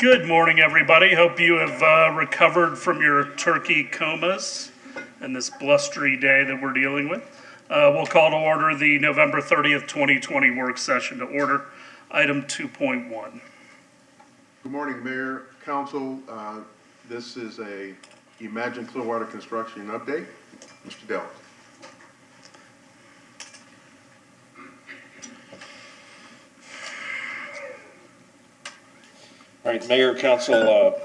Good morning, everybody. Hope you have recovered from your turkey comas and this blustery day that we're dealing with. We'll call to order the November 30th, 2020 work session to order. Item 2.1. Good morning, Mayor, Council. This is a Imagine Clearwater construction update. Mr. Dell. All right, Mayor, Council,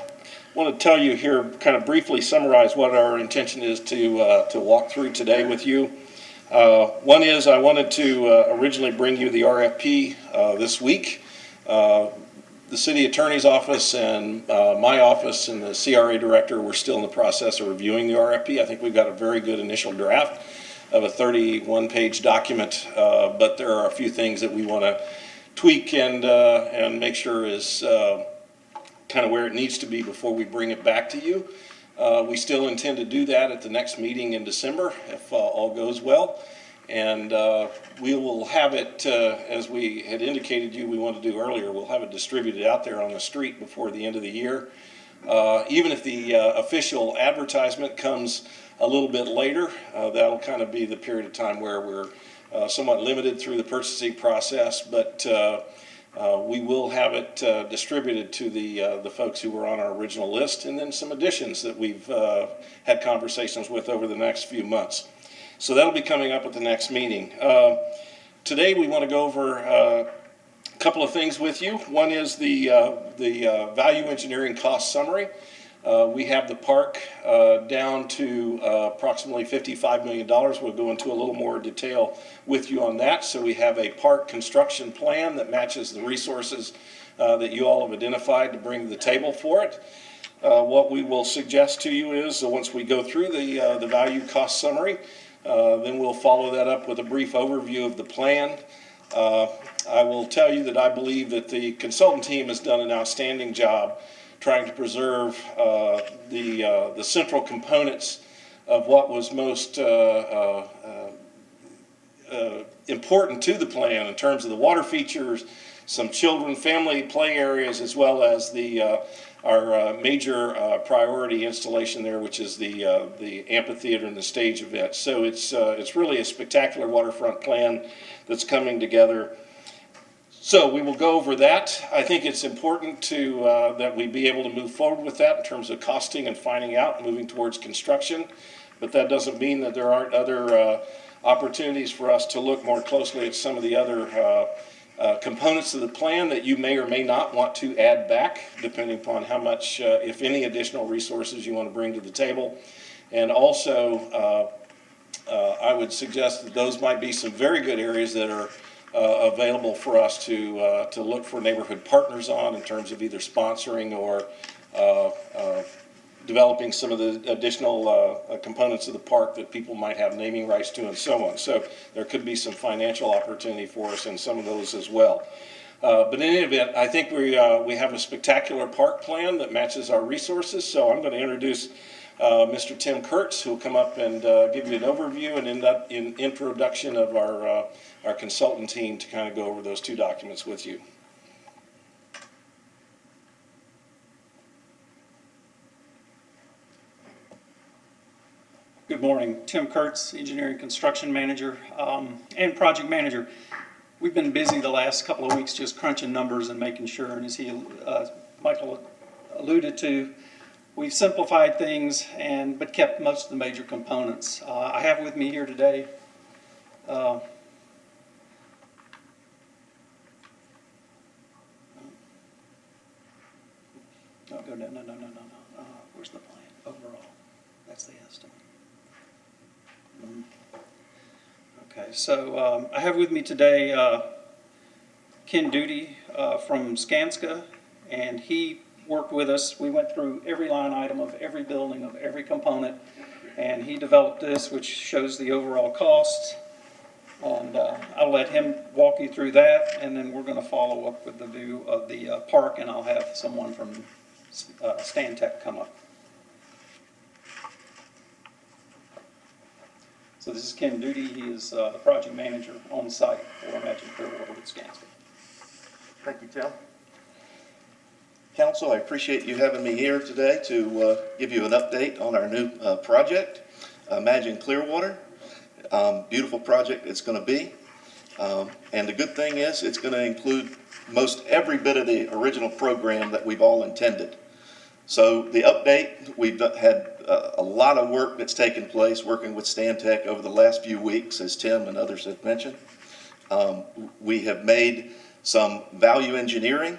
want to tell you here, kind of briefly summarize what our intention is to walk through today with you. One is I wanted to originally bring you the RFP this week. The City Attorney's Office and my office and the CRA Director, we're still in the process of reviewing the RFP. I think we've got a very good initial draft of a 31-page document, but there are a few things that we want to tweak and make sure is kind of where it needs to be before we bring it back to you. We still intend to do that at the next meeting in December if all goes well. And we will have it, as we had indicated we want to do earlier, we'll have it distributed out there on the street before the end of the year. Even if the official advertisement comes a little bit later, that'll kind of be the period of time where we're somewhat limited through the purchasing process, but we will have it distributed to the folks who were on our original list, and then some additions that we've had conversations with over the next few months. So that'll be coming up at the next meeting. Today we want to go over a couple of things with you. One is the value engineering cost summary. We have the park down to approximately $55 million. We'll go into a little more detail with you on that. So we have a park construction plan that matches the resources that you all have identified to bring to the table for it. What we will suggest to you is once we go through the value cost summary, then we'll follow that up with a brief overview of the plan. I will tell you that I believe that the consultant team has done an outstanding job trying to preserve the central components of what was most important to the plan in terms of the water features, some children, family play areas, as well as our major priority installation there, which is the amphitheater and the stage event. So it's really a spectacular waterfront plan that's coming together. So we will go over that. I think it's important that we be able to move forward with that in terms of costing and finding out, moving towards construction. But that doesn't mean that there aren't other opportunities for us to look more closely at some of the other components of the plan that you may or may not want to add back, depending upon how much, if any, additional resources you want to bring to the table. And also, I would suggest that those might be some very good areas that are available for us to look for neighborhood partners on in terms of either sponsoring or developing some of the additional components of the park that people might have naming rights to and so on. So there could be some financial opportunity for us in some of those as well. But in any event, I think we have a spectacular park plan that matches our resources. So I'm going to introduce Mr. Tim Kurtz, who will come up and give you an overview and end up in introduction of our consultant team to kind of go over those two documents with you. Good morning. Tim Kurtz, Engineering Construction Manager and Project Manager. We've been busy the last couple of weeks just crunching numbers and making sure, and as Michael alluded to, we've simplified things but kept most of the major components. I have with me here today no. Where's the plan overall? That's the estimate. Okay, so I have with me today Ken Duty from Skanska, and he worked with us. We went through every line item of every building, of every component, and he developed this, which shows the overall costs. And I'll let him walk you through that, and then we're going to follow up with the view of the park, and I'll have someone from Stantec come up. So this is Ken Duty. He is the project manager on site for Imagine Clearwater with Skanska. Thank you, Tim. Council, I appreciate you having me here today to give you an update on our new project, Imagine Clearwater. Beautiful project it's going to be. And the good thing is it's going to include most every bit of the original program that we've all intended. So the update, we've had a lot of work that's taken place working with Stantec over the last few weeks, as Tim and others have mentioned. We have made some value engineering,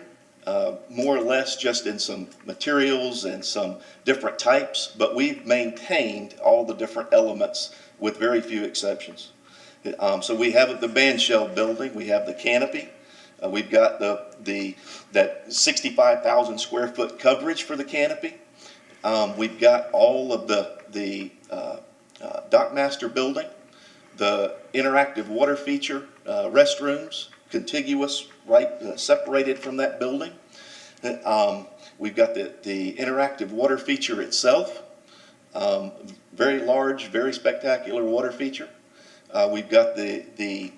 more or less just in some materials and some different types, but we've maintained all the different elements with very few exceptions. So we have the band shell building, we have the canopy, we've got that 65,000 square foot coverage for the canopy. We've got all of the dockmaster building, the interactive water feature, restrooms, contiguous, right, separated from that building. We've got the interactive water feature itself, very large, very spectacular water feature. We've got the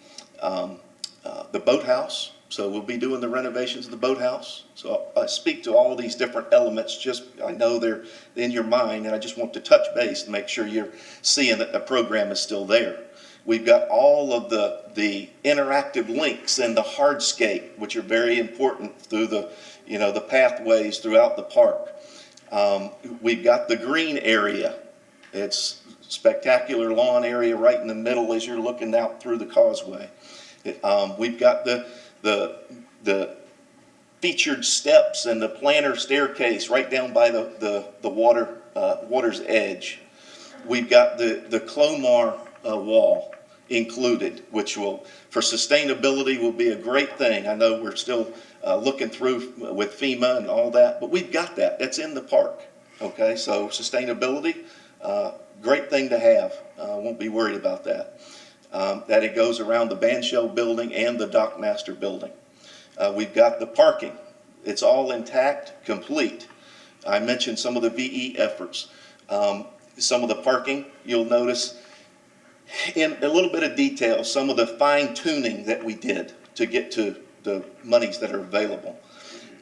boathouse, so we'll be doing the renovations of the boathouse. So I speak to all these different elements, just I know they're in your mind, and I just want to touch base to make sure you're seeing that the program is still there. We've got all of the interactive links and the hardscape, which are very important through the pathways throughout the park. We've got the green area. It's spectacular lawn area right in the middle as you're looking out through the causeway. We've got the featured steps and the planter staircase right down by the water's edge. We've got the Clomar wall included, which will, for sustainability, will be a great thing. I know we're still looking through with FEMA and all that, but we've got that. That's in the park. Okay, so sustainability, great thing to have. Won't be worried about that. That it goes around the bandshell building and the dockmaster building. We've got the parking. It's all intact, complete. I mentioned some of the VE efforts. Some of the parking, you'll notice in a little bit of detail, some of the fine tuning that we did to get to the monies that are available.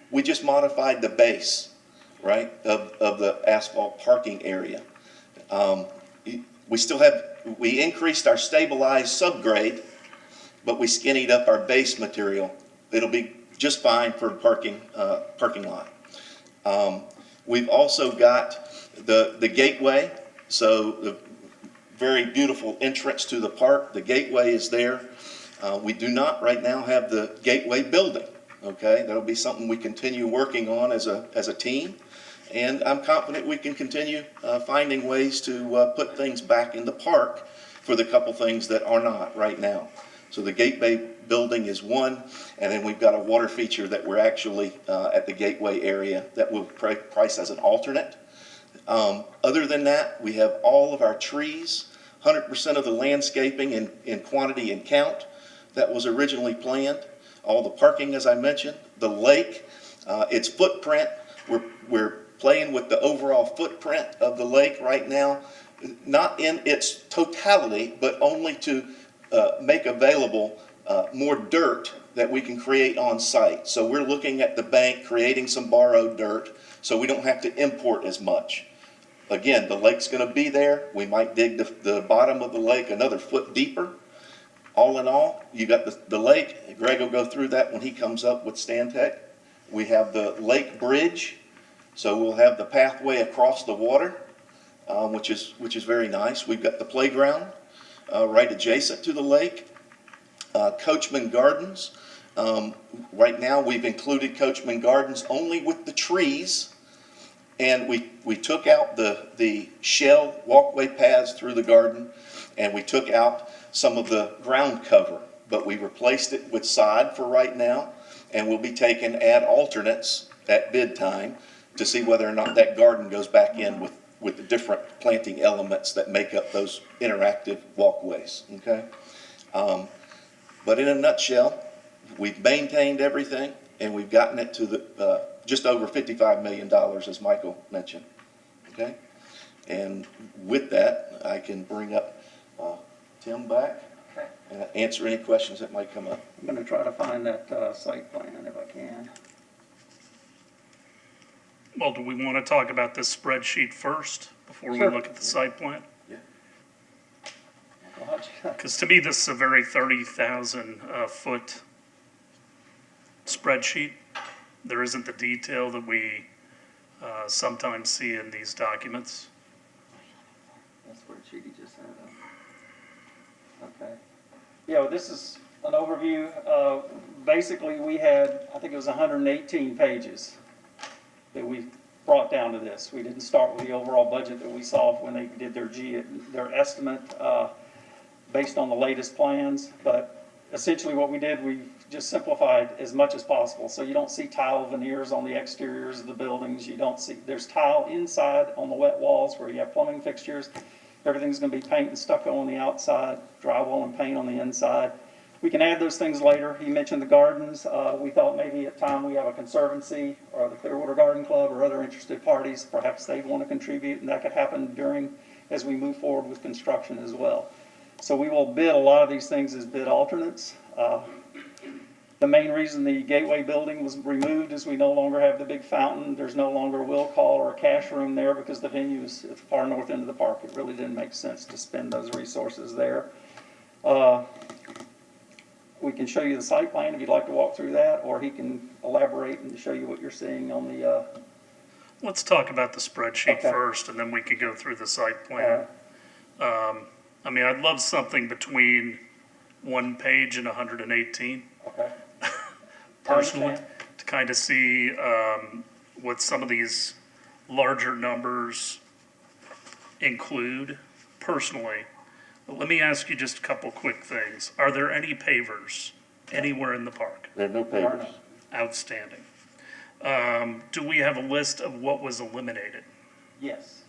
We just modified the base, right, of the asphalt parking area. We increased our stabilized subgrade, but we skinnied up our base material. It'll be just fine for parking lot. We've also got the gateway, so the very beautiful entrance to the park. The gateway is there. We do not right now have the gateway building. Okay, that'll be something we continue working on as a team, and I'm confident we can continue finding ways to put things back in the park for the couple things that are not right now. So the gateway building is one, and then we've got a water feature that we're actually at the gateway area that we'll price as an alternate. Other than that, we have all of our trees, 100% of the landscaping in quantity and count that was originally planned. All the parking, as I mentioned, the lake, its footprint, we're playing with the overall footprint of the lake right now, not in its totality, but only to make available more dirt that we can create on site. So we're looking at the bank, creating some borrowed dirt, so we don't have to import as much. Again, the lake's going to be there. We might dig the bottom of the lake another foot deeper. All in all, you got the lake. Greg will go through that when he comes up with Stantec. We have the lake bridge, so we'll have the pathway across the water, which is very nice. We've got the playground right adjacent to the lake. Coachman Gardens. Right now, we've included Coachman Gardens only with the trees. And we took out the shell walkway paths through the garden, and we took out some of the ground cover, but we replaced it with sod for right now, and we'll be taking add alternates at bid time to see whether or not that garden goes back in with the different planting elements that make up those interactive walkways, okay? But in a nutshell, we've maintained everything, and we've gotten it to the just over $55 million, as Michael mentioned, okay? And with that, I can bring up Tim back and answer any questions that might come up. I'm going to try to find that site plan if I can. Well, do we want to talk about this spreadsheet first before we Sure. look at the site plan? Well, Because to me, this is a very 30,000 foot spreadsheet. There isn't the detail that we sometimes see in these documents. That's where he just had it. Okay. Yeah, well, this is an overview. Basically, we had, I think it was 118 pages that we brought down to this. We didn't start with the overall budget that we saw when they did their estimate based on the latest plans. But essentially what we did, we just simplified as much as possible. So you don't see tile veneers on the exteriors of the buildings. You don't see, there's tile inside on the wet walls where you have plumbing fixtures. Everything's gonna be paint and stucco on the outside, drywall and paint on the inside. We can add those things later. He mentioned the gardens. We thought maybe at time we have a conservancy or the Clearwater Garden Club or other interested parties, perhaps they'd want to contribute, and that could happen as we move forward with construction as well. So we will bid a lot of these things as bid alternates. The main reason the Gateway building was removed is we no longer have the big fountain. There's no longer a will call or a cash room there because the venue is at the far north end of the park. It really didn't make sense to spend those resources there. We can show you the site plan if you'd like to walk through that, or he can elaborate and show you what you're seeing on the, Let's talk about the spreadsheet Okay. first, and then we can go through the site plan. I mean, I'd love something between 1 page and 118, okay? personally, understand. to kind of see what some of these larger numbers include, personally. But let me ask you just a couple quick things. Are there any pavers anywhere in the park? There are no There are papers. none. Outstanding. Do we have a list of what was eliminated? Yes.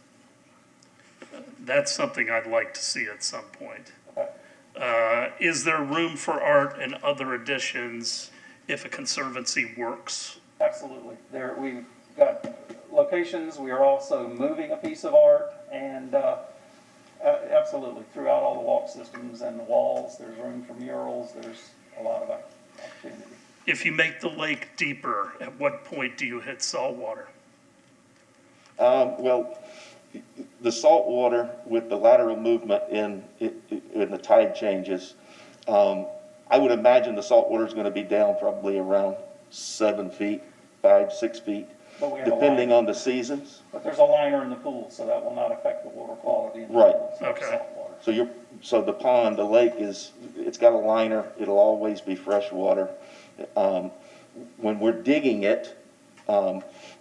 That's something I'd like to see at some point. Okay. Is there room for art and other additions if a conservancy works? Absolutely. There, we've got locations. We are also moving a piece of art and, absolutely, throughout all the walk systems and the walls, there's room for murals. There's a lot of opportunity. If you make the lake deeper, at what point do you hit salt water? Well, the salt water with the lateral movement in the tide changes, I would imagine the salt water is going to be down probably around 7 feet, 5, 6 feet, But we have a depending liner. on the seasons. But there's a liner in the pool, so that will not affect the water quality in the Right. pool. So it's Okay. salt water. So the pond, the lake it's got a liner. It'll always be fresh water. When we're digging it,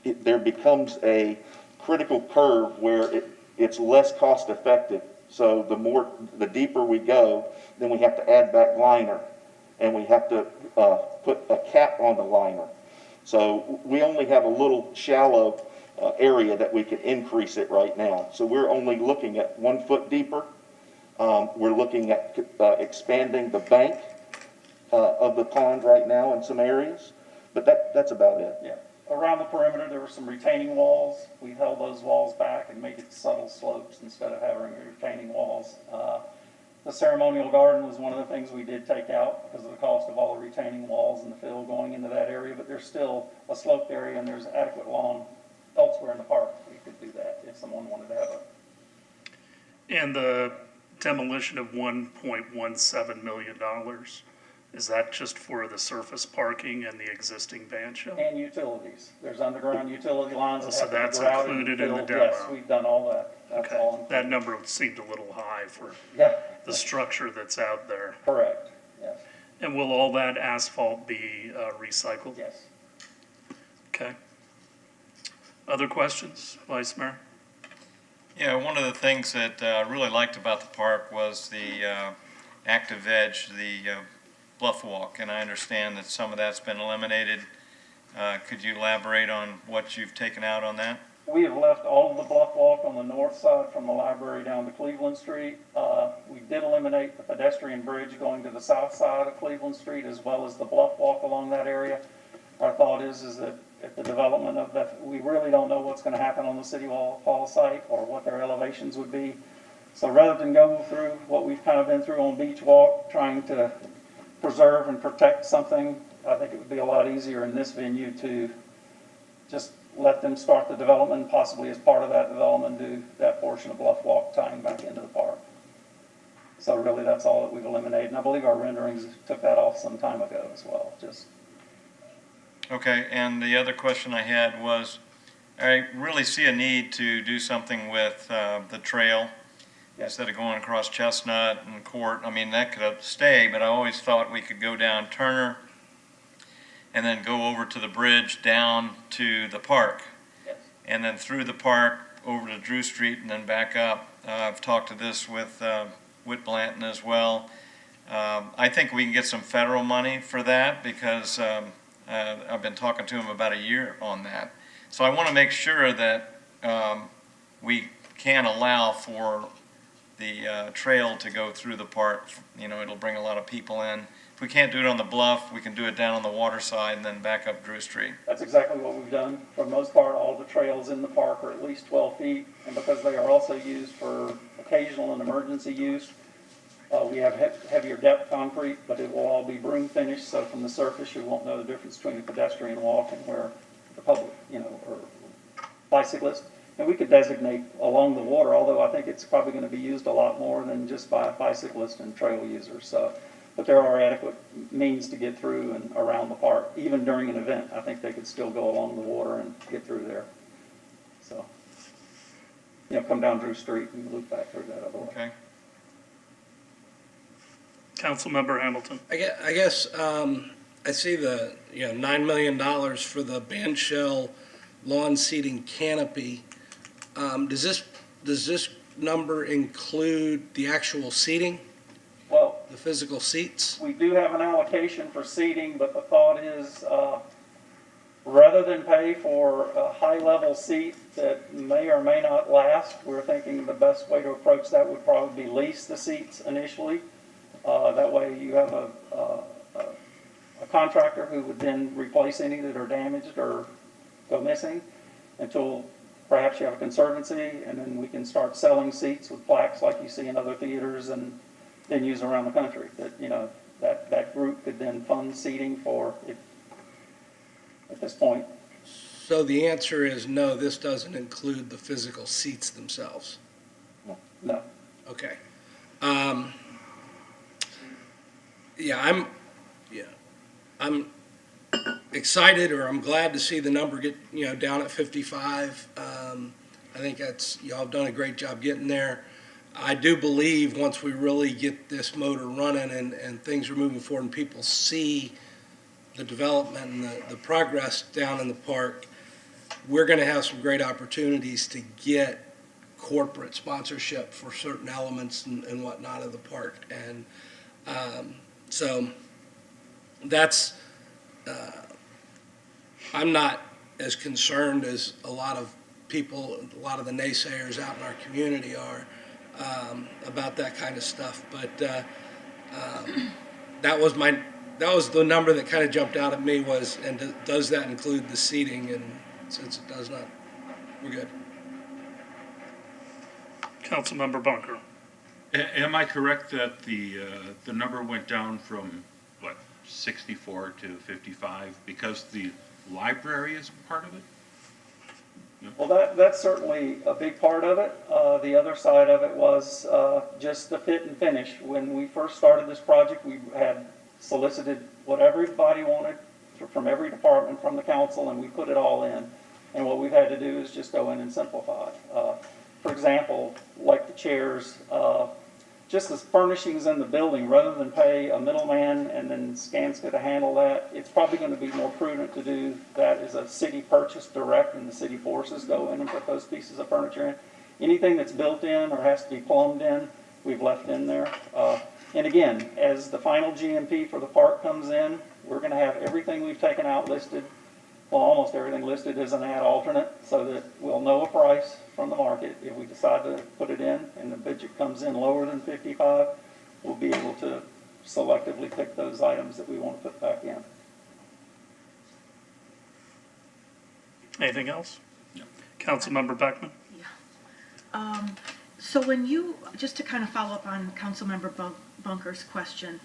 there becomes a critical curve where it's less cost effective. So the deeper we go, then we have to add back liner, and we have to put a cap on the liner. So we only have a little shallow area that we can increase it right now. So we're only looking at 1 foot deeper. We're looking at expanding the bank of the pond right now in some areas, but that's about it. Yeah. Around the perimeter, there were some retaining walls. We held those walls back and made it subtle slopes instead of having retaining walls. The ceremonial garden was one of the things we did take out because of the cost of all the retaining walls and the fill going into that area, but there's still a sloped area and there's adequate lawn elsewhere in the park. We could do that if someone wanted to have a. And the demolition of $1.17 million, is that just for the surface parking and the existing band shell? And utilities. There's underground utility lines that So have to be that's grouted and included in the filled. Yes, demo. we've done all that. That's all Okay, included. that number seemed a little high for Yeah, the structure that's out there. correct. Yes, And will all that asphalt be recycled? yes. Okay. Other questions, Vice Mayor? Yeah, one of the things that I really liked about the park was the active edge, the bluff walk, and I understand that some of that's been eliminated. Could you elaborate on what you've taken out on that? We have left all of the bluff walk on the north side from the library down to Cleveland Street. We did eliminate the pedestrian bridge going to the south side of Cleveland Street as well as the bluff walk along that area. Our thought is that at the development of that, we really don't know what's going to happen on the City Hall site or what their elevations would be. So rather than go through what we've kind of been through on Beach Walk, trying to preserve and protect something, I think it would be a lot easier in this venue to just let them start the development, possibly as part of that development, do that portion of Bluff Walk tying back into the park. So really, that's all that we've eliminated, and I believe our renderings took that off some time ago as well, just. Okay, and the other question I had was, I really see a need to do something with the trail. Yes. Instead of going across Chestnut and Court. I mean, that could stay, but I always thought we could go down Turner and then go over to the bridge down to the park. Yes. And then through the park over to Drew Street and then back up. I've talked to this with Whit Blanton as well. I think we can get some federal money for that because I've been talking to him about a year on that. So I want to make sure that we can allow for the trail to go through the park. You know, it'll bring a lot of people in. If we can't do it on the bluff, we can do it down on the water side and then back up Drew Street. That's exactly what we've done. For the most part, all the trails in the park are at least 12 feet, and because they are also used for occasional and emergency use, we have heavier depth concrete, but it will all be broom finished, so from the surface, you won't know the difference between a pedestrian walk and where the public, you know, or bicyclist. And we could designate along the water, although I think it's probably going to be used a lot more than just by bicyclists and trail users. So, but there are adequate means to get through and around the park. Even during an event, I think they could still go along the water and get through there. So, you know, come down Drew Street and loop back through that other way. Okay. Councilmember Hamilton. I guess I see the $9 million for the band shell lawn seating canopy. Does this number include the actual seating, Well, the physical seats? we do have an allocation for seating, but the thought is, rather than pay for a high-level seat that may or may not last, we're thinking the best way to approach that would probably be lease the seats initially. That way you have a contractor who would then replace any that are damaged or go missing until perhaps you have a conservancy, and then we can start selling seats with plaques like you see in other theaters and venues around the country. That, you know, that group could then fund seating for it at this point. So the answer is no, this doesn't include the physical seats themselves. No. Okay. I'm excited, or I'm glad to see the number get, down at 55. I think y'all have done a great job getting there. I do believe once we really get this motor running and things are moving forward and people see the development and the progress down in the park, we're going to have some great opportunities to get corporate sponsorship for certain elements and whatnot of the park. And so that's, I'm not as concerned as a lot of people, a lot of the naysayers out in our community are about that kind of stuff. But that was the number that kind of jumped out at me was, and does that include the seating? And since it does not, we're good. Councilmember Bunker. Am I correct that the number went down from, 64 to 55 because the library is part of it? Well, that's certainly a big part of it. The other side of it was just the fit and finish. When we first started this project, we had solicited what everybody wanted from every department, from the council, and we put it all in. And what we've had to do is just go in and simplify. For example, like the chairs, just the furnishings in the building, rather than pay a middleman and then Skanska to handle that, it's probably going to be more prudent to do that as a city purchase direct, and the city forces go in and put those pieces of furniture in. Anything that's built in or has to be plumbed in, we've left in there. And again, as the final GMP for the park comes in, we're going to have everything we've taken out listed, well, almost everything listed as an ad alternate, so that we'll know a price from the market. If we decide to put it in and the budget comes in lower than 55, we'll be able to selectively pick those items that we want to put back in. Anything else? No. Councilmember Beckman. So when you, just to kind of follow up on Councilmember Bunker's question,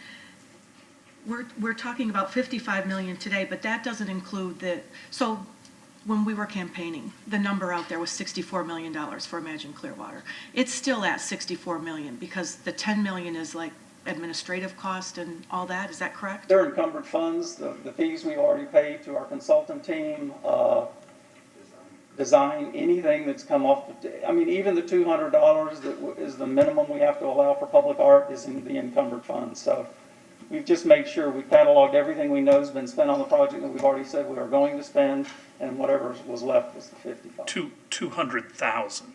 we're talking about 55 million today, but that doesn't include so when we were campaigning, the number out there was $64 million for Imagine Clearwater. It's still at 64 million because the 10 million is like administrative cost and all that, is that correct? They're encumbered funds, the fees we already paid to our consultant team, design, anything that's come off, I mean, even the $200 that is the minimum we have to allow for public art is in the encumbered funds. So we've just made sure we cataloged everything we know has been spent on the project that we've already said we are going to spend, and whatever was left was the 55. 200,000.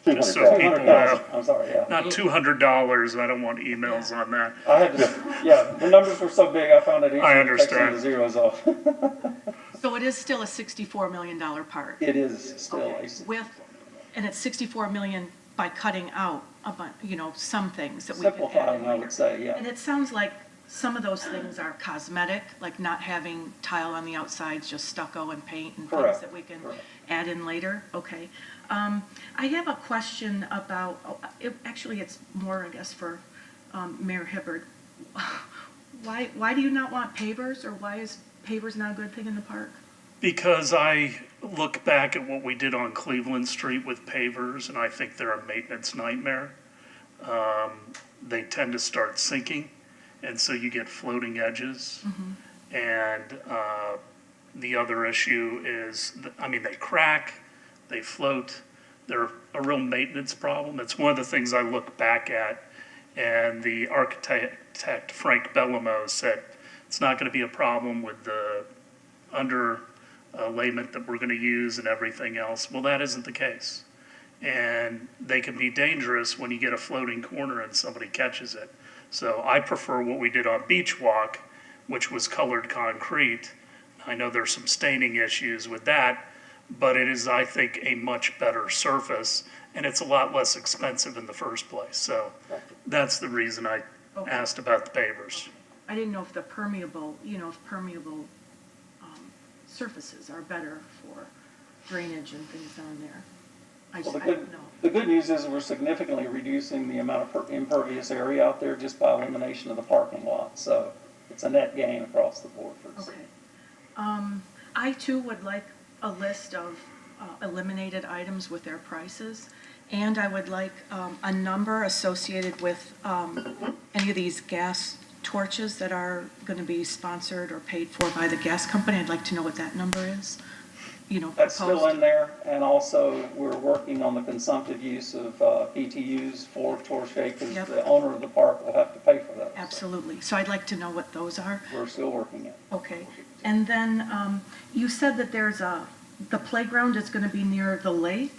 Just so people 200,000, have, I'm sorry, yeah. not $200, I don't want emails on that. I had to, yeah, the numbers were so big, I found it easier to take some of understand. the zeros off. So it is still a $64 million park? It is still Okay, a with, and it's 64 million by cutting out some things that we could add simplifying, in I later. would say, And yeah. it sounds like some of those things are cosmetic, like not having tile on the outsides, just stucco and paint and things Correct, that we can correct. add in later? Okay. I have a question about, actually it's more, I guess, for Mayor Hibbard. Why do you not want pavers, or why is pavers not a good thing in the park? Because I look back at what we did on Cleveland Street with pavers, and I think they're a maintenance nightmare. They tend to start sinking, and so you get floating edges. And the other issue is, they crack, they float, they're a real maintenance problem. It's one of the things I look back at, and the architect, Frank Bellamo, said it's not going to be a problem with the underlayment that we're going to use and everything else. Well, that isn't the case. And they can be dangerous when you get a floating corner and somebody catches it. So I prefer what we did on Beach Walk, which was colored concrete. I know there's some staining issues with that, but it is, I think, a much better surface, and it's a lot less expensive in the first place. So that's the reason I asked about the pavers. I didn't know if the permeable, surfaces are better for drainage and things on there. I Well, don't know. the good news is we're significantly reducing the amount of impervious area out there just by elimination of the parking lot. So it's a net gain across the board for us. Okay. I too would like a list of eliminated items with their prices. And I would like a number associated with any of these gas torches that are going to be sponsored or paid for by the gas company. I'd like to know what that number is, That's still proposed. in there, and also we're working on the consumptive use of PTUs for torch day, because Yep. the owner of the park will have to pay for those. Absolutely. So I'd like to know what those are. We're still working it. Okay. And then you said that the playground is going to be near the lake.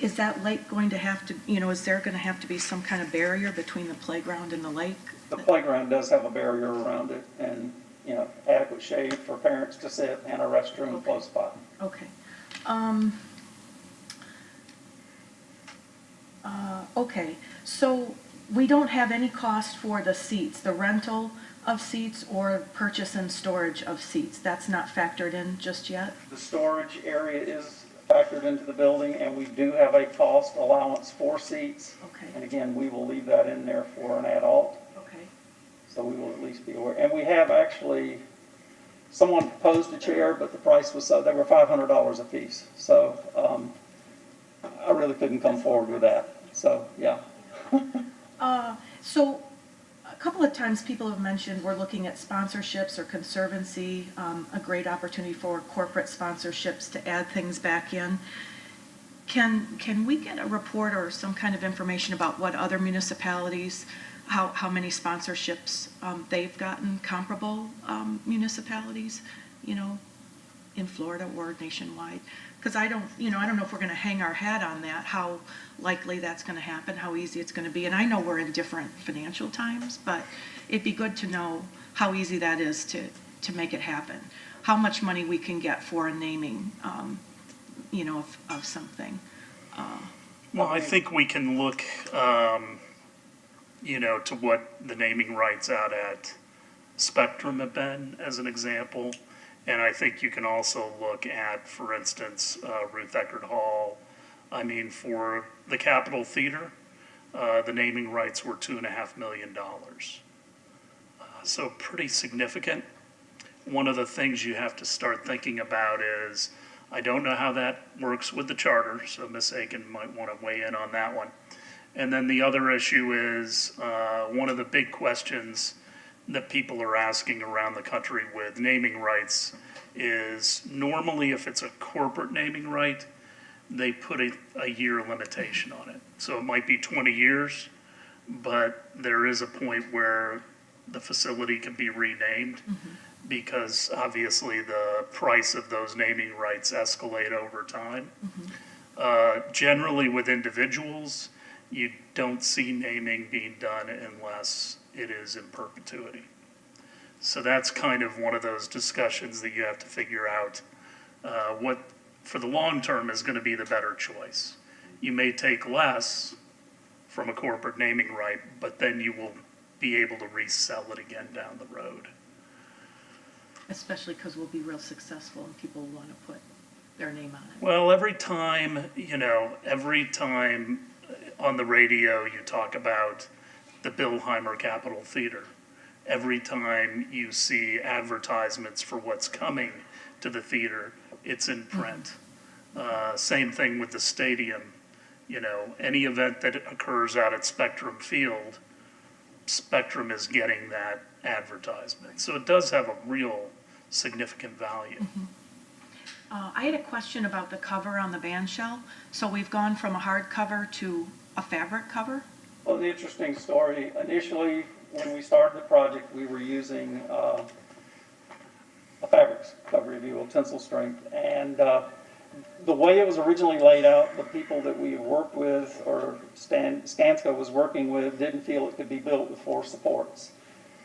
Is that lake going to have to, is there going to have to be some kind of barrier between the playground and the lake? The playground does have a barrier around it, and, adequate shade for parents to sit, and a restroom close by. Okay. Okay, so we don't have any cost for the seats, the rental of seats or purchase and storage of seats. That's not factored in just yet? The storage area is factored into the building, and we do have a cost allowance for seats. Okay, And again, we will leave that in there for an adult, okay. so we will at least be aware. And we have actually, someone proposed a chair, but the price was they were $500 a piece. So I really couldn't come forward with that. So, yeah. So a couple of times people have mentioned we're looking at sponsorships or conservancy, a great opportunity for corporate sponsorships to add things back in. Can we get a report or some kind of information about what other municipalities, how many sponsorships they've gotten, comparable municipalities, in Florida or nationwide? Because I don't know if we're going to hang our hat on that, how likely that's going to happen, how easy it's going to be. And I know we're in different financial times, but it'd be good to know how easy that is to make it happen. How much money we can get for a naming, of something. Well, I think we can look, to what the naming rights out at Spectrum have been, as an example. And I think you can also look at, for instance, Ruth Eckerd Hall. For the Capitol Theater, the naming rights were $2.5 million. So pretty significant. One of the things you have to start thinking about is I don't know how that works with the charter, so Ms. Aiken might want to weigh in on that one. And then the other issue is, one of the big questions that people are asking around the country with naming rights is normally if it's a corporate naming right, they put a year limitation on it. So it might be 20 years, but there is a point where the facility can be renamed because obviously the price of those naming rights escalate over time. Generally with individuals, you don't see naming being done unless it is in perpetuity. So that's kind of one of those discussions that you have to figure out what, for the long term, is going to be the better choice. You may take less from a corporate naming right, but then you will be able to resell it again down the road. Especially because we'll be real successful and people want to put their name on it. Well, every time on the radio you talk about the Billheimer Capitol Theater, every time you see advertisements for what's coming to the theater, it's in print. Same thing with the stadium. Any event that occurs out at Spectrum Field, Spectrum is getting that advertisement. So it does have a real significant value. I had a question about the cover on the band shell. So we've gone from a hard cover to a fabric cover? Well, the interesting story, initially, when we started the project, we were using a fabric cover, if you will, tensile strength. And the way it was originally laid out, the people that we worked with, or Skanska was working with, didn't feel it could be built with 4 supports.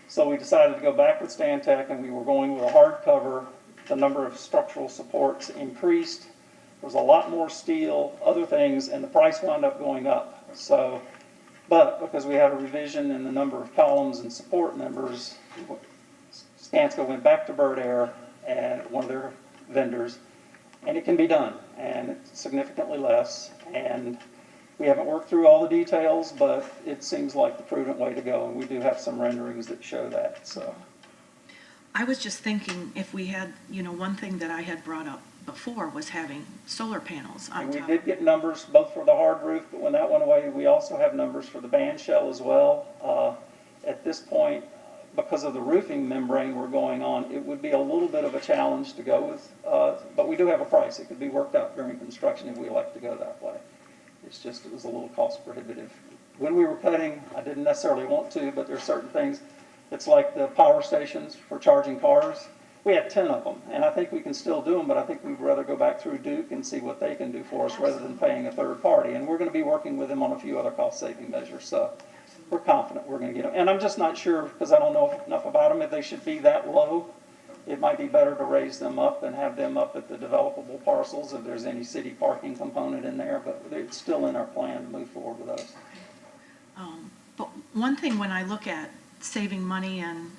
So we decided to go back with Stantec, and we were going with a hard cover. The number of structural supports increased. There was a lot more steel, other things, and the price wound up going up. So, but because we had a revision in the number of columns and support members, Skanska went back to Bird Air and one of their vendors, and it can be done, and it's significantly less. And we haven't worked through all the details, but it seems like the prudent way to go, and we do have some renderings that show that. So, I was just thinking if we had, one thing that I had brought up before was having solar panels on and we top. did get numbers both for the hard roof, but when that went away, we also have numbers for the band shell as well. At this point, because of the roofing membrane we're going on, it would be a little bit of a challenge to go with, but we do have a price. It could be worked out during construction if we elect to go that way. It's just, it was a little cost prohibitive. When we were cutting, I didn't necessarily want to, but there's certain things. It's like the power stations for charging cars. We had 10 of them, and I think we can still do them, but I think we'd rather go back through Duke and see what they can do for us rather than paying a third party. And we're going to be working with them on a few other cost-saving measures, so we're confident we're going to get them. And I'm just not sure, because I don't know enough about them, if they should be that low. It might be better to raise them up and have them up at the developable parcels if there's any city parking component in there, but it's still in our plan to move forward with those. But one thing when I look at saving money and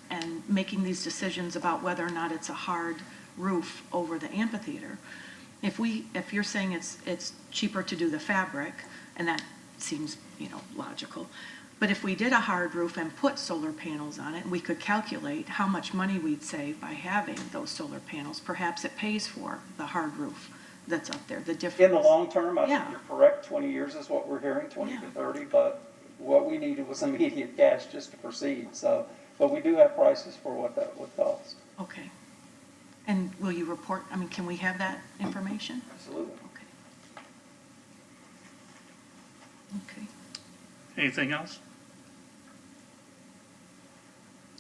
making these decisions about whether or not it's a hard roof over the amphitheater, if you're saying it's cheaper to do the fabric, and that seems, logical, but if we did a hard roof and put solar panels on it, we could calculate how much money we'd save by having those solar panels. Perhaps it pays for the hard roof that's up there, the difference. In the long term, I think Yeah. you're correct, 20 years is what we're hearing, 20 to Yeah. 30, but what we needed was immediate cash just to proceed, so, but we do have prices for what that would cost. Okay. And will you report, can we have that information? Absolutely. Okay. Okay. Anything else?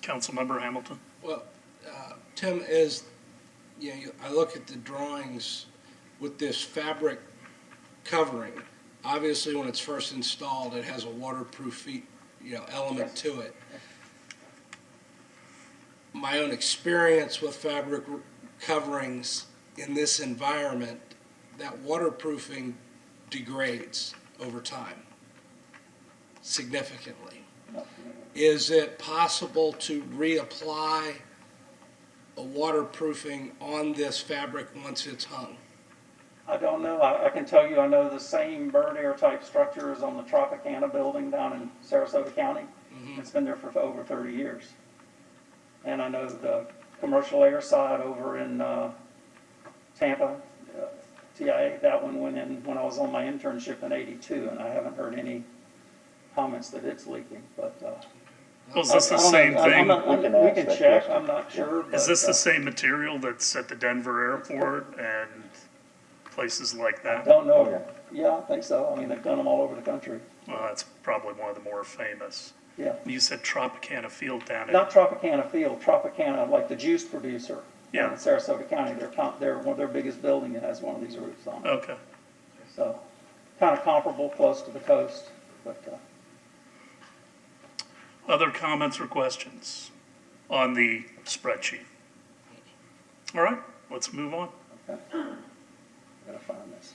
Councilmember Hamilton? Well, Tim, I look at the drawings with this fabric covering. Obviously, when it's first installed, it has a waterproof element to it. My own experience with fabric coverings in this environment, that waterproofing degrades over time significantly. Is it possible to reapply a waterproofing on this fabric once it's hung? I don't know. I can tell you, I know the same bird air type structure is on the Tropicana building down in Sarasota County. It's been there for over 30 years. And I know the commercial air side over in Tampa, TIA. That one went in when I was on my internship in '82, and I haven't heard any comments that it's leaking, but, Was this the I don't know. same I'm thing? not- We can We ask can that check, question. I'm not sure, but. Is this the same material that's at the Denver airport and places like that? Don't know. Yeah, I think so. I mean, they've done them all over the country. Well, that's probably one of the more famous. Yeah. You said Tropicana Field down Not in, Tropicana Field, Tropicana, like the juice producer. Yeah. In Sarasota County, they're one of their biggest building that has one of these roofs on it. okay. So, kind of comparable, close to the coast, but, Other comments or questions on the spreadsheet? All right, let's move on. okay. Gotta find this.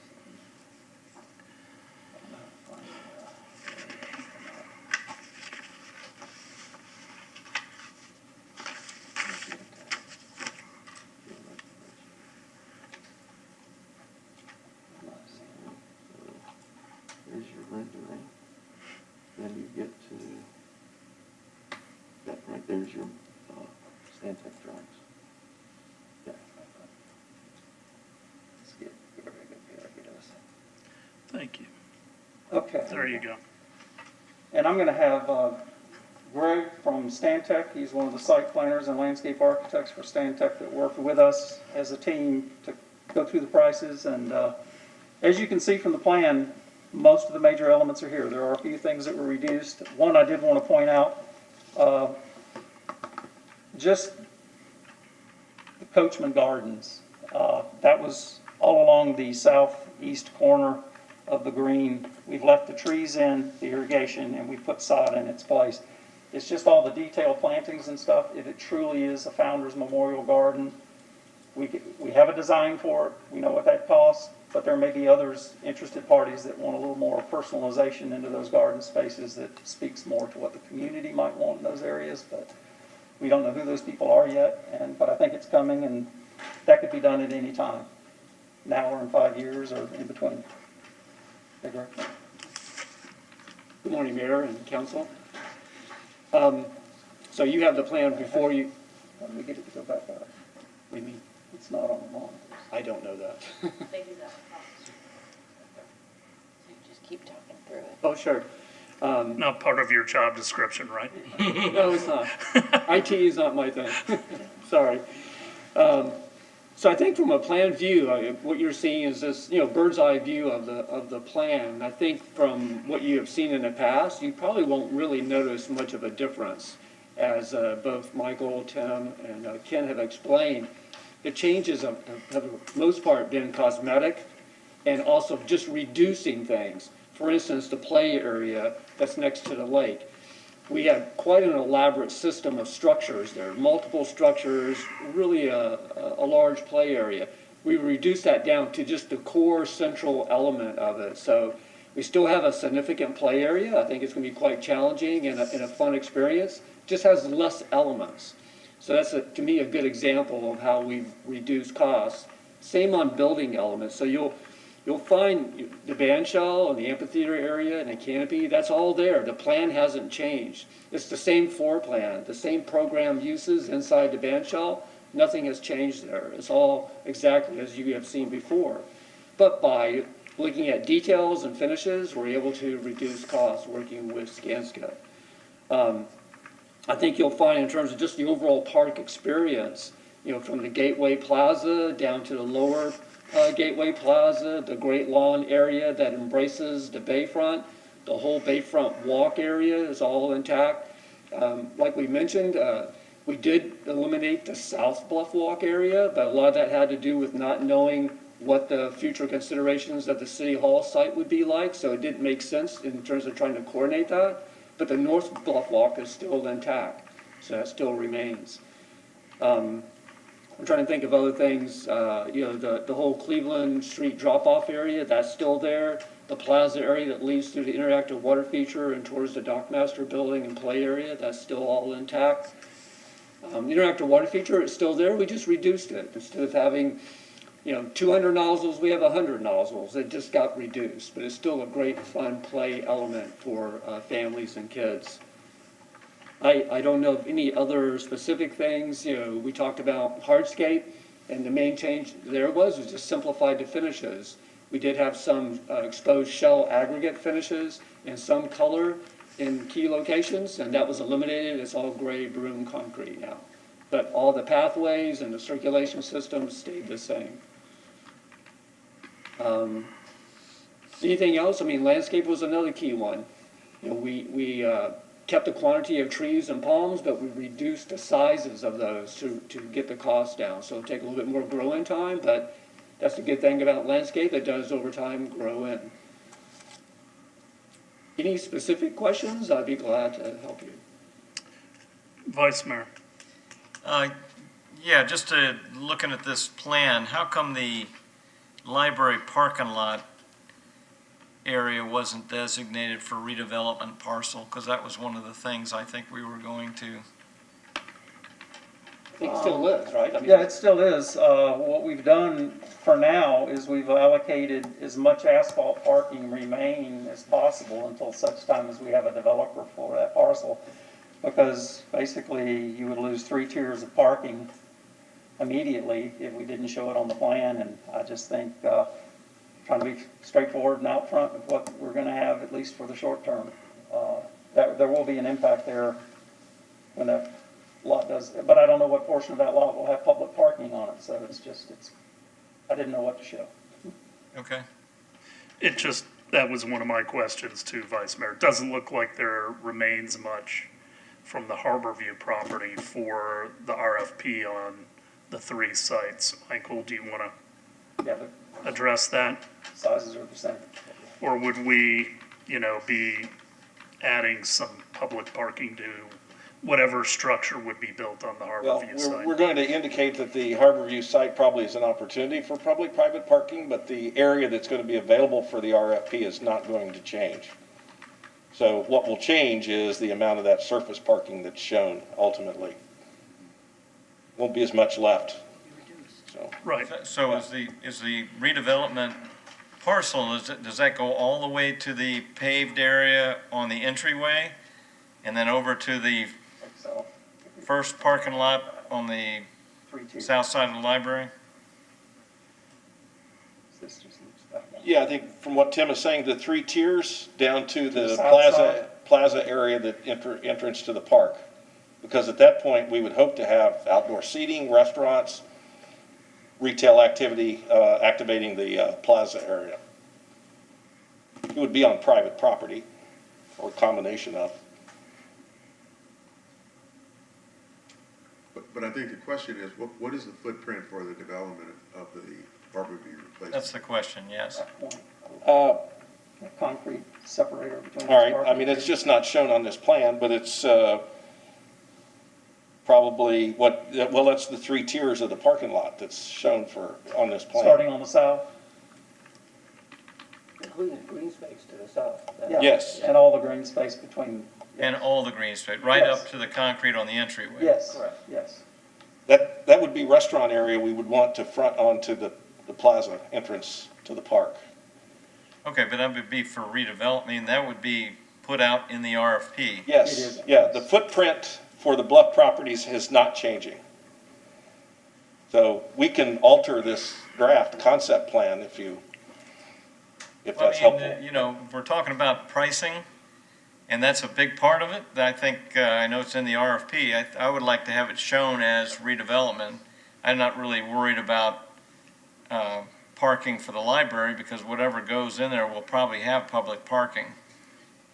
There's your rendering. Then you get to, that right there's your, Stantec drawings. Yeah. Let's get, here it is. Thank you. Okay. There you go. And I'm gonna have Greg from Stantec, he's one of the site planners and landscape architects for Stantec that worked with us as a team to go through the prices. And as you can see from the plan, most of the major elements are here. There are a few things that were reduced. One I did want to point out, just the Coachman Gardens. That was all along the southeast corner of the green. We've left the trees in, the irrigation, and we put sod in its place. It's just all the detailed plantings and stuff. If it truly is a Founder's Memorial Garden, we have a design for it. We know what that costs, but there may be others, interested parties that want a little more personalization into those garden spaces that speaks more to what the community might want in those areas, but we don't know who those people are yet, but I think it's coming, and that could be done at any time, now or in 5 years or in between. Okay, Greg? Good morning, Mayor and Council. So you have the plan before you, Let me get it to go back up. what do you mean? It's not on the lawn. I don't know that. They do that. So just keep talking through it. Oh, sure. Not part of your job description, right? No, it's not. IT is not my thing. Sorry. So I think from a plan view, what you're seeing is this, bird's eye view of the plan. I think from what you have seen in the past, you probably won't really notice much of a difference. As both Michael, Tim, and Ken have explained, the changes have for the most part been cosmetic and also just reducing things. For instance, the play area that's next to the lake. We have quite an elaborate system of structures there, multiple structures, really a large play area. We reduced that down to just the core central element of it. So we still have a significant play area. I think it's going to be quite challenging and a fun experience. Just has less elements. So that's, to me, a good example of how we've reduced costs. Same on building elements. So you'll find the band shell and the amphitheater area and the canopy, that's all there. The plan hasn't changed. It's the same floor plan, the same program uses inside the band shell. Nothing has changed there. It's all exactly as you have seen before. But by looking at details and finishes, we're able to reduce costs working with Skanska. I think you'll find in terms of just the overall park experience, from the Gateway Plaza down to the lower Gateway Plaza, the Great Lawn area that embraces the bayfront, the whole bayfront walk area is all intact. Like we mentioned, we did eliminate the South Bluff Walk area, but a lot of that had to do with not knowing what the future considerations of the City Hall site would be like, so it didn't make sense in terms of trying to coordinate that. But the North Bluff Walk is still intact, so that still remains. I'm trying to think of other things, the whole Cleveland Street drop-off area, that's still there. The plaza area that leads through the interactive water feature and towards the Dockmaster building and play area, that's still all intact. The interactive water feature is still there, we just reduced it. Instead of having 200 nozzles, we have 100 nozzles. It just got reduced, but it's still a great fun play element for families and kids. I don't know of any other specific things. We talked about hardscape. And the main change there was just simplified the finishes. We did have some exposed shell aggregate finishes and some color in key locations, and that was eliminated. It's all gray broom concrete now. But all the pathways and the circulation systems stayed the same. Anything else? I mean, landscape was another key one. You know, we kept the quantity of trees and palms, but we reduced the sizes of those to get the cost down. So it'll take a little bit more growing time, but that's the good thing about landscape. It does over time grow in. Any specific questions? I'd be glad to help you. Vice Mayor. Yeah, just looking at this plan, how come the library parking lot area wasn't designated for redevelopment parcel? Because that was one of the things I think we were going to. I think it still is, right? I mean, Yeah, it still is. What we've done for now is we've allocated as much asphalt parking remaining as possible until such time as we have a developer for that parcel. Because basically you would lose 3 tiers of parking immediately if we didn't show it on the plan. And I just think, trying to be straightforward and out front with what we're gonna have, at least for the short term. That there will be an impact there when that lot does, but I don't know what portion of that lot will have public parking on it, so I didn't know what to show. Okay. That was one of my questions too, Vice Mayor. It doesn't look like there remains much from the Harborview property for the RFP on the 3 sites. Michael, do you want Yeah, to address that? the sizes are the same. Or would we, be adding some public parking to whatever structure would be built on the Well, Harborview site? we're going to indicate that the Harborview site probably is an opportunity for public-private parking, but the area that's going to be available for the RFP is not going to change. So what will change is the amount of that surface parking that's shown ultimately. Won't be as much left. So, Right. So is the redevelopment parcel, does that go all the way to the paved area on the entryway? And then over to the So, first parking lot on the 3 tiers. south side of the library? This just looks that way. yeah, I think from what Tim is saying, the 3 tiers down to the the south plaza area, that entrance to the park. Because at that point, we would hope to have outdoor seating, restaurants, retail activity, activating the plaza area. It would be on private property, or a combination of. But I think the question is, what is the footprint for the development of the Harborview replacement? That's the question, yes. Uh, Concrete separator between. All the right, I parking. mean, it's just not shown on this plan, but it's probably that's the 3 tiers of the parking lot that's shown on this plan. Starting on the south? Including green space to the south. Yeah. Yes. And all the green space between. And all the green space, right Yes. up to the concrete on the entryway? Yes, Correct. yes. That would be restaurant area we would want to front onto the plaza entrance to the park. Okay, but that would be for redevelopment, I mean, that would be put out in the RFP. It Yes, is. yeah, the footprint for the bluff properties is not changing. So we can alter this draft concept plan if that's Well, I mean, helpful. you know, we're talking about pricing, and that's a big part of it. I think, I know it's in the RFP, I would like to have it shown as redevelopment. I'm not really worried about parking for the library, because whatever goes in there will probably have public parking,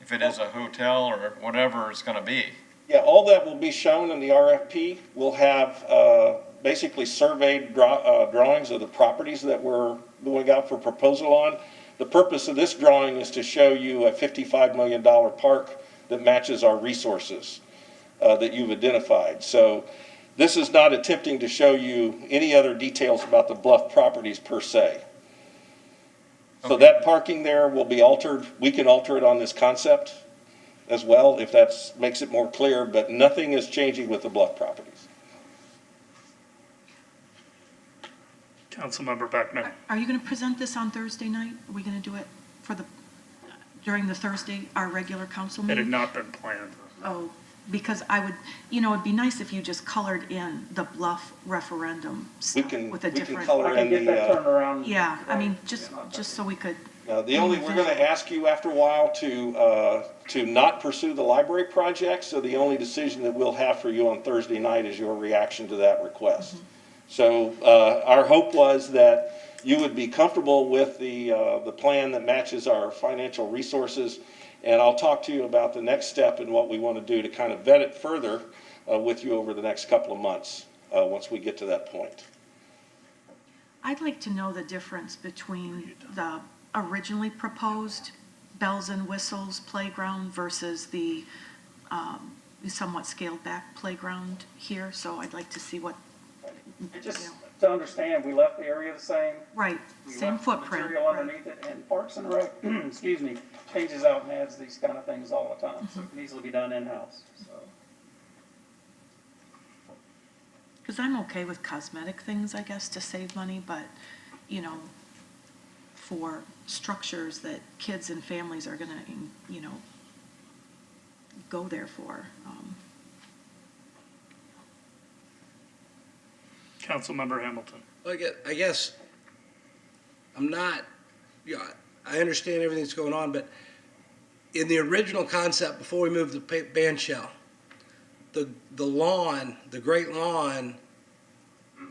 if it is a hotel or whatever it's gonna be. Yeah, all that will be shown in the RFP. We'll have basically surveyed drawings of the properties that we're going out for proposal on. The purpose of this drawing is to show you a $55 million park that matches our resources that you've identified. So this is not attempting to show you any other details about the bluff properties per se. So Okay. that parking there will be altered. We can alter it on this concept as well, if that makes it more clear, but nothing is changing with the bluff properties. Councilmember Beckman. Are you going to present this on Thursday night? Are we going to do it during the Thursday, our regular council It had meeting? not been planned. Oh, Because I would, it'd be nice if you just colored in the Bluff referendum We stuff can, with a we can different. color I in can get that the, turned around. Yeah, I mean, right. just so we could, the only, we're gonna ask you after a while to not pursue the library project, so the only decision that we'll have for you on Thursday night is your reaction to that request. So, our hope was that you would be comfortable with the plan that matches our financial resources, and I'll talk to you about the next step and what we want to do to kind of vet it further with you over the next couple of months, once we get to that point. I'd like to know the difference between the originally proposed bells and whistles playground versus the somewhat scaled back playground here, so I'd like to see what, Just to understand, we left the area the same. right, We same left the footprint. material right. underneath it, and Parks and Rec, excuse me, changes out and adds these kind of things all the time, so it can easily be done in-house, so. Because I'm okay with cosmetic things, I guess, to save money, but, for structures that kids and families are gonna, go there for. Councilmember Hamilton. I guess I'm not, I understand everything that's going on, but in the original concept, before we moved the band shell, the lawn, the Great Lawn,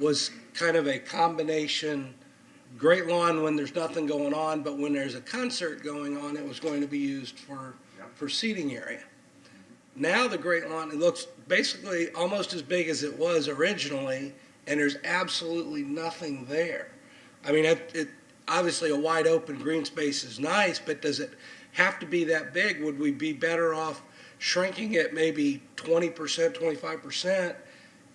was kind of a combination, Great Lawn when there's nothing going on, but when there's a concert going on, it was going to be used for seating area. Now the Great Lawn, it looks basically almost as big as it was originally, and there's absolutely nothing there. I mean, it obviously a wide open green space is nice, but does it have to be that big? Would we be better off shrinking it maybe 20%, 25%,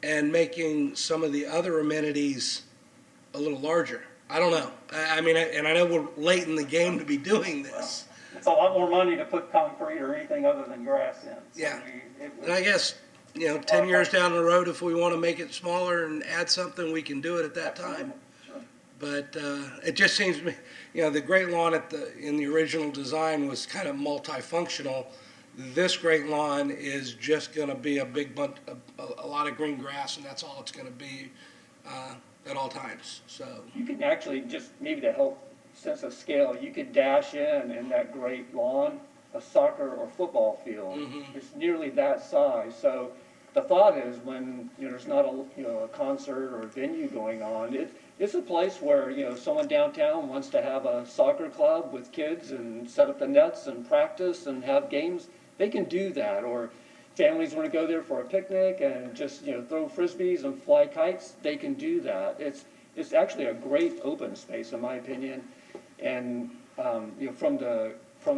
and making some of the other amenities a little larger? I don't know. I mean, and I know we're late in the game to be doing this. It's a lot more money to put concrete or anything other than grass in. So Yeah. it would- And I guess, 10 years down the road, if we want to make it smaller and add something, we can do it at that time. Sure. But it just seems to me, the Great Lawn in the original design was kind of multifunctional. This Great Lawn is just going to be a big bunch, a lot of green grass, and that's all it's going to be at all times. So You can actually, just maybe to help sense of scale, you could dash in that Great Lawn, a soccer or football field. It's nearly that size. So the thought is when, there's not a concert or a venue going on, it's a place where, someone downtown wants to have a soccer club with kids and set up the nets and practice and have games, they can do that. Or families want to go there for a picnic and just, throw frisbees and fly kites, they can do that. It's actually a great open space, in my opinion. And, from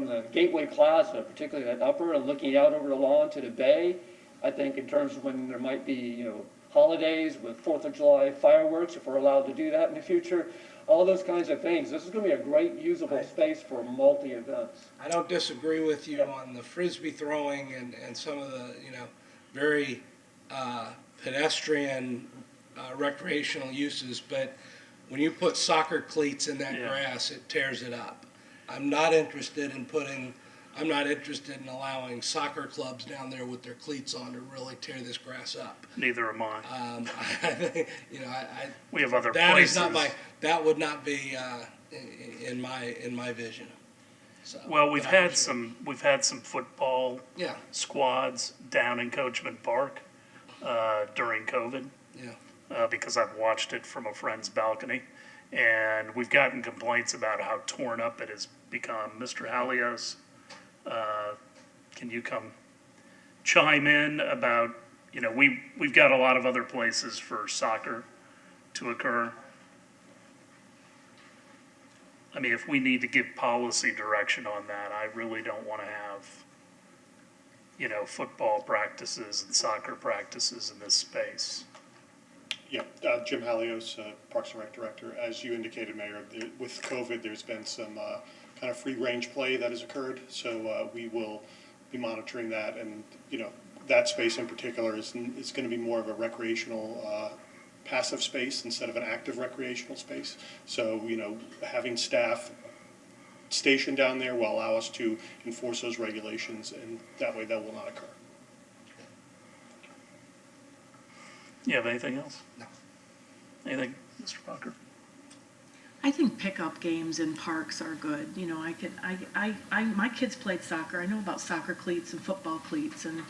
the Gateway Plaza, particularly that upper and looking out over the lawn to the bay, I think in terms of when there might be, holidays with 4th of July fireworks, if we're allowed to do that in the future, all those kinds of things. This is going to be a great usable space for multi-events. I don't disagree with you on the frisbee throwing and some of the, very pedestrian recreational uses, but when you put soccer cleats in that Yeah. grass, it tears it up. I'm not interested in allowing soccer clubs down there with their cleats on to really tear this grass up. Neither am I. I think, We have other that places. is not that would not be in my vision. So, Well, we've but I had some football Yeah, squads down in Coachman Park during COVID. yeah. Because I've watched it from a friend's balcony, and we've gotten complaints about how torn up it has become. Mr. Halios, can you come chime in about, we've got a lot of other places for soccer to occur. I mean, if we need to give policy direction on that, I really don't want to have, football practices and soccer practices in this space. Yeah, Jim Halios, Parks and Rec Director. As you indicated, Mayor, with COVID, there's been some kind of free-range play that has occurred, so we will be monitoring that, and, that space in particular is going to be more of a recreational passive space instead of an active recreational space. So, having staff stationed down there will allow us to enforce those regulations, and that way that will not occur. You have anything else? No. Anything, Mr. Parker? I think pickup games in parks are good. You know, my kids played soccer. I know about soccer cleats and football cleats and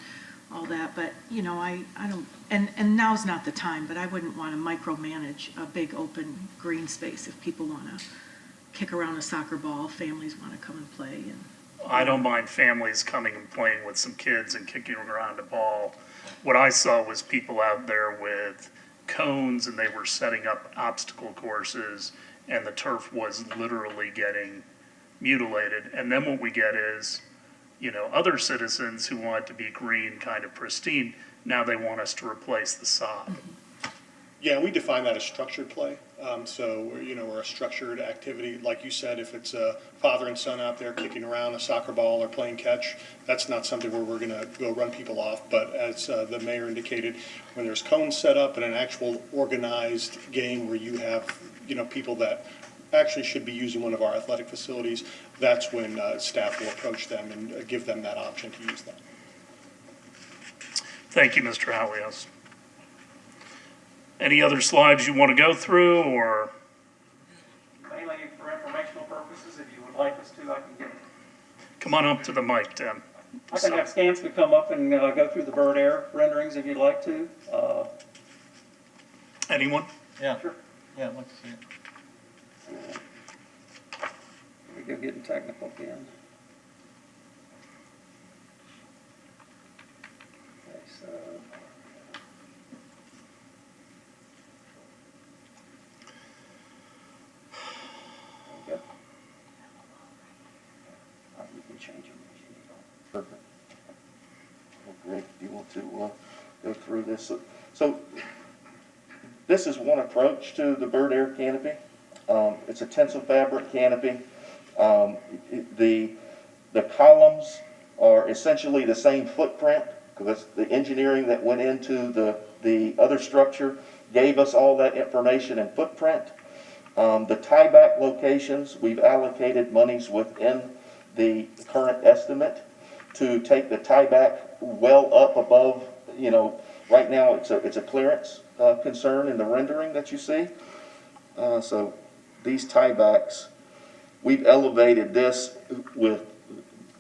all that, but, you know, I don't, and now's not the time, but I wouldn't want to micromanage a big open green space if people want to kick around a soccer ball, families want to come and play. And I don't mind families coming and playing with some kids and kicking around a ball. What I saw was people out there with cones and they were setting up obstacle courses and the turf was literally getting mutilated. And then what we get is, you know, other citizens who want it to be green, kind of pristine, now they want us to replace the sod. Yeah, we define that as structured play. So, you know, or a structured activity, like you said, if it's a father and son out there kicking around a soccer ball or playing catch, that's not something where we're gonna go run people off. But as the mayor indicated, when there's cones set up in an actual organized game where you have, you know, people that actually should be using one of our athletic facilities, that's when staff will approach them and give them that option to use that. Thank you, Mr. Halios. Any other slides you want to go through, or? Mainly for informational purposes, if you would like us to, I can get. Come on up to the mic, Tim. I can have Skanska come up and go through the bird air renderings if you'd like to. Anyone? Yeah, Sure. yeah, I'd like to see it. We go getting technical again. Okay, so. There we go. You can change them if you need. Perfect. Well, Greg, do you want to go through this? So this is one approach to the bird air canopy. It's a tensile fabric canopy. The columns are essentially the same footprint because the engineering that went into the other structure gave us all that information and footprint. The tieback locations, we've allocated monies within the current estimate to take the tieback well up above, you know, right now it's a clearance concern in the rendering that you see. So these tiebacks, we've elevated this with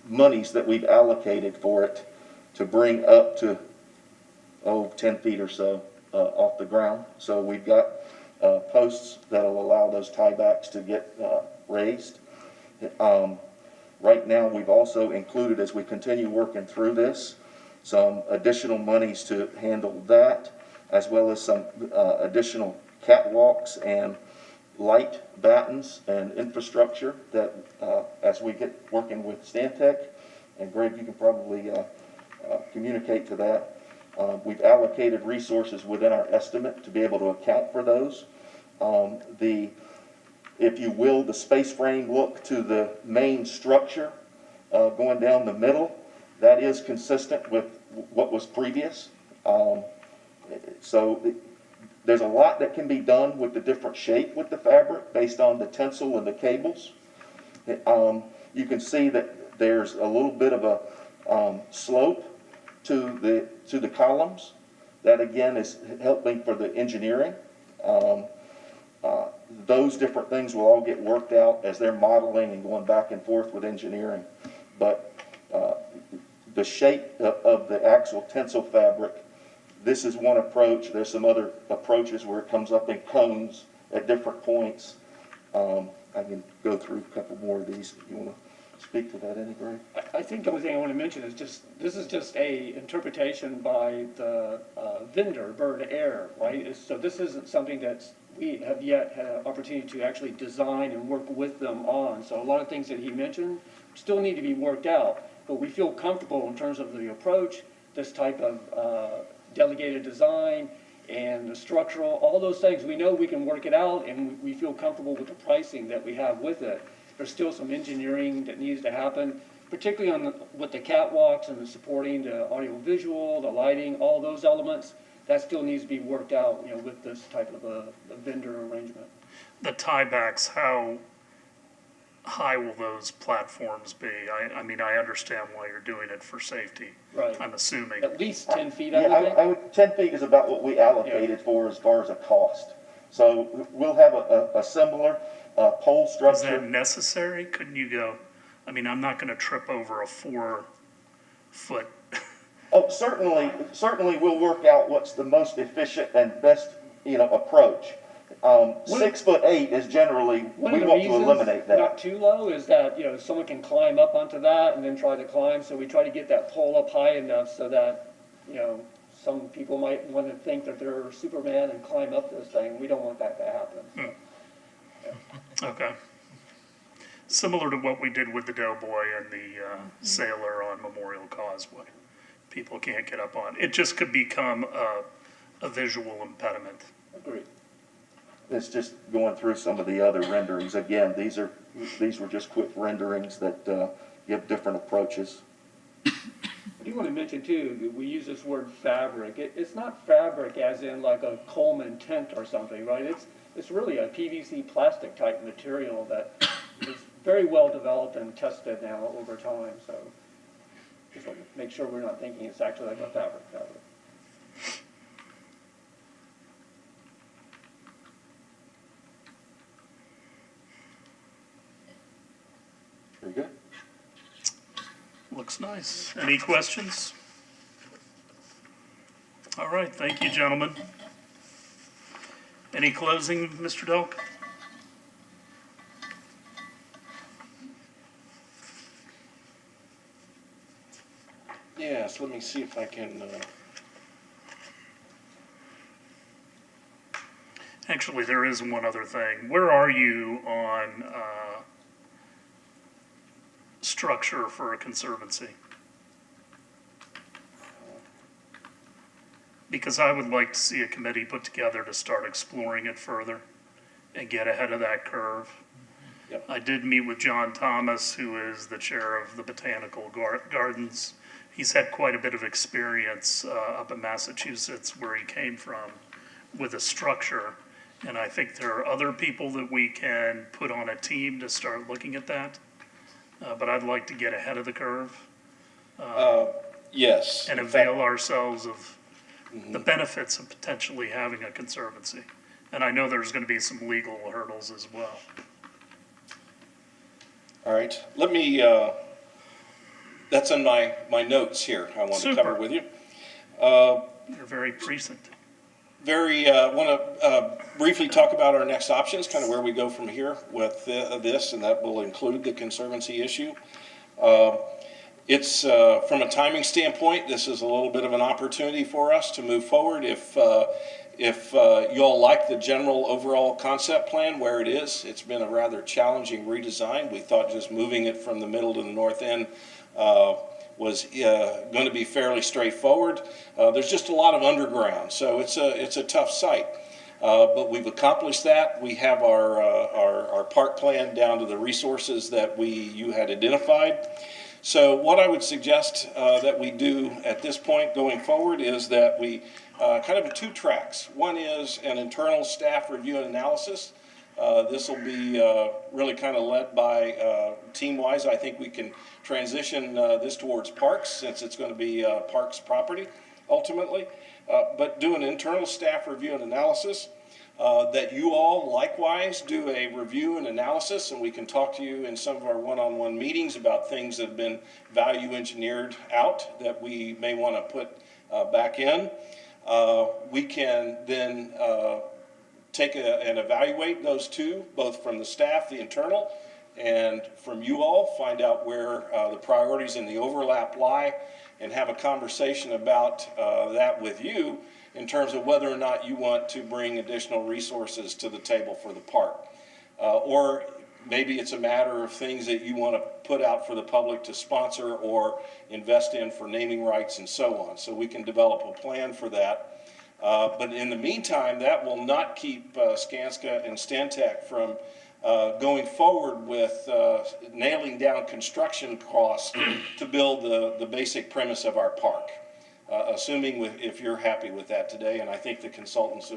monies that we've allocated for it to bring up to, 10 feet or so off the ground. So we've got posts that'll allow those tiebacks to get raised. Right now, we've also included, as we continue working through this, some additional monies to handle that, as well as some additional catwalks and light battens and infrastructure that, as we get working with Stantec, and Greg, you can probably communicate to that. We've allocated resources within our estimate to be able to account for those. If you will, the space frame look to the main structure going down the middle, that is consistent with what was previous. So there's a lot that can be done with the different shape with the fabric based on the tensile and the cables. You can see that there's a little bit of a slope to the columns. That again is helping for the engineering. Those different things will all get worked out as they're modeling and going back and forth with engineering. But the shape of the actual tensile fabric, this is one approach. There's some other approaches where it comes up in cones at different points. I can go through a couple more of these if you want to speak to that, Greg. I think the only thing I want to mention is this is just a interpretation by the vendor, Bird Air, right? So this isn't something that we have yet had an opportunity to actually design and work with them on. So a lot of things that he mentioned still need to be worked out, but we feel comfortable in terms of the approach, this type of delegated design and the structural, all those things. We know we can work it out and we feel comfortable with the pricing that we have with it. There's still some engineering that needs to happen, particularly with the catwalks and the supporting the audio visual, the lighting, all those elements. That still needs to be worked out, you know, with this type of a vendor arrangement. The tiebacks, how high will those platforms be? I mean, I understand why you're doing it for safety. Right. I'm assuming. At least 10 feet, I Yeah, would think. I would, 10 feet is about what we allocated for as far as a cost. So we'll have a similar pole Is that structure. necessary? Couldn't you go, I mean, I'm not gonna trip over a 4-foot. Oh, certainly we'll work out what's the most efficient and best, approach. 6'8" is generally, One we of the want to reasons eliminate not that. too low is that, someone can climb up onto that and then try to climb, so we try to get that pole up high enough so that, some people might want to think that they're Superman and climb up this thing. We don't want that to happen. Okay. Similar to what we did with the Doughboy and the Sailor on Memorial Causeway. People can't get up on. It just could become a visual impediment. Agreed. It's just going through some of the other renderings. Again, these were just quick renderings that give different approaches. I do want to mention too, that we use this word fabric. It's not fabric as in like a Coleman tent or something, right? It's really a PVC plastic type material that is very well developed and tested now over time, so just want to make sure we're not thinking it's actually like a fabric. Very good. Looks nice. Any questions? All right, thank you, gentlemen. Any closing, Mr. Delk? Yes, let me see if I can, Actually, there is one other thing. Where are you on structure for a conservancy? Because I would like to see a committee put together to start exploring it further and get ahead of that curve. Yep. I did meet with John Thomas, who is the chair of the Botanical Gardens. He's had quite a bit of experience up in Massachusetts, where he came from, with a structure. And I think there are other people that we can put on a team to start looking at that. But I'd like to get ahead of the curve yes. and in fact- avail ourselves of the benefits of potentially having a conservancy. And I know there's gonna be some legal hurdles as well. All right, let me, that's in my notes here I want to cover Super. with you. You're very prescient. Want to briefly talk about our next options, kind of where we go from here with this, and that will include the conservancy issue. It's, from a timing standpoint, this is a little bit of an opportunity for us to move forward. If you all like the general overall concept plan where it is, it's been a rather challenging redesign. We thought just moving it from the middle to the north end was going to be fairly straightforward. There's just a lot of underground, so it's a tough site. But we've accomplished that. We have our park plan down to the resources that you had identified. So what I would suggest that we do at this point going forward is that we kind of 2 tracks. One is an internal staff review and analysis. This will be really kind of led by team-wise. I think we can transition this towards parks, since it's going to be parks property ultimately. But do an internal staff review and analysis. That you all likewise do a review and analysis, and we can talk to you in some of our one-on-one meetings about things that have been value engineered out that we may want to put back in. We can then take and evaluate those 2, both from the staff, the internal, and from you all, find out where the priorities and the overlap lie, and have a conversation about that with you in terms of whether or not you want to bring additional resources to the table for the park. Or maybe it's a matter of things that you want to put out for the public to sponsor or invest in for naming rights and so on. So we can develop a plan for that. But in the meantime, that will not keep Skanska and Stantec from going forward with nailing down construction costs to build the basic premise of our park. Assuming if you're happy with that today, and I think the consultants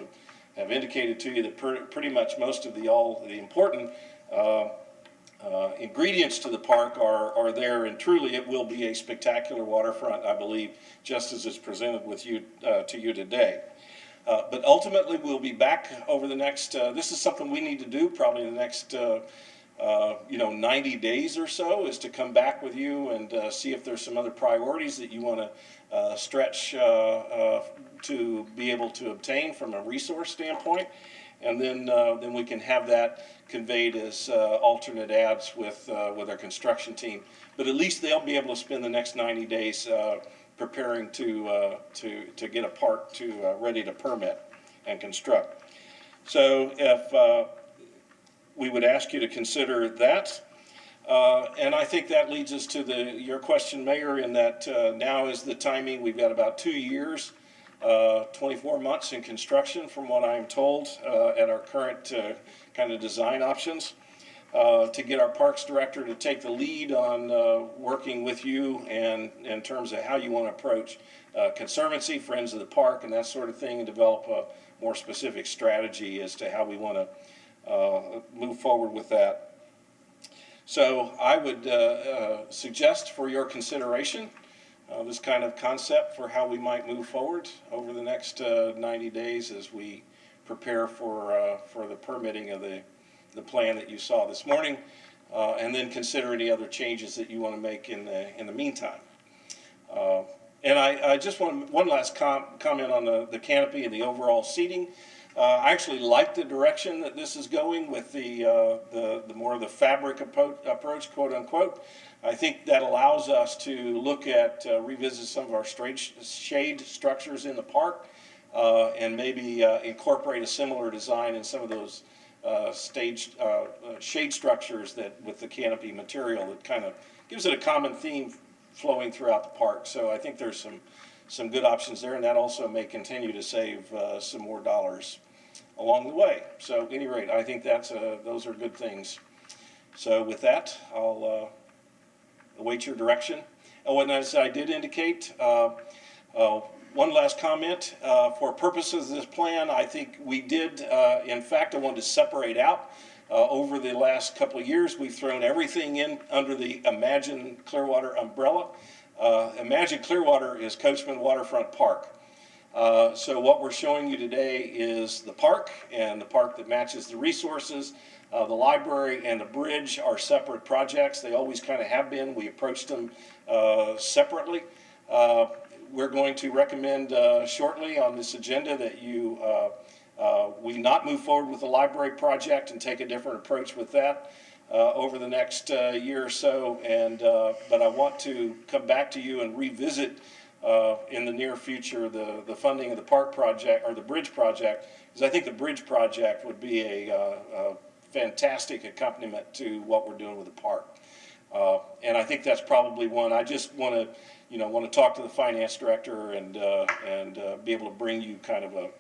have indicated to you that pretty much most of the important ingredients to the park are there, and truly it will be a spectacular waterfront, I believe, just as it's presented with you to you today. But ultimately, we'll be back over the next, this is something we need to do probably in the next 90 days or so, is to come back with you and see if there's some other priorities that you want to stretch to be able to obtain from a resource standpoint. And then we can have that conveyed as alternate ads with our construction team. But at least they'll be able to spend the next 90 days preparing to get a park ready to permit and construct. So if we would ask you to consider that. And I think that leads us to your question, Mayor, in that now is the timing. We've got about 2 years, 24 months in construction from what I'm told at our current kind of design options, to get our Parks Director to take the lead on working with you and in terms of how you want to approach Conservancy, Friends of the Park, and that sort of thing, and develop a more specific strategy as to how we want to move forward with that. So I would suggest for your consideration this kind of concept for how we might move forward over the next 90 days as we prepare for the permitting of the plan that you saw this morning, and then consider any other changes that you want to make in the meantime. And I just want one last comment on the canopy and the overall seating. I actually like the direction that this is going with the more of the fabric approach, quote unquote. I think that allows us to look at revisit some of our shade structures in the park, and maybe incorporate a similar design in some of those shade structures that with the canopy material that kind of gives it a common theme flowing throughout the park. So I think there's some good options there, and that also may continue to save some more dollars along the way. So at any rate, I think those are good things. So with that, I'll await your direction. Oh, and as I did indicate, one last comment. For purposes of this plan, I think we did, in fact, I wanted to separate out. Over the last couple of years, we've thrown everything in under the Imagine Clearwater umbrella. Imagine Clearwater is Coachman Waterfront Park. So what we're showing you today is the park, and the park that matches the resources. The library and the bridge are separate projects. They always kind of have been. We approached them separately. We're going to recommend shortly on this agenda that we not move forward with the library project and take a different approach with that over the next year or so. But I want to come back to you and revisit in the near future the funding of the park project or the bridge project, because I think the bridge project would be a fantastic accompaniment to what we're doing with the park. And I think that's probably one. I just want to talk to the finance director and be able to bring you kind of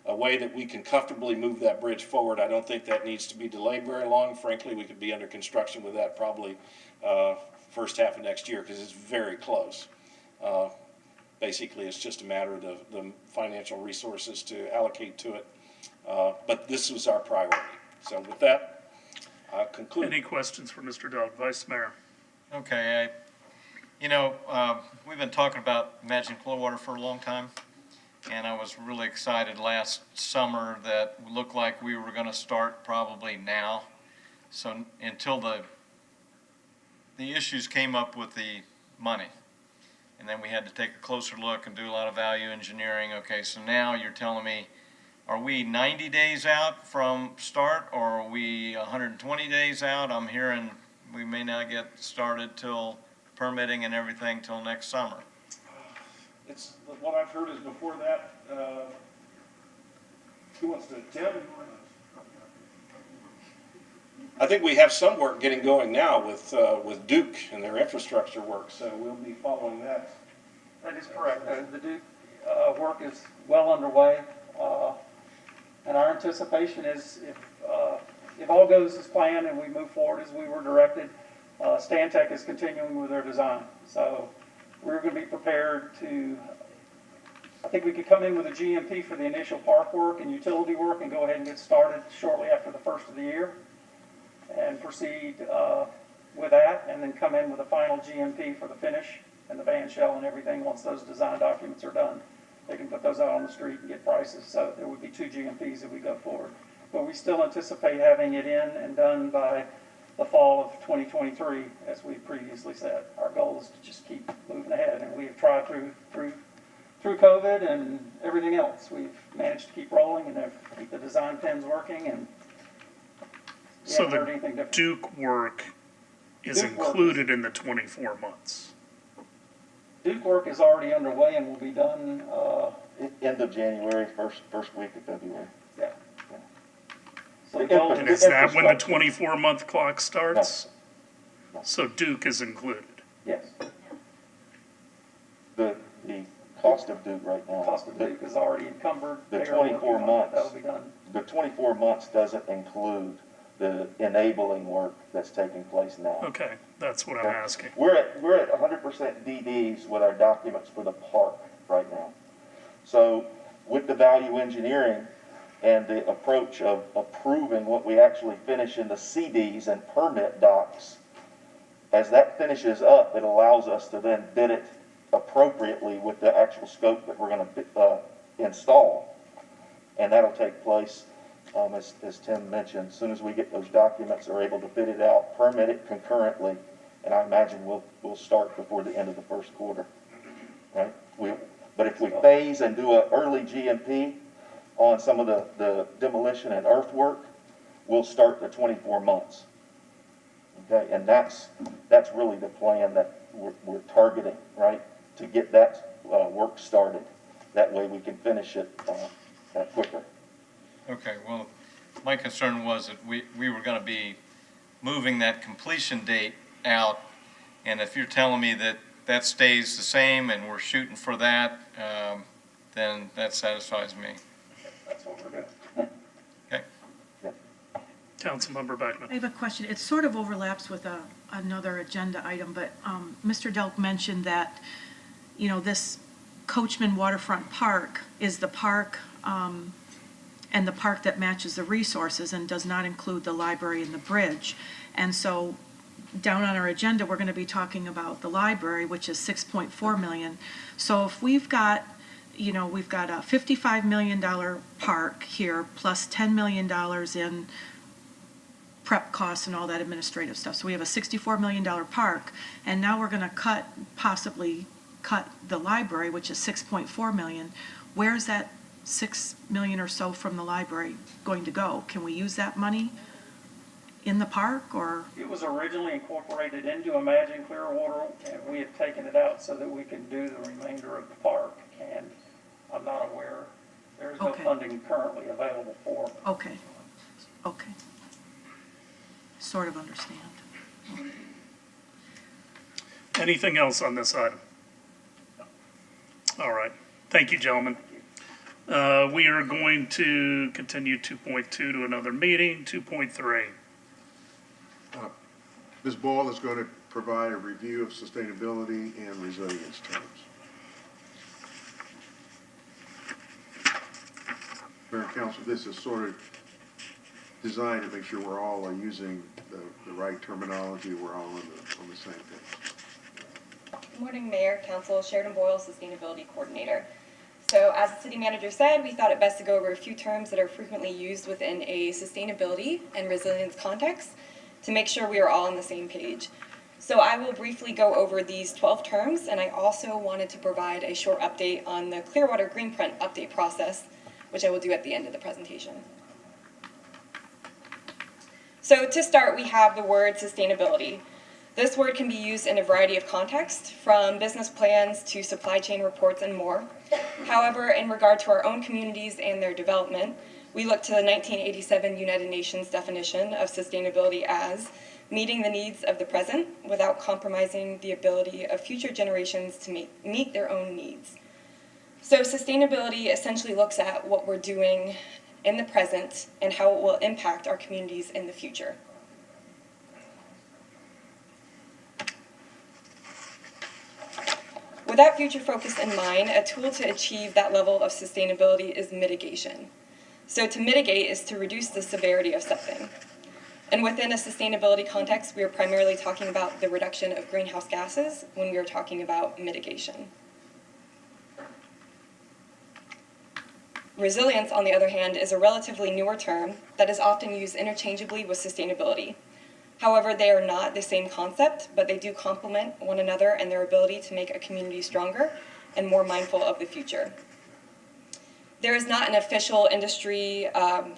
a way that we can comfortably move that bridge forward. I don't think that needs to be delayed very long. Frankly, we could be under construction with that probably first half of next year, because it's very close. Basically, it's just a matter of the financial resources to allocate to it. But this was our priority. So with that, I'll conclude. Any questions for Mr. Dodd? Vice Mayor. Okay, we've been talking about Imagine Clearwater for a long time, and I was really excited last summer that it looked like we were going to start probably now. So until the issues came up with the money, and then we had to take a closer look and do a lot of value engineering. Okay, so now you're telling me, are we 90 days out from start, or are we 120 days out? I'm hearing we may not get started till permitting and everything till next summer. It's what I've heard is before that. Who wants to? Tim? I think we have some work getting going now with Duke and their infrastructure work, so we'll be following that. That is correct. The Duke work is well underway, and our anticipation is if all goes as planned and we move forward as we were directed, Stantec is continuing with their design. So we're going to be prepared to, I think we could come in with a GMP for the initial park work and utility work and go ahead and get started shortly after the first of the year. and proceed with that, and then come in with a final GMP for the finish and the band shell and everything. Once those design documents are done, they can put those out on the street and get prices. So there would be 2 GMPs if we go forward. But we still anticipate having it in and done by the fall of 2023, as we previously said. Our goal is to just keep moving ahead, and we have tried through COVID and everything else. We've managed to keep rolling and have keep the design pins working, and we So haven't heard the anything different. Duke work is Duke work included in the 24 months. Duke work is already underway and will be done, End of January, first week of February. yeah. So the goal And is that when the Infrastructure. 24-month clock starts? No. So Duke is included. Yes, The cost of Duke right now. cost of Duke is already encumbered. The They are working 24 on it. months. That'll be done. The 24 months doesn't include the enabling work that's taking place now. Okay, that's what I'm asking. We're at 100% DDs with our documents for the park right now. So with the value engineering and the approach of approving what we actually finish in the CDs and permit docs, as that finishes up, it allows us to then bid it appropriately with the actual scope that we're going to install. And that'll take place, as Tim mentioned, as soon as we get those documents, are able to bid it out, permit it concurrently, and I imagine we'll start before the end of the first quarter, right? But if we phase and do an early GMP on some of the demolition and earthwork, we'll start the 24 months. Okay, and that's really the plan that we're targeting, right? To get that work started. That way we can finish it quicker. Okay, well, my concern was that we were going to be moving that completion date out, and if you're telling me that that stays the same and we're shooting for that, then that satisfies me. That's what we're doing. Okay. Councilmember Beckman. I have a question. It sort of overlaps with another agenda item, but Mr. Delk mentioned that, this Coachman Waterfront Park is the park, and the park that matches the resources and does not include the library and the bridge. And so down on our agenda, we're going to be talking about the library, which is 6.4 million. So if we've got a $55 million park here plus $10 million in prep costs and all that administrative stuff. So we have a $64 million park, and now we're going to possibly cut the library, which is 6.4 million. Where's that 6 million or so from the library going to go? Can we use that money in the park, or? It was originally incorporated into Imagine Clearwater, and we have taken it out so that we can do the remainder of the park. And I'm not aware, there's no Okay. funding currently available for it. Okay. Sort of understand. Anything else on this item? All right. Thank you, gentlemen. We are going to continue 2.2 to another meeting, 2.3. Ms. Ball is going to provide a review of sustainability and resilience terms. Mayor and Council, this is sort of designed to make sure we're all are using the right terminology, we're all on the same page. Good morning, Mayor, Council, Sheridan Boyle, Sustainability Coordinator. So as the city manager said, we thought it best to go over a few terms that are frequently used within a sustainability and resilience context to make sure we are all on the same page. So I will briefly go over these 12 terms, and I also wanted to provide a short update on the Clearwater Greenprint update process, which I will do at the end of the presentation. So to start, we have the word sustainability. This word can be used in a variety of contexts, from business plans to supply chain reports and more. However, in regard to our own communities and their development, we look to the 1987 United Nations definition of sustainability as meeting the needs of the present without compromising the ability of future generations to meet their own needs. So sustainability essentially looks at what we're doing in the present and how it will impact our communities in the future. With that future focus in mind, a tool to achieve that level of sustainability is mitigation. So to mitigate is to reduce the severity of something. And within a sustainability context, we are primarily talking about the reduction of greenhouse gases when we are talking about mitigation. Resilience, on the other hand, is a relatively newer term that is often used interchangeably with sustainability. However, they are not the same concept, but they do complement one another in their ability to make a community stronger and more mindful of the future. There is not an official industry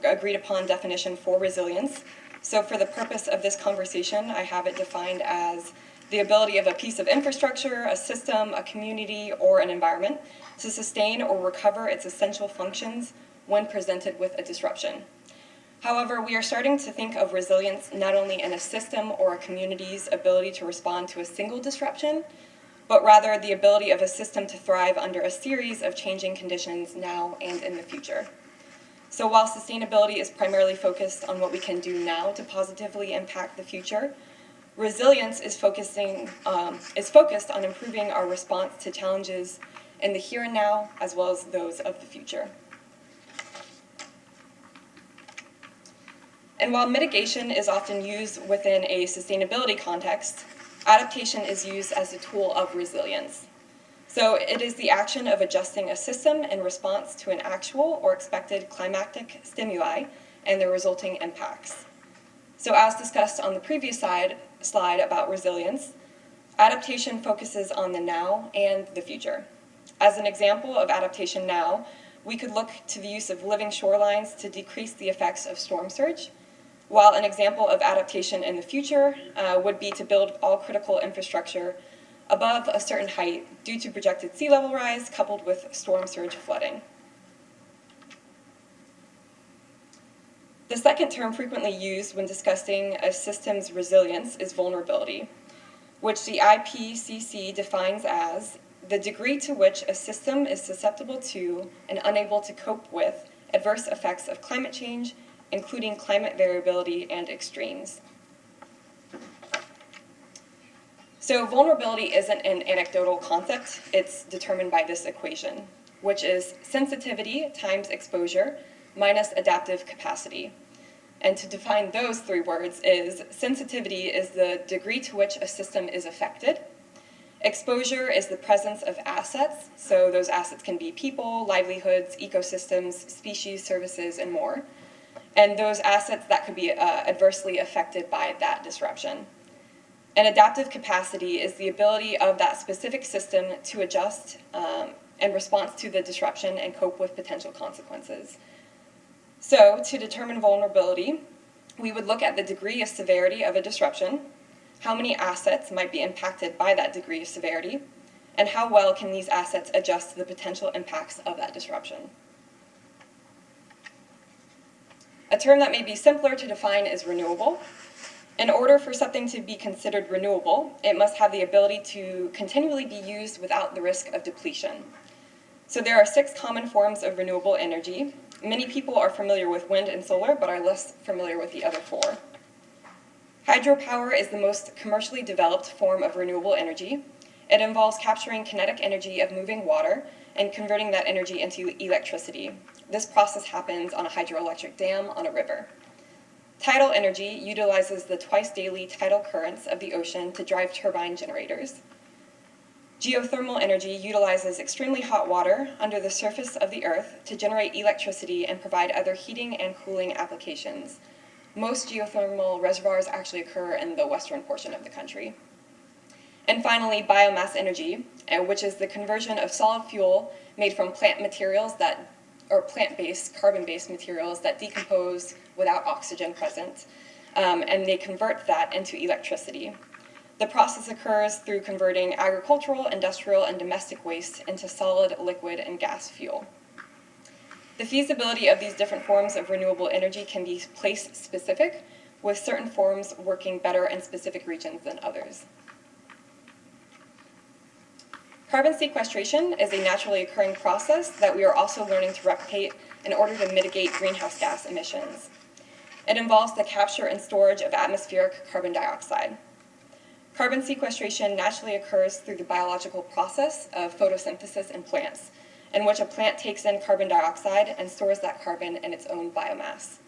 agreed upon definition for resilience, so for the purpose of this conversation, I have it defined as the ability of a piece of infrastructure, a system, a community, or an environment to sustain or recover its essential functions when presented with a disruption. However, we are starting to think of resilience not only in a system or a community's ability to respond to a single disruption, but rather the ability of a system to thrive under a series of changing conditions now and in the future. So while sustainability is primarily focused on what we can do now to positively impact the future, resilience is focused on improving our response to challenges in the here and now, as well as those of the future. And while mitigation is often used within a sustainability context, adaptation is used as a tool of resilience. So it is the action of adjusting a system in response to an actual or expected climatic stimuli and their resulting impacts. So as discussed on the previous slide about resilience, adaptation focuses on the now and the future. As an example of adaptation now, we could look to the use of living shorelines to decrease the effects of storm surge, while an example of adaptation in the future would be to build all critical infrastructure above a certain height due to projected sea level rise coupled with storm surge flooding. The second term frequently used when discussing a system's resilience is vulnerability, which the IPCC defines as the degree to which a system is susceptible to and unable to cope with adverse effects of climate change, including climate variability and extremes. So vulnerability isn't an anecdotal concept, it's determined by this equation, which is sensitivity times exposure minus adaptive capacity. And to define those three words is sensitivity is the degree to which a system is affected. Exposure is the presence of assets, so those assets can be people, livelihoods, ecosystems, species, services, and more. And those assets that could be adversely affected by that disruption. And adaptive capacity is the ability of that specific system to adjust in response to the disruption and cope with potential consequences. So to determine vulnerability, we would look at the degree of severity of a disruption, how many assets might be impacted by that degree of severity, and how well can these assets adjust to the potential impacts of that disruption. A term that may be simpler to define is renewable. In order for something to be considered renewable, it must have the ability to continually be used without the risk of depletion. So there are 6 common forms of renewable energy. Many people are familiar with wind and solar, but are less familiar with the other 4. Hydropower is the most commercially developed form of renewable energy. It involves capturing kinetic energy of moving water and converting that energy into electricity. This process happens on a hydroelectric dam on a river. Tidal Energy utilizes the twice-daily tidal currents of the ocean to drive turbine generators. Geothermal energy utilizes extremely hot water under the surface of the earth to generate electricity and provide other heating and cooling applications. Most geothermal reservoirs actually occur in the western portion of the country. And finally, biomass energy, which is the conversion of solid fuel made from plant materials or plant-based, carbon-based materials that decompose without oxygen present, and they convert that into electricity. The process occurs through converting agricultural, industrial, and domestic waste into solid, liquid, and gas fuel. The feasibility of these different forms of renewable energy can be place-specific, with certain forms working better in specific regions than others. Carbon sequestration is a naturally occurring process that we are also learning to replicate in order to mitigate greenhouse gas emissions. It involves the capture and storage of atmospheric carbon dioxide. Carbon sequestration naturally occurs through the biological process of photosynthesis in plants, in which a plant takes in carbon dioxide and stores that carbon in its own biomass.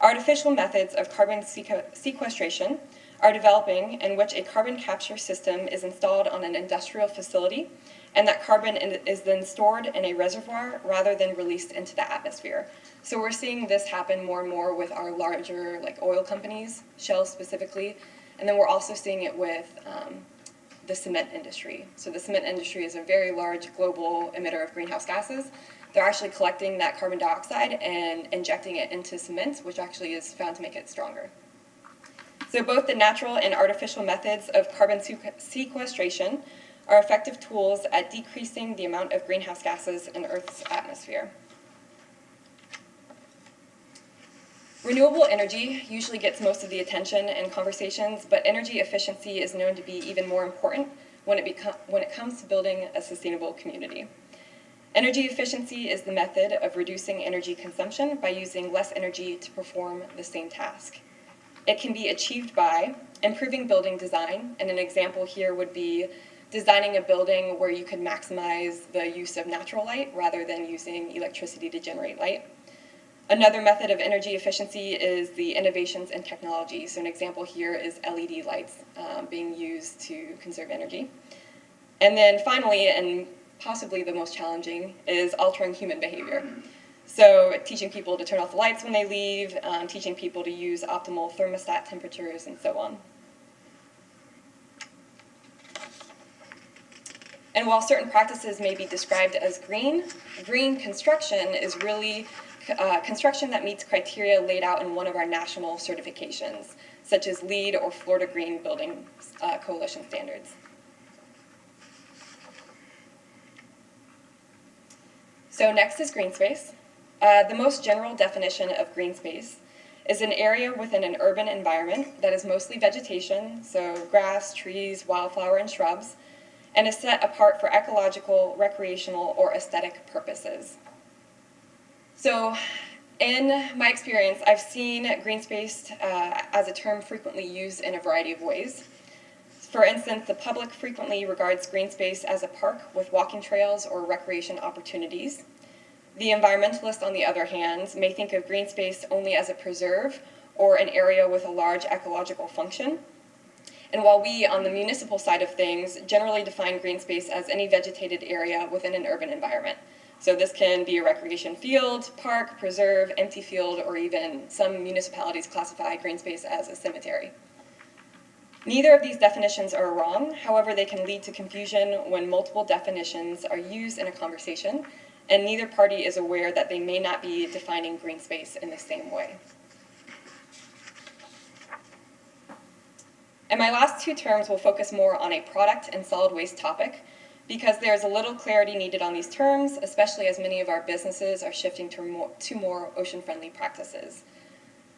Artificial methods of carbon sequestration are developing in which a carbon capture system is installed on an industrial facility, and that carbon is then stored in a reservoir rather than released into the atmosphere. So we're seeing this happen more and more with our larger oil companies, Shell specifically, and then we're also seeing it with the cement industry. So the cement industry is a very large global emitter of greenhouse gases. They're actually collecting that carbon dioxide and injecting it into cement, which actually is found to make it stronger. So both the natural and artificial methods of carbon sequestration are effective tools at decreasing the amount of greenhouse gases in Earth's atmosphere. Renewable energy usually gets most of the attention in conversations, but energy efficiency is known to be even more important when it comes to building a sustainable community. Energy efficiency is the method of reducing energy consumption by using less energy to perform the same task. It can be achieved by improving building design, and an example here would be designing a building where you could maximize the use of natural light rather than using electricity to generate light. Another method of energy efficiency is the innovations in technology. So an example here is LED lights being used to conserve energy. And then finally, and possibly the most challenging, is altering human behavior. So teaching people to turn off the lights when they leave, teaching people to use optimal thermostat temperatures, and so on. And while certain practices may be described as green, green construction is really construction that meets criteria laid out in one of our national certifications, such as LEED or Florida Green Building Coalition standards. So next is green space. The most general definition of green space is an area within an urban environment that is mostly vegetation, so grass, trees, wildflower, and shrubs, and is set apart for ecological, recreational, or aesthetic purposes. So in my experience, I've seen green space as a term frequently used in a variety of ways. For instance, the public frequently regards green space as a park with walking trails or recreation opportunities. The environmentalists, on the other hand, may think of green space only as a preserve or an area with a large ecological function. And while we, on the municipal side of things, generally define green space as any vegetated area within an urban environment. So this can be a recreation field, park, preserve, empty field, or even some municipalities classify green space as a cemetery. Neither of these definitions are wrong. However, they can lead to confusion when multiple definitions are used in a conversation, and neither party is aware that they may not be defining green space in the same way. And my last two terms will focus more on a product and solid waste topic, because there's a little clarity needed on these terms, especially as many of our businesses are shifting to more ocean-friendly practices.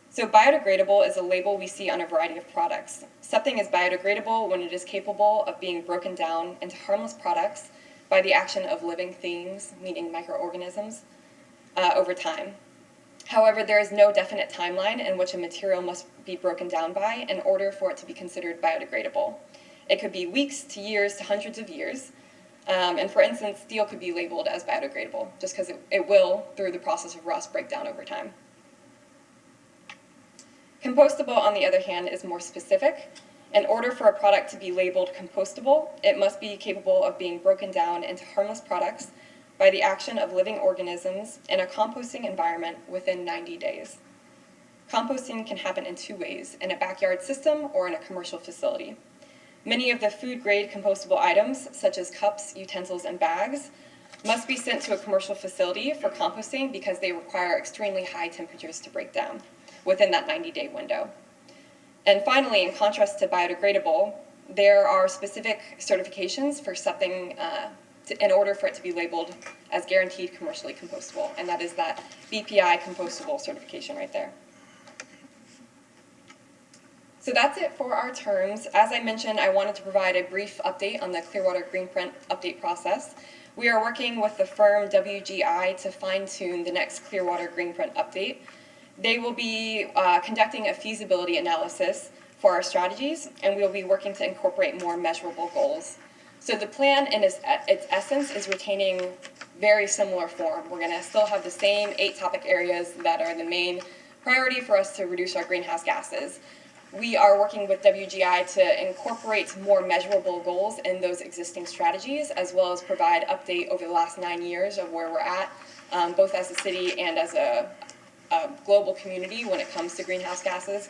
So biodegradable is a label we see on a variety of products. Something is biodegradable when it is capable of being broken down into harmless products by the action of living things, meaning microorganisms, over time. However, there is no definite timeline in which a material must be broken down by in order for it to be considered biodegradable. It could be weeks to years to hundreds of years. And for instance, steel could be labeled as biodegradable just because it will, through the process of rust, break down over time. Compostable, on the other hand, is more specific. In order for a product to be labeled compostable, it must be capable of being broken down into harmless products by the action of living organisms in a composting environment within 90 days. Composting can happen in two ways, in a backyard system or in a commercial facility. Many of the food-grade compostable items, such as cups, utensils, and bags, must be sent to a commercial facility for composting because they require extremely high temperatures to break down within that 90-day window. And finally, in contrast to biodegradable, there are specific certifications for something in order for it to be labeled as guaranteed commercially compostable, and that is that BPI compostable certification right there. So that's it for our terms. As I mentioned, I wanted to provide a brief update on the Clearwater Greenprint update process. We are working with the firm WGI to fine-tune the next Clearwater Greenprint update. They will be conducting a feasibility analysis for our strategies, and we'll be working to incorporate more measurable goals. So the plan in its essence is retaining very similar form. We're going to still have the same 8 topic areas that are the main priority for us to reduce our greenhouse gases. We are working with WGI to incorporate more measurable goals in those existing strategies, as well as provide update over the last 9 years of where we're at, both as a city and as a global community when it comes to greenhouse gases.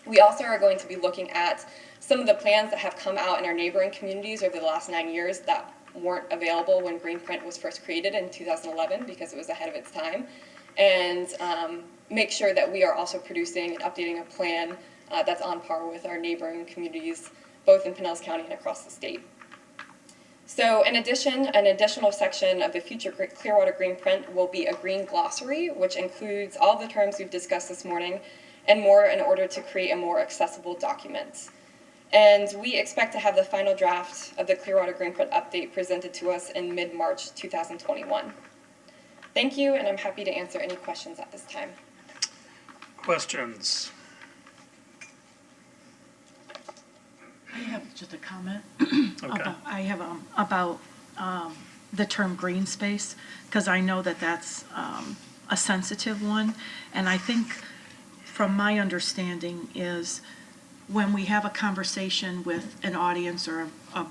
We also are going to be looking at some of the plans that have come out in our neighboring communities over the last 9 years that weren't available when Greenprint was first created in 2011 because it was ahead of its time, and make sure that we are also producing and updating a plan that's on par with our neighboring communities, both in Pinellas County and across the state. So in addition, an additional section of the future Clearwater Greenprint will be a green glossary, which includes all the terms we've discussed this morning and more in order to create a more accessible document. And we expect to have the final draft of the Clearwater Greenprint update presented to us in mid-March 2021. Thank you, and I'm happy to answer any questions at this time. Questions? I have just a comment. Okay. About the term green space, because I know that that's a sensitive one. And I think, from my understanding, is when we have a conversation with an audience or a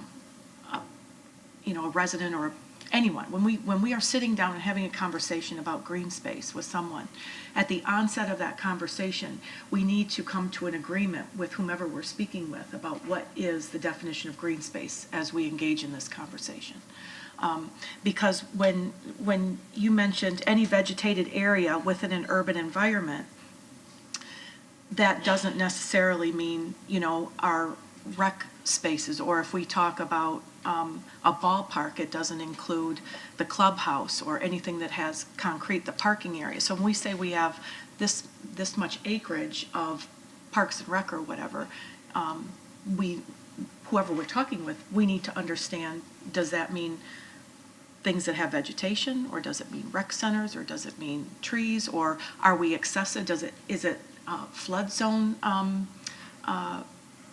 resident or anyone, when we are sitting down and having a conversation about green space with someone, at the onset of that conversation, we need to come to an agreement with whomever we're speaking with about what is the definition of green space as we engage in this conversation. Because when you mentioned any vegetated area within an urban environment, that doesn't necessarily mean, our rec spaces, or if we talk about a ballpark, it doesn't include the clubhouse or anything that has concrete, the parking area. So when we say we have this much acreage of parks and rec or whatever, whoever we're talking with, we need to understand, does that mean things that have vegetation, or does it mean rec centers, or does it mean trees, or are we excessive? Is it flood zone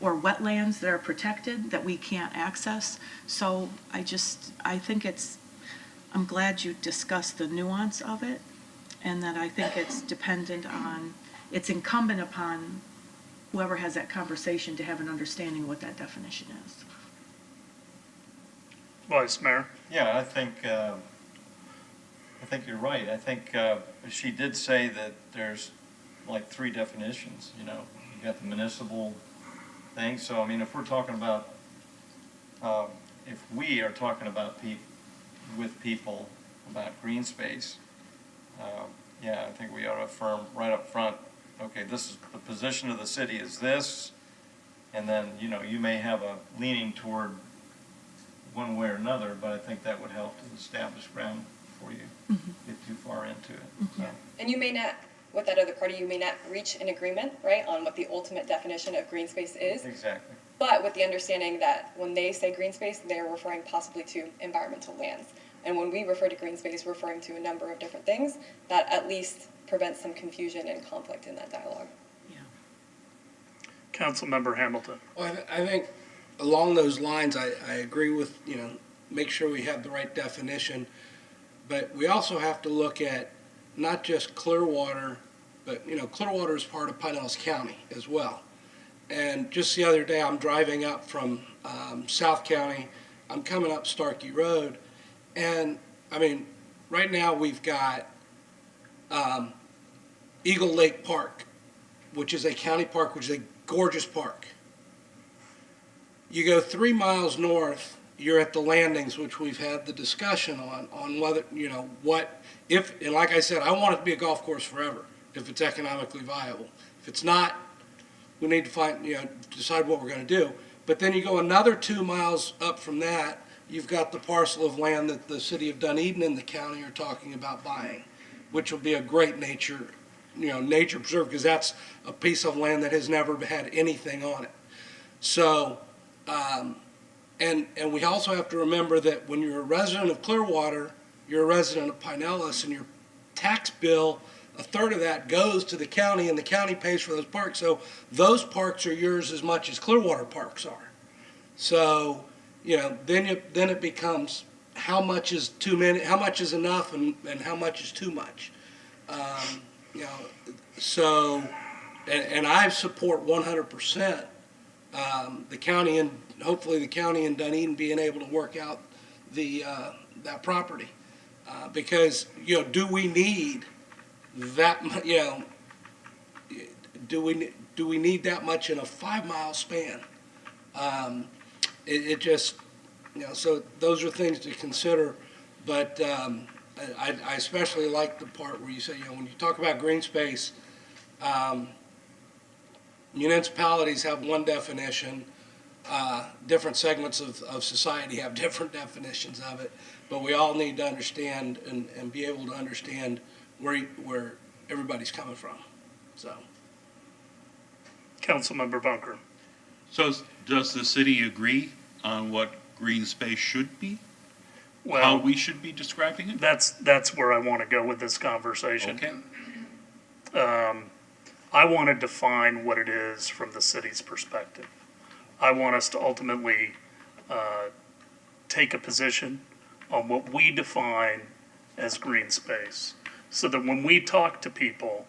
or wetlands that are protected that we can't access? So I'm glad you discussed the nuance of it, and that I think it's incumbent upon whoever has that conversation to have an understanding what that definition is. Vice Mayor? Yeah, I think you're right. I think she did say that there's like 3 definitions, You got the municipal thing. So, I mean, if we're talking about, if we are talking about with people about green space, yeah, I think we ought to affirm right up front, okay, this is the position of the city is this, and then, you may have a leaning toward one way or another, but I think that would help to establish ground before you get too far into it. So. And you may not, with that other party, you may not reach an agreement, right, on what the ultimate definition of green space is. Exactly. But with the understanding that when they say green space, they're referring possibly to environmental lands. And when we refer to green space, we're referring to a number of different things that at least prevents some confusion and conflict in that dialogue. Councilmember Hamilton. Well, I think along those lines, I agree with, make sure we have the right definition, but we also have to look at not just Clearwater, but, Clearwater is part of Pinellas County as well. And just the other day, I'm driving up from South County. I'm coming up Starkey Road. And, right now we've got Eagle Lake Park, which is a county park, which is a gorgeous park. You go 3 miles north, you're at the landings, which we've had the discussion on whether, and like I said, I want it to be a golf course forever, if it's economically viable. If it's not, we need to decide what we're going to do. But then you go another 2 miles up from that, you've got the parcel of land that the city of Dunedin and the county are talking about buying, which will be a great nature preserve, because that's a piece of land that has never had anything on it. So, and we also have to remember that when you're a resident of Clearwater, you're a resident of Pinellas, and your tax bill, a third of that goes to the county, and the county pays for those parks. So those parks are yours as much as Clearwater parks are. So, then it becomes how much is too many, how much is enough, and how much is too much. You know, so, and I support 100%, the county and, hopefully the county and Dunedin being able to work out the, that property. Because, you know, do we need that, you know, do we need that much in a 5-mile span? It just, you know, so those are things to consider, but I especially like the part where you say, you know, when you talk about green space, municipalities have one definition, different segments of society have different definitions of it, but we all need to understand and be able to understand where everybody's coming from, so. Councilmember Bunker. So does the city agree on what green space should be? How Well, we should be describing it? that's where I want to go with this conversation. Okay. I want to define what it is from the city's perspective. I want us to ultimately take a position on what we define as green space, so that when we talk to people,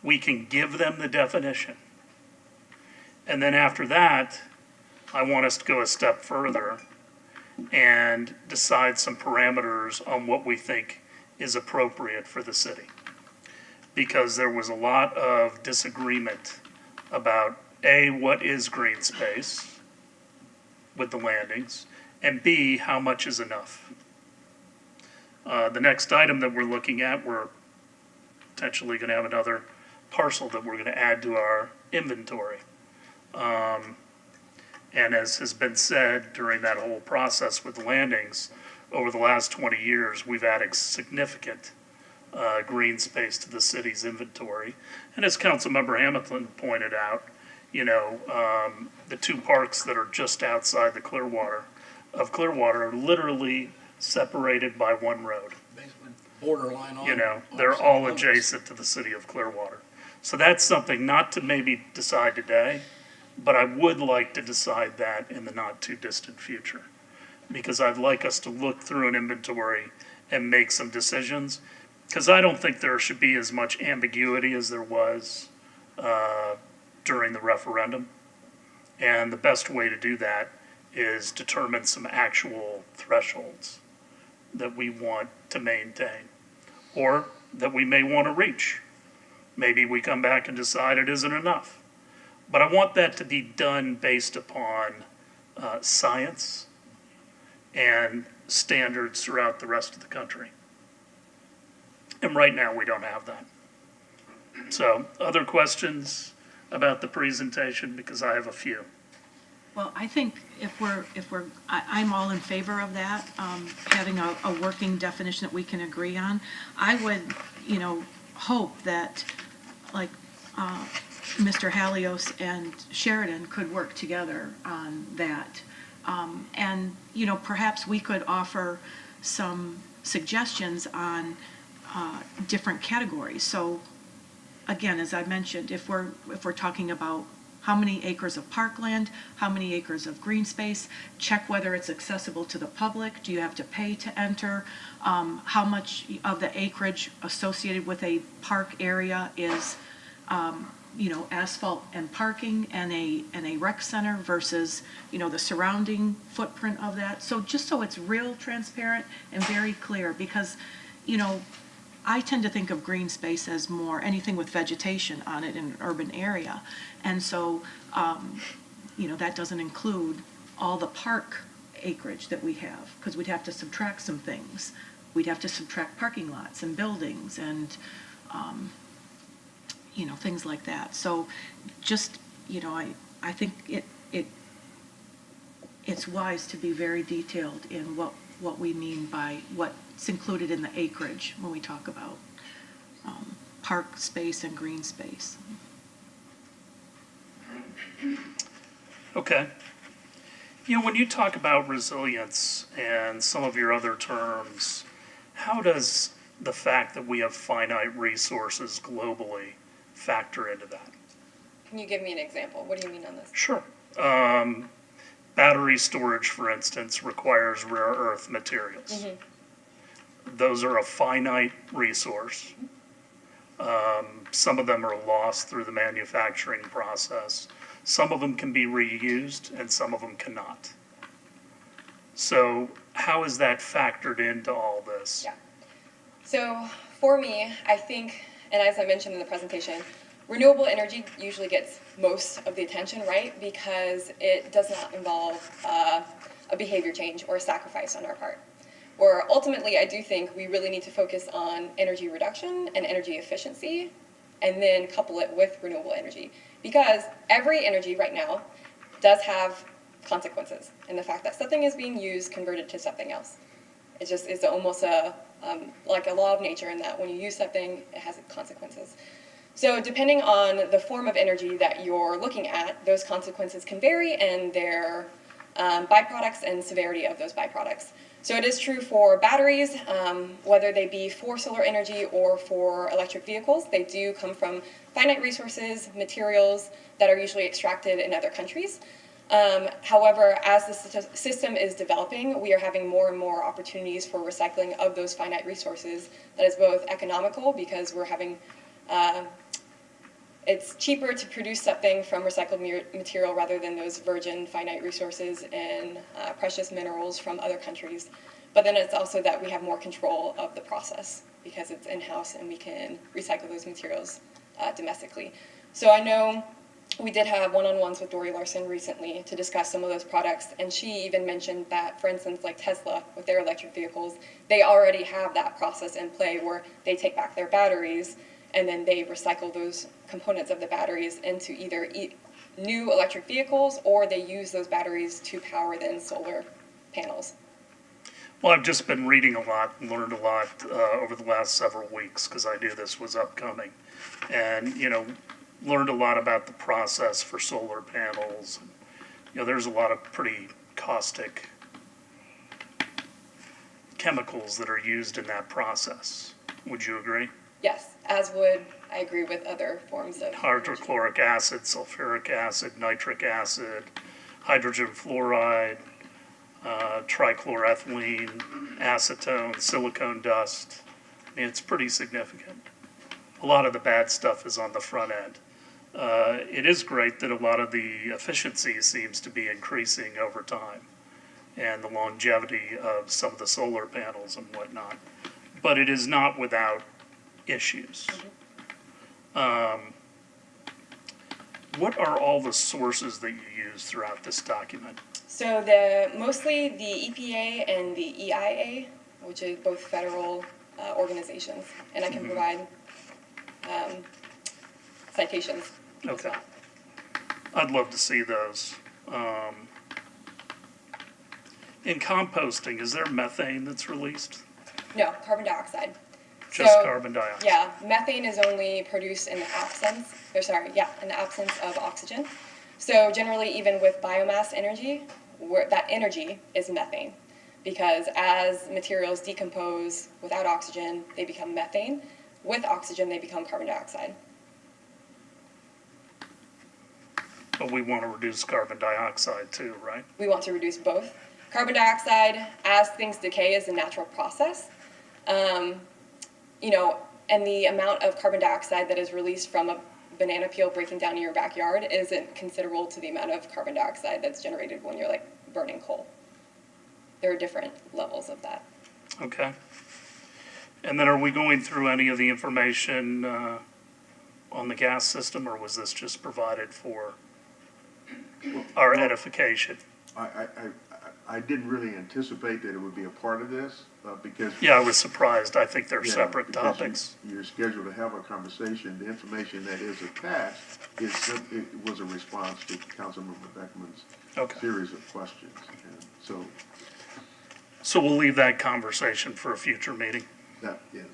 we can give them the definition. And then after that, I want us to go a step further and decide some parameters on what we think is appropriate for the city. Because there was a lot of disagreement about A, what is green space with the landings, and B, how much is enough. The next item that we're looking at, we're potentially going to have another parcel that we're going to add to our inventory. And as has been said during that whole process with landings, over the last 20 years, we've added significant green space to the city's inventory. And as Councilmember Hamilton pointed out, you know, the two parks that are just outside the Clearwater are literally separated by one road. Basically borderline on. You know, they're all adjacent to the city of Clearwater. So that's something not to maybe decide today, but I would like to decide that in the not too distant future. Because I'd like us to look through an inventory and make some decisions. Because I don't think there should be as much ambiguity as there was during the referendum. And the best way to do that is determine some actual thresholds that we want to maintain, or that we may want to reach. Maybe we come back and decide it isn't enough. But I want that to be done based upon science and standards throughout the rest of the country. And right now, we don't have that. So, other questions about the presentation? Because I have a few. Well, I think I'm all in favor of that, having a working definition that we can agree on. I would, you know, hope that, like, Mr. Halios and Sheridan could work together on that. And, you know, perhaps we could offer some suggestions on different categories. So, again, as I mentioned, if we're talking about how many acres of parkland, how many acres of green space, check whether it's accessible to the public, do you have to pay to enter, how much of the acreage associated with a park area is, you know, asphalt and parking and a rec center versus, you know, the surrounding footprint of that. So just so it's real transparent and very clear, because, you know, I tend to think of green space as more anything with vegetation on it in an urban area. And so, you know, that doesn't include all the park acreage that we have, because we'd have to subtract some things. We'd have to subtract parking lots and buildings and, you know, things like that. So just, you know, I think it's wise to be very detailed in what we mean by what's included in the acreage when we talk about park space and green space. Okay. You know, when you talk about resilience and some of your other terms, how does the fact that we have finite resources globally factor into that? Can you give me an example? What do you mean on this? Sure. Battery storage, for instance, requires rare earth materials. Those are a finite resource. Some of them are lost through the manufacturing process. Some of them can be reused and some of them cannot. So how is that factored into all this? Yeah. So for me, I think, and as I mentioned in the presentation, renewable energy usually gets most of the attention, right? Because it does not involve a behavior change or a sacrifice on our part. Or ultimately, I do think we really need to focus on energy reduction and energy efficiency, and then couple it with renewable energy. Because every energy right now does have consequences, and the fact that something is being used converted to something else. It's almost like a law of nature in that when you use something, it has consequences. So depending on the form of energy that you're looking at, those consequences can vary and their byproducts and severity of those byproducts. So it is true for batteries, whether they be for solar energy or for electric vehicles. They do come from finite resources, materials that are usually extracted in other countries. However, as the system is developing, we are having more and more opportunities for recycling of those finite resources. That is both economical because we're having, it's cheaper to produce something from recycled material rather than those virgin finite resources and precious minerals from other countries. But then it's also that we have more control of the process because it's in-house and we can recycle those materials domestically. So I know we did have one-on-ones with Dory Larson recently to discuss some of those products, and she even mentioned that, for instance, like Tesla with their electric vehicles, they already have that process in play where they take back their batteries and then they recycle those components of the batteries into either new electric vehicles or they use those batteries to power then solar panels. Well, I've just been reading a lot and learned a lot over the last several weeks because I knew this was upcoming. And, learned a lot about the process for solar panels. There's a lot of pretty caustic chemicals that are used in that process. Would you agree? Yes, as would I agree with other forms of Hydrochloric acid, sulfuric acid, nitric acid, hydrogen fluoride, trichloroethylene, acetone, silicone dust. I mean, it's pretty significant. A lot of the bad stuff is on the front end. It is great that a lot of the efficiency seems to be increasing over time and the longevity of some of the solar panels and whatnot. But it is not without issues. What are all the sources that you use throughout this document? So mostly the EPA and the EIA, which is both federal organizations, and I can provide citations as Okay. well. I'd love to see those. In composting, is there methane that's released? No, carbon dioxide. Just carbon dioxide? Yeah, methane is only produced in the absence, in the absence of oxygen. So generally, even with biomass energy, that energy is methane. Because as materials decompose without oxygen, they become methane. With oxygen, they become carbon dioxide. But we want to reduce carbon dioxide too, right? We want to reduce both. Carbon dioxide, as things decay, is a natural process. And the amount of carbon dioxide that is released from a banana peel breaking down in your backyard isn't considerable to the amount of carbon dioxide that's generated when you're burning coal. There are different levels of that. Okay. And then are we going through any of the information on the gas system, or was this just provided for our edification? I didn't really anticipate that it would be a part of this, because. Yeah, I was surprised. I think they're Yeah, separate because topics. You're scheduled to have a conversation. The information that is attached it was a response to Councilmember Beckman's Okay. series of questions. And so So we'll leave that conversation for a future meeting. that is.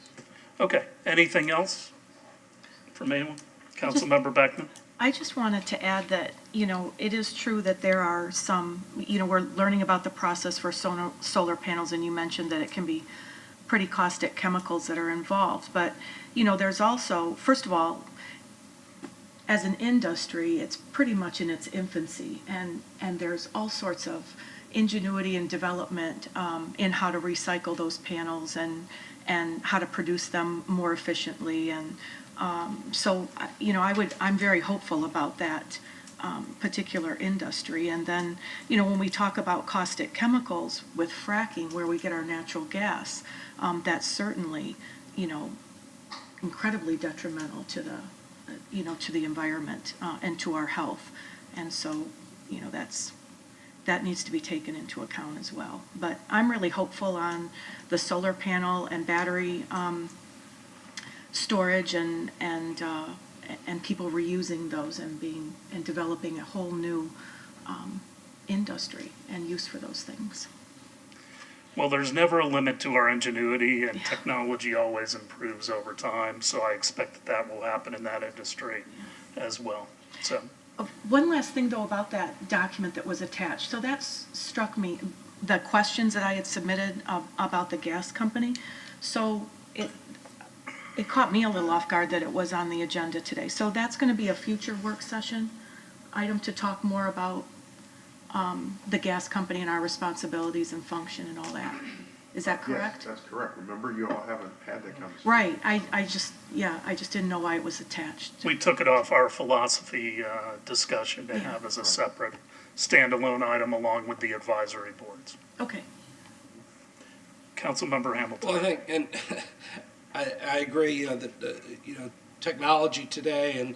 Okay. Anything else from anyone? Councilmember Beckman? I just wanted to add that, it is true that there are some, we're learning about the process for solar panels, and you mentioned that it can be pretty caustic chemicals that are involved. But, there's also, first of all, as an industry, it's pretty much in its infancy, and there's all sorts of ingenuity and development in how to recycle those panels and and how to produce them more efficiently. And so, I'm very hopeful about that particular industry. And then, when we talk about caustic chemicals with fracking, where we get our natural gas, that's certainly, incredibly detrimental to the environment and to our health. And so, that needs to be taken into account as well. But I'm really hopeful on the solar panel and battery storage and people reusing those and developing a whole new industry and use for those things. Well, there's never a limit to our ingenuity, and technology always improves over time, so I expect that will happen in that industry as well. So, one last thing, though, about that document that was attached. So that struck me, the questions that I had submitted about the gas company. So it caught me a little off guard that it was on the agenda today. So that's going to be a future work session item to talk more about the gas company and our responsibilities and function and all that. Is that correct? Yes, that's correct. Remember, you all haven't had that conversation. Right. I just didn't know why it was attached. we took it off our philosophy discussion to have as a separate standalone item along with the advisory boards. Okay. Councilmember Hamilton. Well, I think, and I agree, that, technology today and,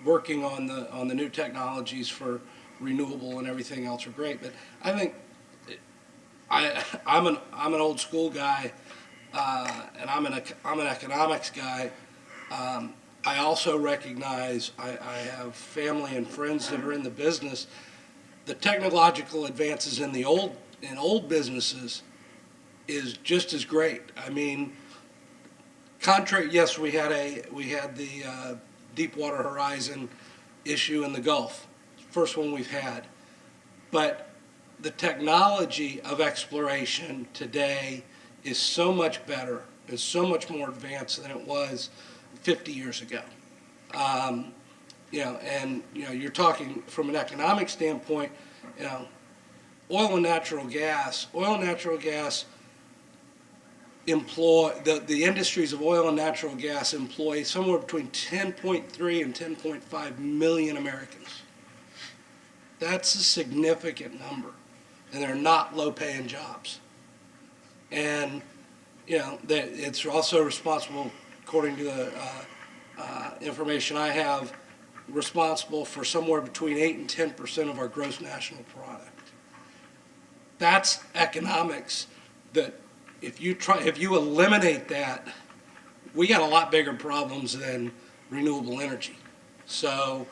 working on the new technologies for renewable and everything else are great. But I think I'm an old school guy, and I'm an economics guy. I also recognize I have family and friends that are in the business. The technological advances in old businesses is just as great. I mean, yes, we had the Deepwater Horizon issue in the Gulf, first one we've had, but the technology of exploration today is so much better, is so much more advanced than it was 50 years ago. You're talking from an economic standpoint, oil and natural gas employ, the industries of oil and natural gas employ somewhere between 10.3 and 10.5 million Americans. That's a significant number, and they're not low-paying jobs. And, that it's also responsible, according to the information I have, responsible for somewhere between 8 and 10% of our gross national product. That's economics that if you eliminate that, we got a lot bigger problems than renewable energy. So,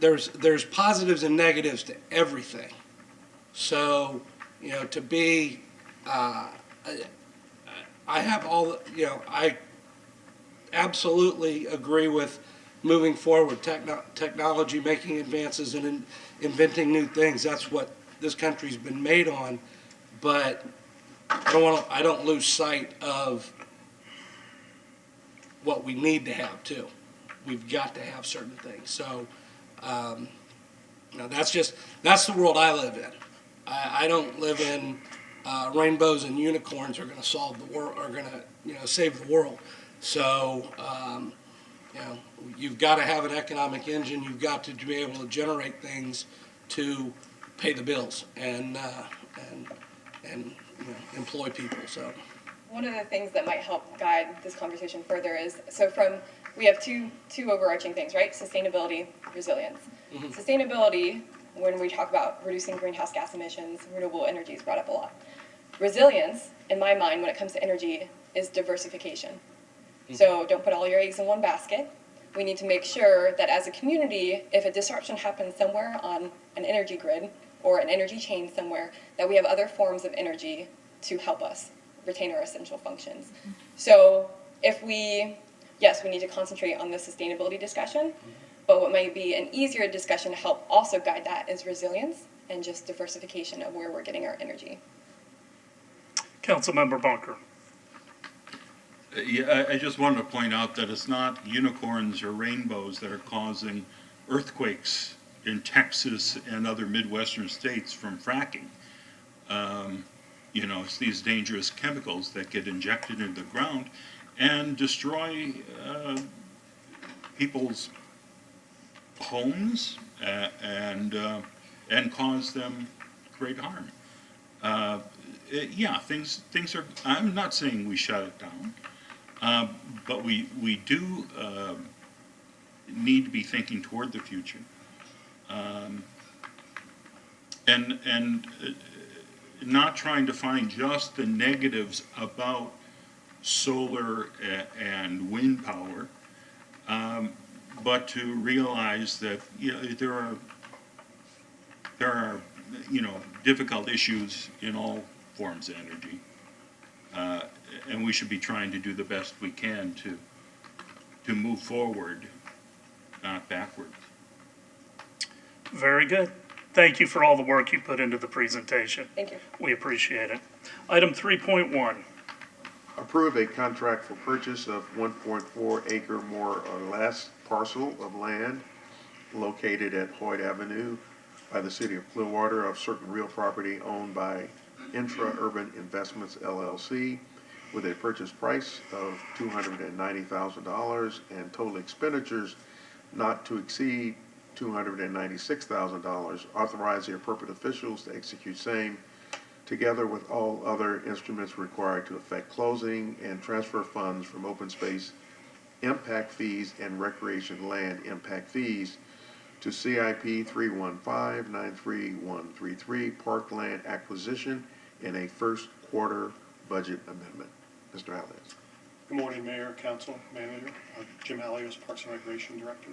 there's positives and negatives to everything. So, to be, I have all, I absolutely agree with moving forward, technology, making advances and inventing new things. That's what this country's been made on. But I don't lose sight of what we need to have too. We've got to have certain things. So, that's the world I live in. I don't live in rainbows and unicorns are going to solve the world, are going to save the world. So, you've got to have an economic engine. You've got to be able to generate things to pay the bills and employ people. So, one of the things that might help guide this conversation further is, we have two overarching things, right? Sustainability, resilience. Mm-hmm. Sustainability, when we talk about reducing greenhouse gas emissions, renewable energy is brought up a lot. Resilience, in my mind, when it comes to energy, is diversification. Mm-hmm. So don't put all your eggs in one basket. We need to make sure that as a community, if a disruption happens somewhere on an energy grid or an energy chain somewhere, that we have other forms of energy to help us retain our essential functions. Mm-hmm. So yes, we need to concentrate on the sustainability discussion, but what might be an easier discussion to help also guide that is resilience and just diversification of where we're getting our energy. Councilmember Bunker. Yeah, I just wanted to point out that it's not unicorns or rainbows that are causing earthquakes in Texas and other Midwestern states from fracking. You know, it's these dangerous chemicals that get injected into the ground and destroy people's homes and cause them great harm. Yeah, things are. I'm not saying we shut it down, but we do need to be thinking toward the future, and not trying to find just the negatives about solar and wind power, but to realize that there are difficult issues in all forms of energy, and we should be trying to do the best we can to move forward, not backwards. Very good. Thank you for all the work you put into the presentation. Thank you. We appreciate it. Item 3.1. Approve a contract for purchase of 1.4 acre more or less parcel of land located at Hoyt Avenue by the City of Clearwater of certain real property owned by Intra-Urban Investments LLC with a purchase price of $290,000 and total expenditures not to exceed $296,000. Authorize the appropriate officials to execute same together with all other instruments required to effect closing and transfer funds from open space impact fees and recreation land impact fees to CIP 315-93133 parkland acquisition in a first quarter budget amendment. Mr. Halios. Good morning, Mayor, Council, Manager. Jim Halios, Parks and Recreation Director.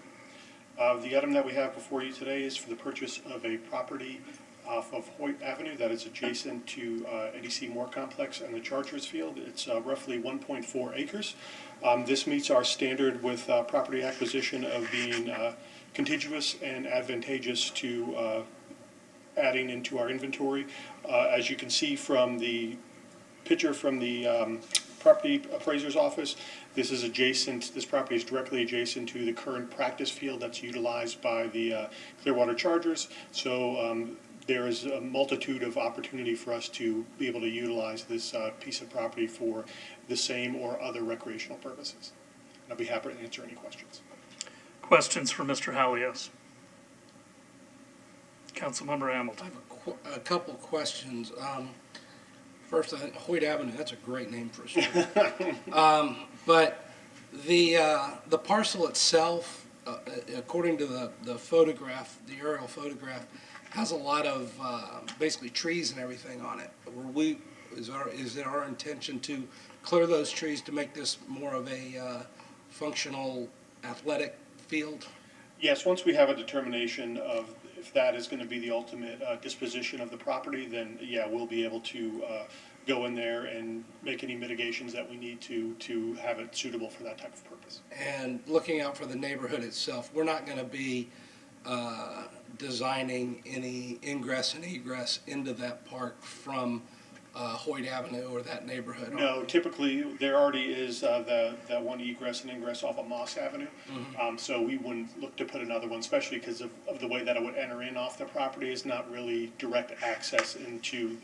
The item that we have before you today is for the purchase of a property off of Hoyt Avenue that is adjacent to Eddie C. Moore Complex and the Chargers Field. It's roughly 1.4 acres. This meets our standard with property acquisition of being contiguous and advantageous to adding into our inventory. As you can see from the picture from the property appraiser's office, this property is directly adjacent to the current practice field that's utilized by the Clearwater Chargers. So there is a multitude of opportunity for us to be able to utilize this piece of property for the same or other recreational purposes. And I'll be happy to answer any questions. Questions for Mr. Halios? Councilmember I Hamilton. have a couple of questions. First, I think Hoyt Avenue, that's a great name for a street. But the parcel itself, according to the photograph, the aerial photograph, has a lot of basically trees and everything on it. Is it our intention to clear those trees to make this more of a functional athletic field? Yes, once we have a determination of if that is going to be the ultimate disposition of the property, then yeah, we'll be able to go in there and make any mitigations that we need to have it suitable for that type of purpose. And looking out for the neighborhood itself, we're not going to be designing any ingress and egress into that park from Hoyt Avenue or that neighborhood. No, typically there already is that one egress and ingress off of Moss Avenue. So we wouldn't look to put another one, especially because of the way that it would enter in off the property is not really direct access into,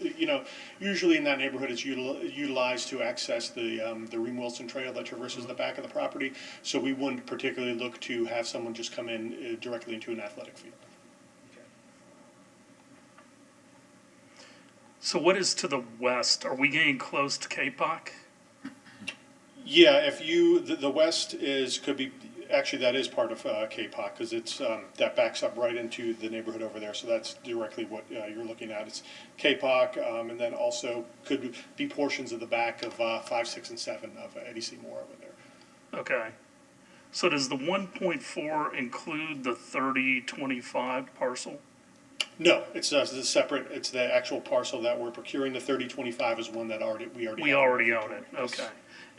usually in that neighborhood it's utilized to access the Ream Wilson Trail that traverses the back of the property. So we wouldn't particularly look to have someone just come in directly into an athletic field. So what is to the west? Are we getting close to Kapok? Yeah, if the west could be, actually that is part of Kapok because it's, that backs up right into the neighborhood over there. So that's directly what you're looking at. It's Kapok, and then also could be portions of the back of 5, 6, and 7 of Eddie C. Moore over there. Okay. So does the 1.4 include the 3025 parcel? No, it's separate. It's the actual parcel that we're procuring. The 3025 is one that we already own it. Okay.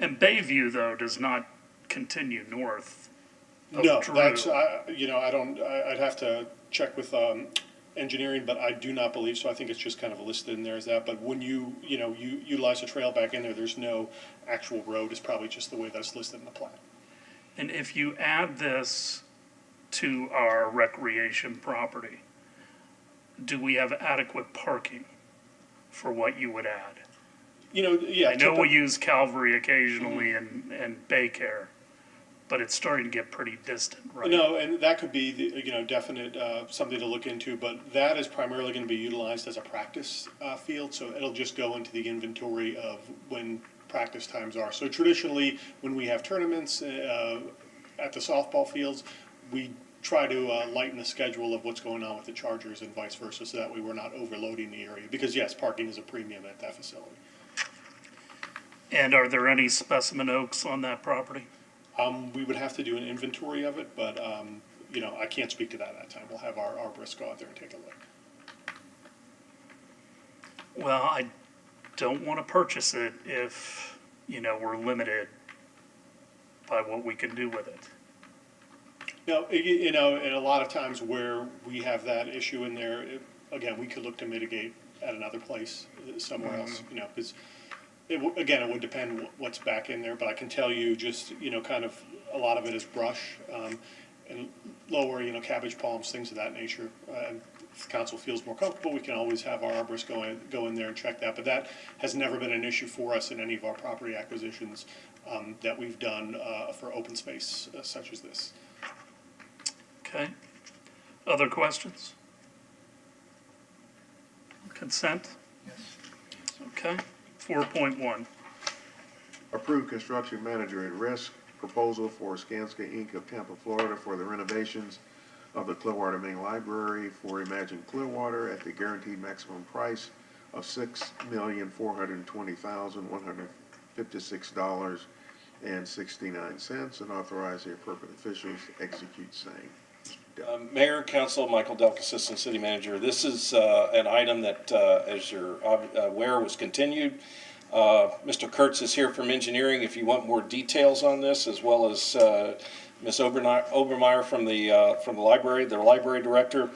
And Bayview though does not continue north. No, Drew. that's I'd have to check with engineering, but I do not believe so. I think it's just kind of listed in there as that. But when you utilize a trail back in there, there's no actual road. It's probably just the way that's listed in the plan. And if you add this to our recreation property, do we have adequate parking for what you would add? Yeah. I know we use Calvary occasionally and Baycare, but it's starting to get pretty distant, right? No, and that could be, definite, something to look into, but that is primarily going to be utilized as a practice field, so it'll just go into the inventory of when practice times are. So traditionally, when we have tournaments at the softball fields, we try to lighten the schedule of what's going on with the Chargers and vice versa, so that way we're not overloading the area, because yes, parking is a premium at that facility. And are there any specimen oaks on that property? We would have to do an inventory of it, but, I can't speak to that at that time. We'll have our arborists go out there and take a look. Well, I don't want to purchase it if, we're limited by what we can do with it. No, and a lot of times where we have that issue in there, again, we could look to mitigate at another place, somewhere else, because it would depend what's back in there, but I can tell you just, kind of, a lot of it is brush, and lower, cabbage palms, things of that nature. And if the council feels more comfortable, we can always have our arborists go in there and check that, but that has never been an issue for us in any of our property acquisitions that we've done for open space such as this. Okay. Other questions? Consent? Yes. Okay. 4.1. Approve construction manager at risk proposal for Skanska Inc. of Tampa, Florida for the renovations of the Clearwater Main Library for Imagine Clearwater at the guaranteed maximum price of $6,420,156.69 and authorize the appropriate officials to execute same. Mayor, Council, Michael Delk, Assistant City Manager. This is an item that, as you're aware, was continued. Mr. Kurtz is here from engineering if you want more details on this, as well as Ms. Obermeyer from the library, their library director.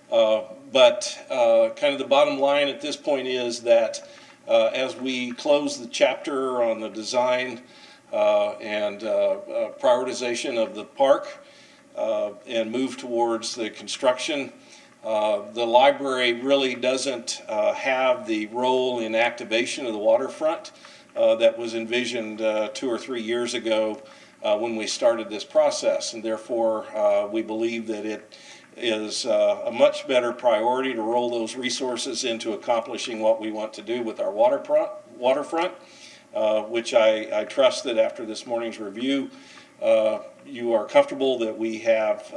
But kind of the bottom line at this point is that as we close the chapter on the design and prioritization of the park, and move towards the construction. The library really doesn't have the role in activation of the waterfront that was envisioned 2 or 3 years ago when we started this process, and therefore we believe that it is a much better priority to roll those resources into accomplishing what we want to do with our waterfront, which I trust that after this morning's review, you are comfortable that we have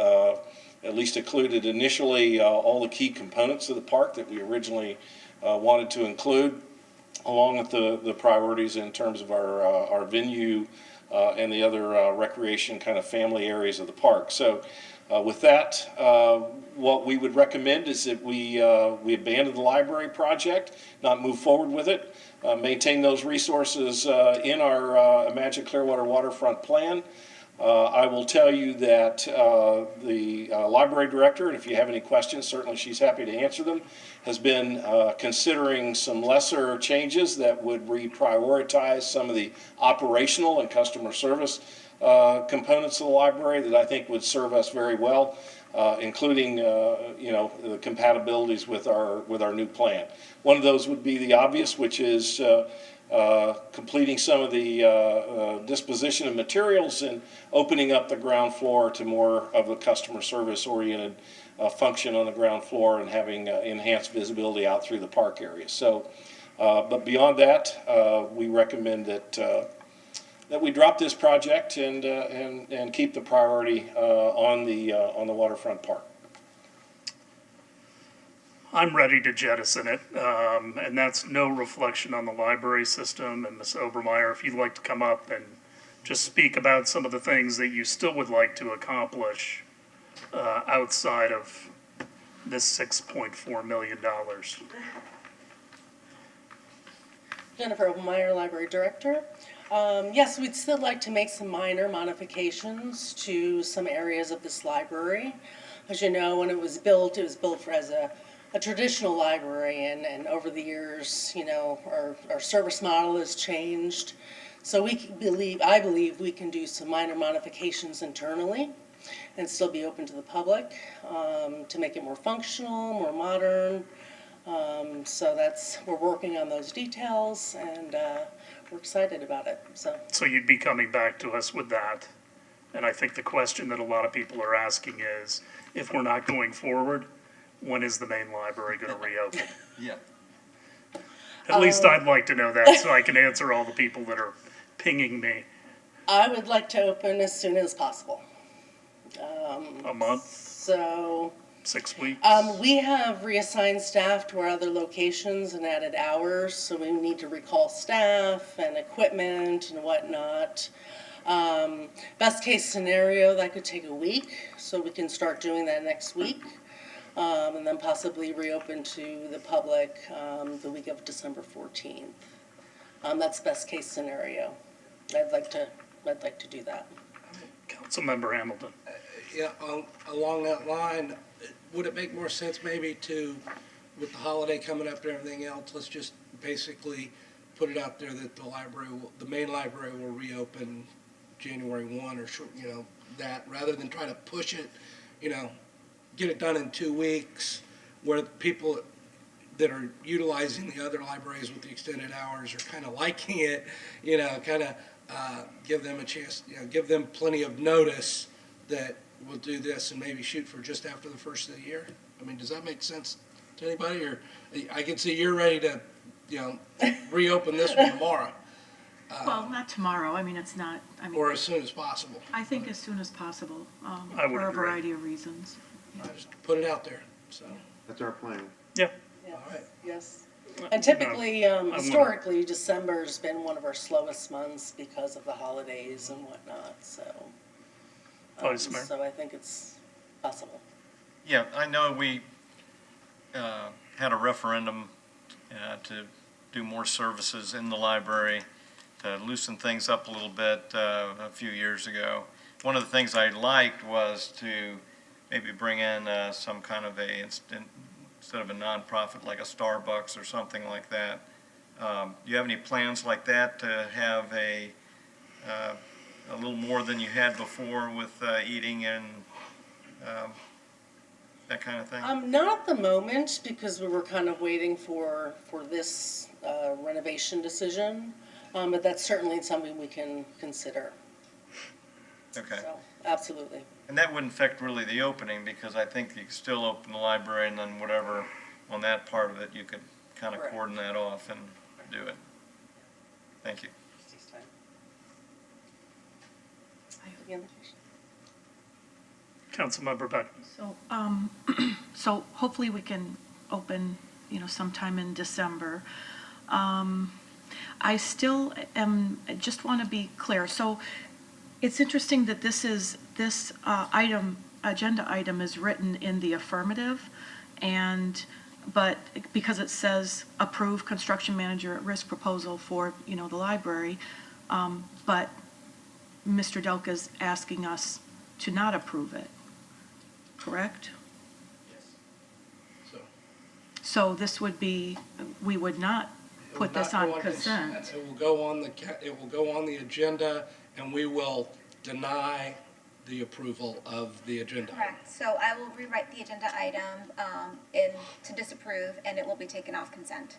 at least included initially all the key components of the park that we originally wanted to include, along with the priorities in terms of our venue and the other recreation kind of family areas of the park. So with that, what we would recommend is that we abandon the library project, not move forward with it, maintain those resources in our Imagine Clearwater waterfront plan. I will tell you that the library director, and if you have any questions, certainly she's happy to answer them, has been considering some lesser changes that would reprioritize some of the operational and customer service components of the library that I think would serve us very well, including the compatibilities with our new plan. One of those would be the obvious, which is completing some of the disposition of materials and opening up the ground floor to more of a customer service oriented function on the ground floor and having enhanced visibility out through the park area. So, but beyond that, we recommend that we drop this project and keep the priority on the waterfront park. I'm ready to jettison it, and that's no reflection on the library system. And Ms. Obermeyer, if you'd like to come up and just speak about some of the things that you still would like to accomplish outside of this $6.4 million. Jennifer Meyer, Library Director. Yes, we'd still like to make some minor modifications to some areas of this library. As you know, when it was built as a traditional library, and over the years, our service model has changed. So I believe we can do some minor modifications internally and still be open to the public to make it more functional, more modern, So we're working on those details, and we're excited about it, so. So you'd be coming back to us with that. And I think the question that a lot of people are asking is, if we're not going forward, when is the main library going to reopen? Yeah. At least I'd like to know that so I can answer all the people that are pinging me. I would like to open as soon as possible. A month, So, 6 weeks? we have reassigned staff to our other locations and added hours, so we need to recall staff and equipment and whatnot. Best case scenario, that could take a week, so we can start doing that next week. And then possibly reopen to the public, the week of December 14th. That's best case scenario. I'd like to do that. Councilmember Hamilton. Yeah, along that line, would it make more sense maybe to, with the holiday coming up and everything else, let's just basically put it out there that the main library will reopen January 1 or, that, rather than try to push it, get it done in 2 weeks, where people that are utilizing the other libraries with the extended hours are kind of liking it, give them a chance, give them plenty of notice that we'll do this and maybe shoot for just after the first of the year. I mean, does that make sense to anybody? Or I can see you're ready to, reopen this one tomorrow, Well, not tomorrow, I mean, it's not, or as soon as possible. I think as soon as possible, I would for a agree. variety of reasons. I just put it out there, so. That's our plan. Yeah. Yes, All right. yes. And typically, historically, December's been one of our slowest months because of the holidays and whatnot, so. Vice Mayor. So I think it's possible. Yeah, I know we had a referendum to do more services in the library, to loosen things up a little bit a few years ago. One of the things I liked was to maybe bring in some kind of instead of a nonprofit like a Starbucks or something like that. Do you have any plans like that to have a little more than you had before with eating and that kind of thing? Not at the moment, because we were kind of waiting for this renovation decision, but that's certainly something we can consider. Okay. So, absolutely. And that wouldn't affect really the opening, because I think you could still open the library, and then whatever on that part of it, you could kind of Correct. cordon that off and do it. Thank you. Again, Councilmember Beck. So, so hopefully we can open, sometime in December. I still just want to be clear. So it's interesting that this agenda item is written in the affirmative, but because it says approve construction manager at risk proposal for, the library, but Mr. Delk is asking us to not approve it, correct? So this would be, we would not put this on consent. It will go on the agenda, and we will deny the approval of the agenda. Correct. So I will rewrite the agenda item to disapprove, and it will be taken off consent.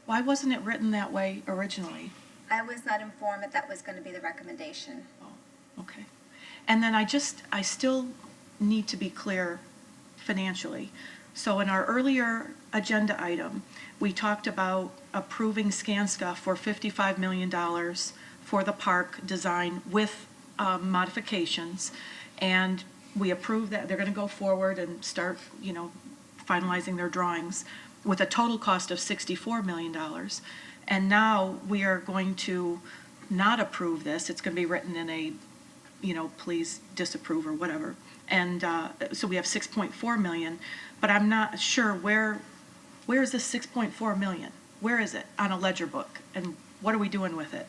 Why wasn't it written that way originally? I was not informed that that was going to be the recommendation. Okay. And then I still need to be clear financially. So in our earlier agenda item, we talked about approving Skanska for $55 million for the park design with modifications. And we approved that. They're going to go forward and start, finalizing their drawings with a total cost of $64 million. And now we are going to not approve this. It's going to be written in a, please disapprove or whatever. And so we have 6.4 million, but I'm not sure where is this 6.4 million? Where is it on a ledger book? And what are we doing with it?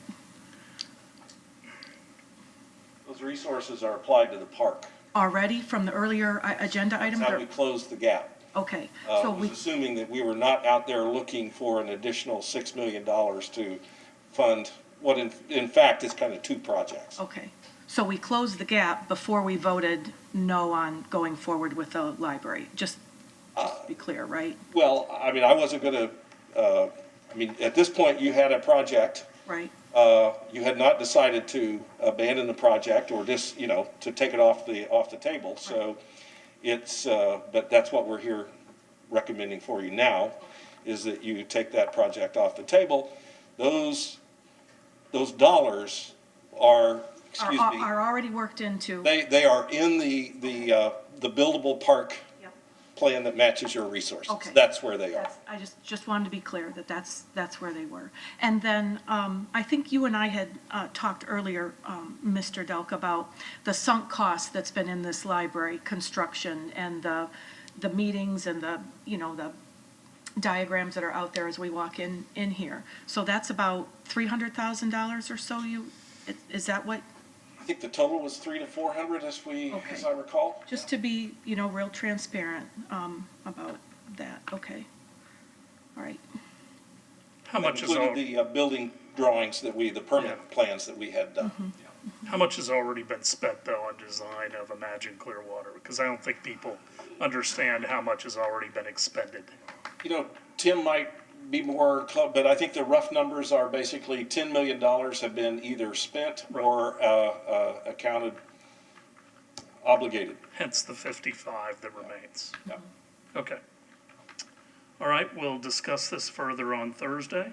Those resources are applied to the park. Already from the earlier agenda item? That's how we closed the gap. Okay, I so was assuming that we were not out there looking for an additional $6 million to fund what in fact is kind of two projects. okay. So we closed the gap before we voted no on going forward with the library. Just just to be clear, right? Well, I mean, I wasn't gonna, at this point, you had a project. Right, You had not decided to abandon the project or just, to take it off the table. So but that's what we're here recommending for you now, is that you take that project off the table. Those dollars are, excuse me, are already worked into. they are in the buildable park Yep. plan that matches your resources. Okay. That's where they are. I just wanted to be clear that that's where they were. And then, I think you and I had talked earlier, Mr. Delk, about the sunk cost that's been in this library, construction, and the meetings and the diagrams that are out there as we walk in here. So that's about $300,000 or so is that what? I think the total was 300 to 400 as I recall. Just to be, real transparent about that, okay. All right. How much is Included the building drawings the permit plans that we had done. How much has already been spent, though, on design of Imagine Clearwater? Because I don't think people understand how much has already been expended. Tim might be more, but I think the rough numbers are basically $10 million have been either spent or accounted, obligated. Hence the 55 that remains. Yeah. Okay. All right, we'll discuss this further on Thursday.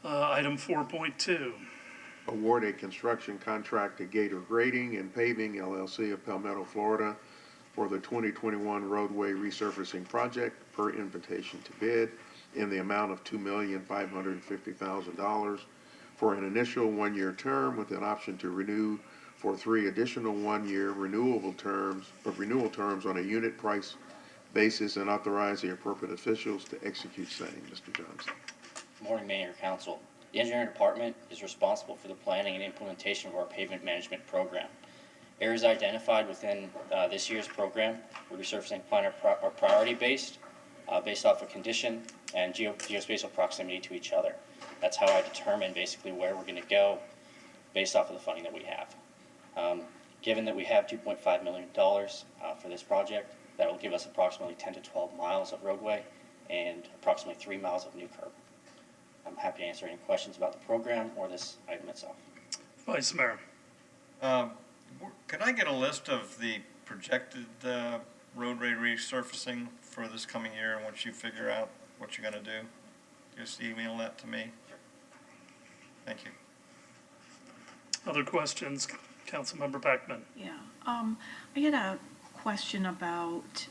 Item 4.2. Award a construction contract to Gator Grading and Paving LLC of Palmetto, Florida for the 2021 roadway resurfacing project per invitation to bid in the amount of $2,550,000 for an initial one-year term with an option to renew for 3 additional one-year renewal terms on a unit price basis, and authorize the appropriate officials to execute same. Mr. Johnson. Good morning, Mayor and Council. The engineering department is responsible for the planning and implementation of our pavement management program. Areas identified within this year's program for resurfacing plan are priority based off of condition and geospatial proximity to each other. That's how I determine basically where we're going to go based off of the funding that we have. Given that we have $2.5 million for this project, that will give us approximately 10 to 12 miles of roadway and approximately 3 miles of new curb. I'm happy to answer any questions about the program or this item itself. Vice Mayor. Could I get a list of the projected roadway resurfacing for this coming year once you figure out what you're going to do? Just email that to me. Thank you. Other questions? Councilmember Beckman. Yeah, I had a question about,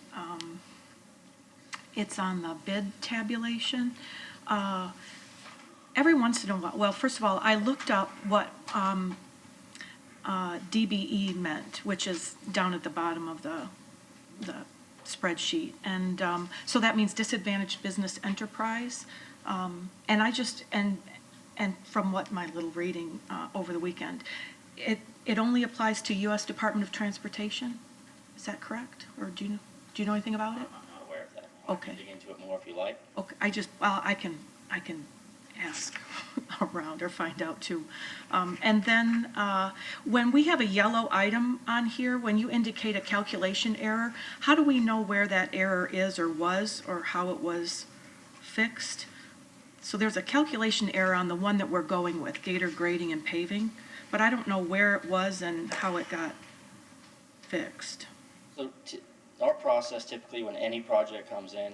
it's on the bid tabulation. Every once in a while, well, first of all, I looked up what DBE meant, which is down at the bottom of the spreadsheet. And so that means disadvantaged business enterprise. And I just, and from what my little reading over the weekend, it only applies to U.S. Department of Transportation? Is that correct? Or do you know anything about it? I'm not aware of that. Okay. I can dig into it more if you like. Okay, I can ask around or find out too. And then, when we have a yellow item on here, when you indicate a calculation error, how do we know where that error is or was, or how it was fixed? So there's a calculation error on the one that we're going with, Gator Grading and Paving, but I don't know where it was and how it got fixed. So our process typically when any project comes in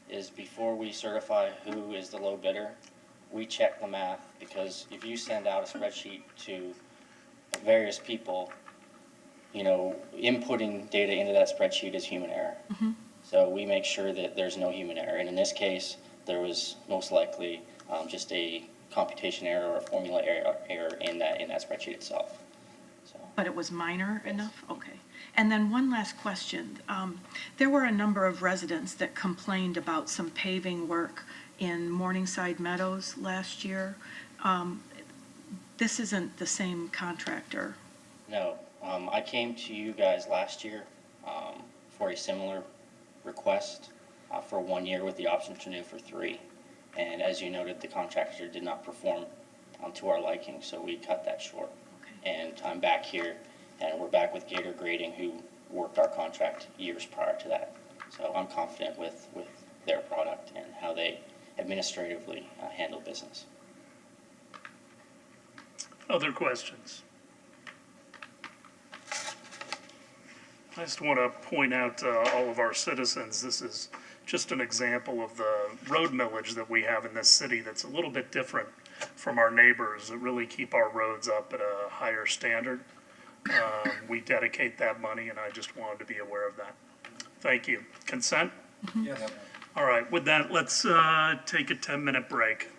is before we certify who is the low bidder, we check the math, because if you send out a spreadsheet to various people, inputting data into that spreadsheet is human error. Mm-hmm. So we make sure that there's no human error. And in this case, there was most likely just a computation error or a formula error in that spreadsheet itself. So. But it was minor enough? Okay. And then one last question. There were a number of residents that complained about some paving work in Morningside Meadows last year. This isn't the same contractor. No. I came to you guys last year for a similar request for 1 year with the option to renew for 3. And as you noted, the contractor did not perform to our liking, so we cut that short. Okay. And I'm back here, and we're back with Gator Grading, who worked our contract years prior to that. So I'm confident with their product and how they administratively handle business. Other questions? I just want to point out to all of our citizens, this is just an example of the road millage that we have in this city that's a little bit different from our neighbors that really keep our roads up at a higher standard. We dedicate that money, and I just wanted to be aware of that. Thank you. Consent? Yes. All right, with that, let's take a 10-minute break.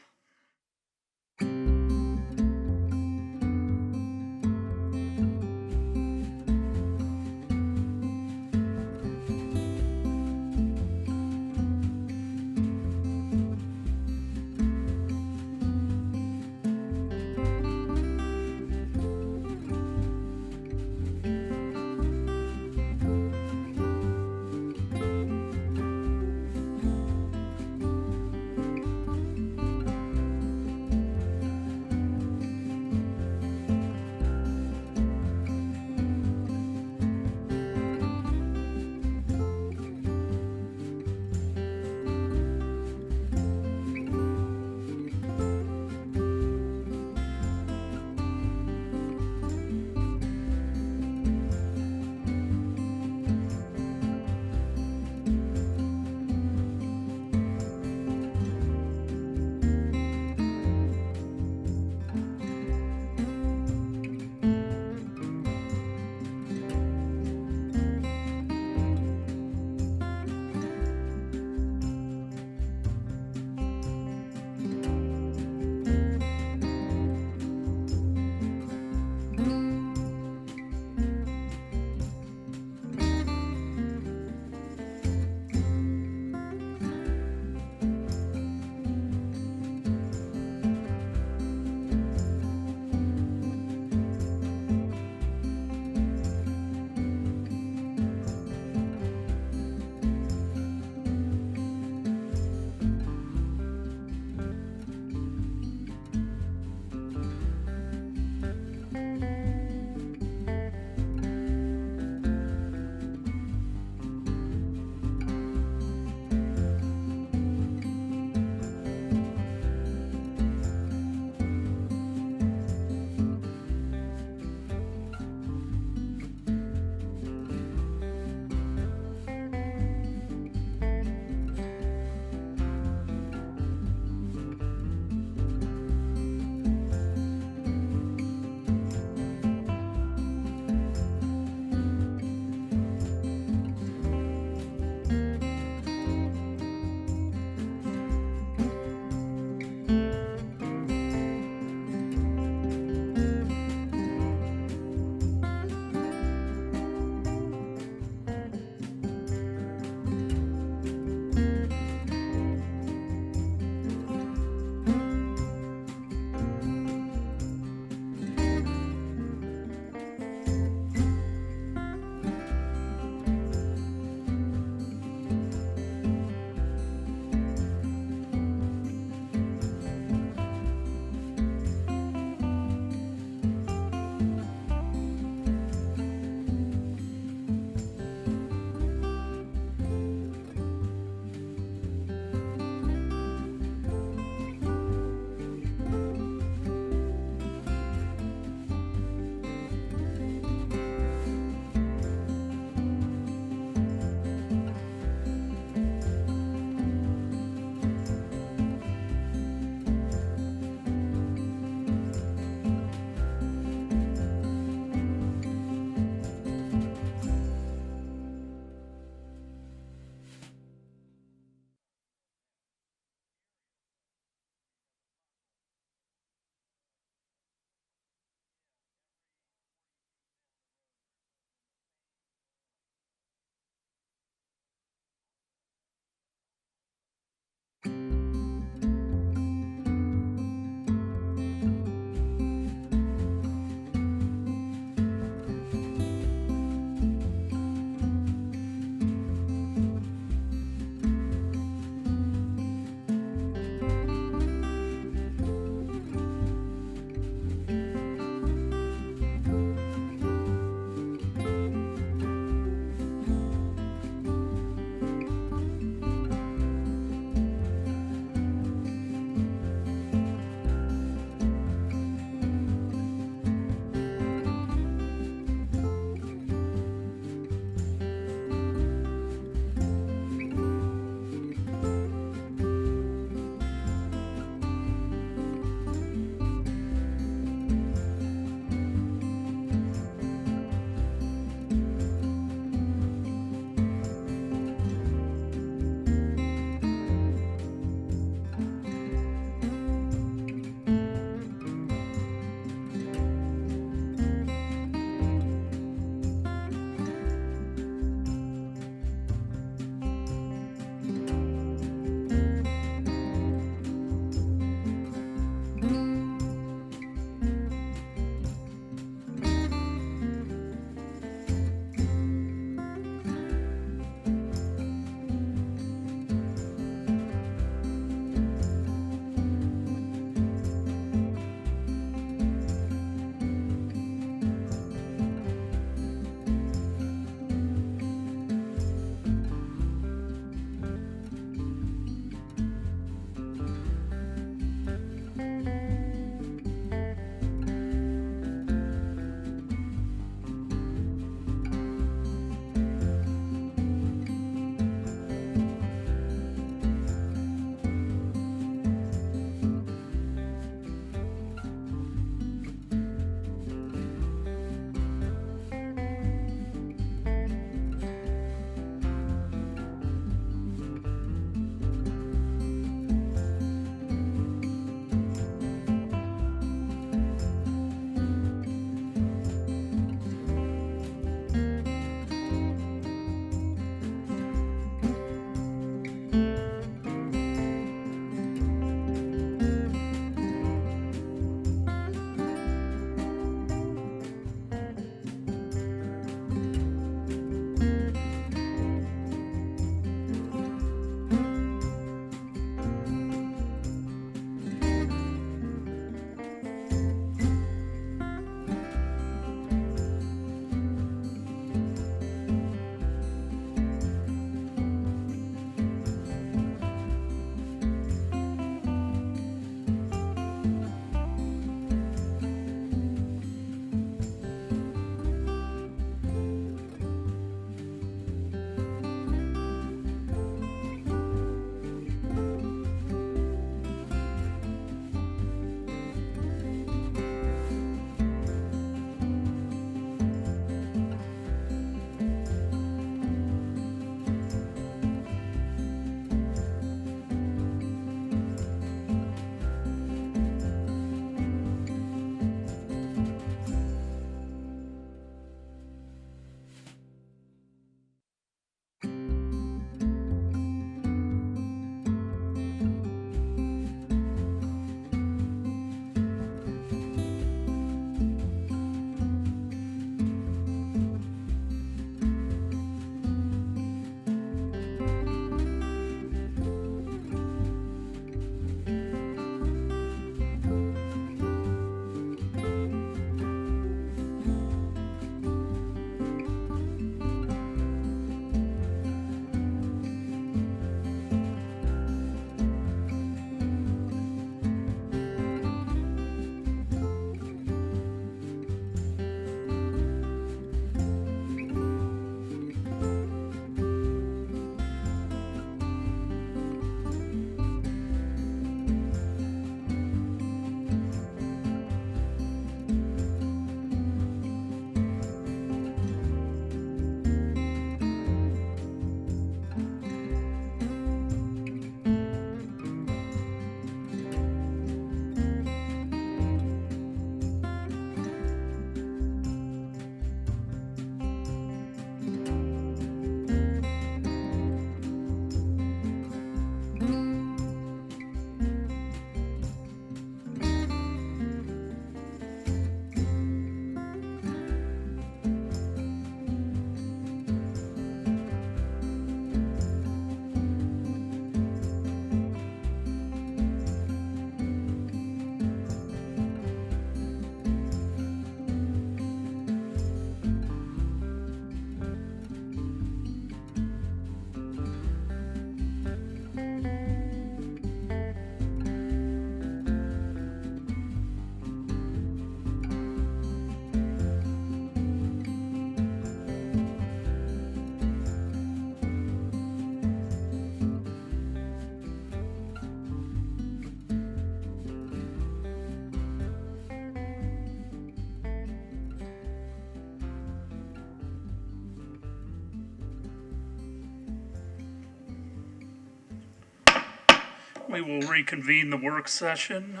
We will reconvene the work session.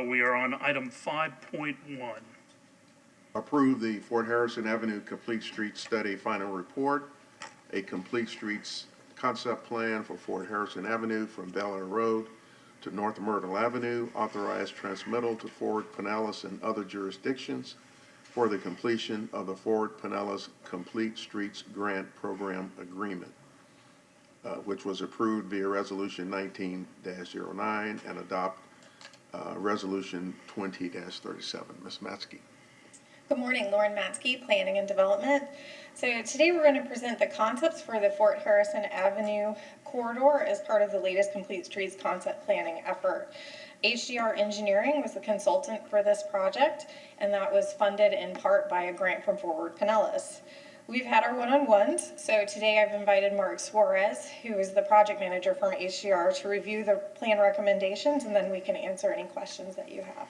We are on item 5.1. Approve the Fort Harrison Avenue Complete Streets Study Final Report, a complete streets concept plan for Fort Harrison Avenue from Bel Air Road to North Myrtle Avenue, authorized transmittal to Fort Pinellas and other jurisdictions for the completion of the Fort Pinellas Complete Streets Grant Program Agreement, which was approved via Resolution 19-09 and adopt Resolution 20-37. Ms. Matzke. Good morning, Lauren Matzke, Planning and Development. So today we're going to present the concepts for the Fort Harrison Avenue corridor as part of the latest Complete Streets concept planning effort. HDR Engineering was the consultant for this project, and that was funded in part by a grant from Forward Pinellas. We've had our one-on-ones, so today I've invited Mark Suarez, who is the project manager from HDR, to review the plan recommendations, and then we can answer any questions that you have.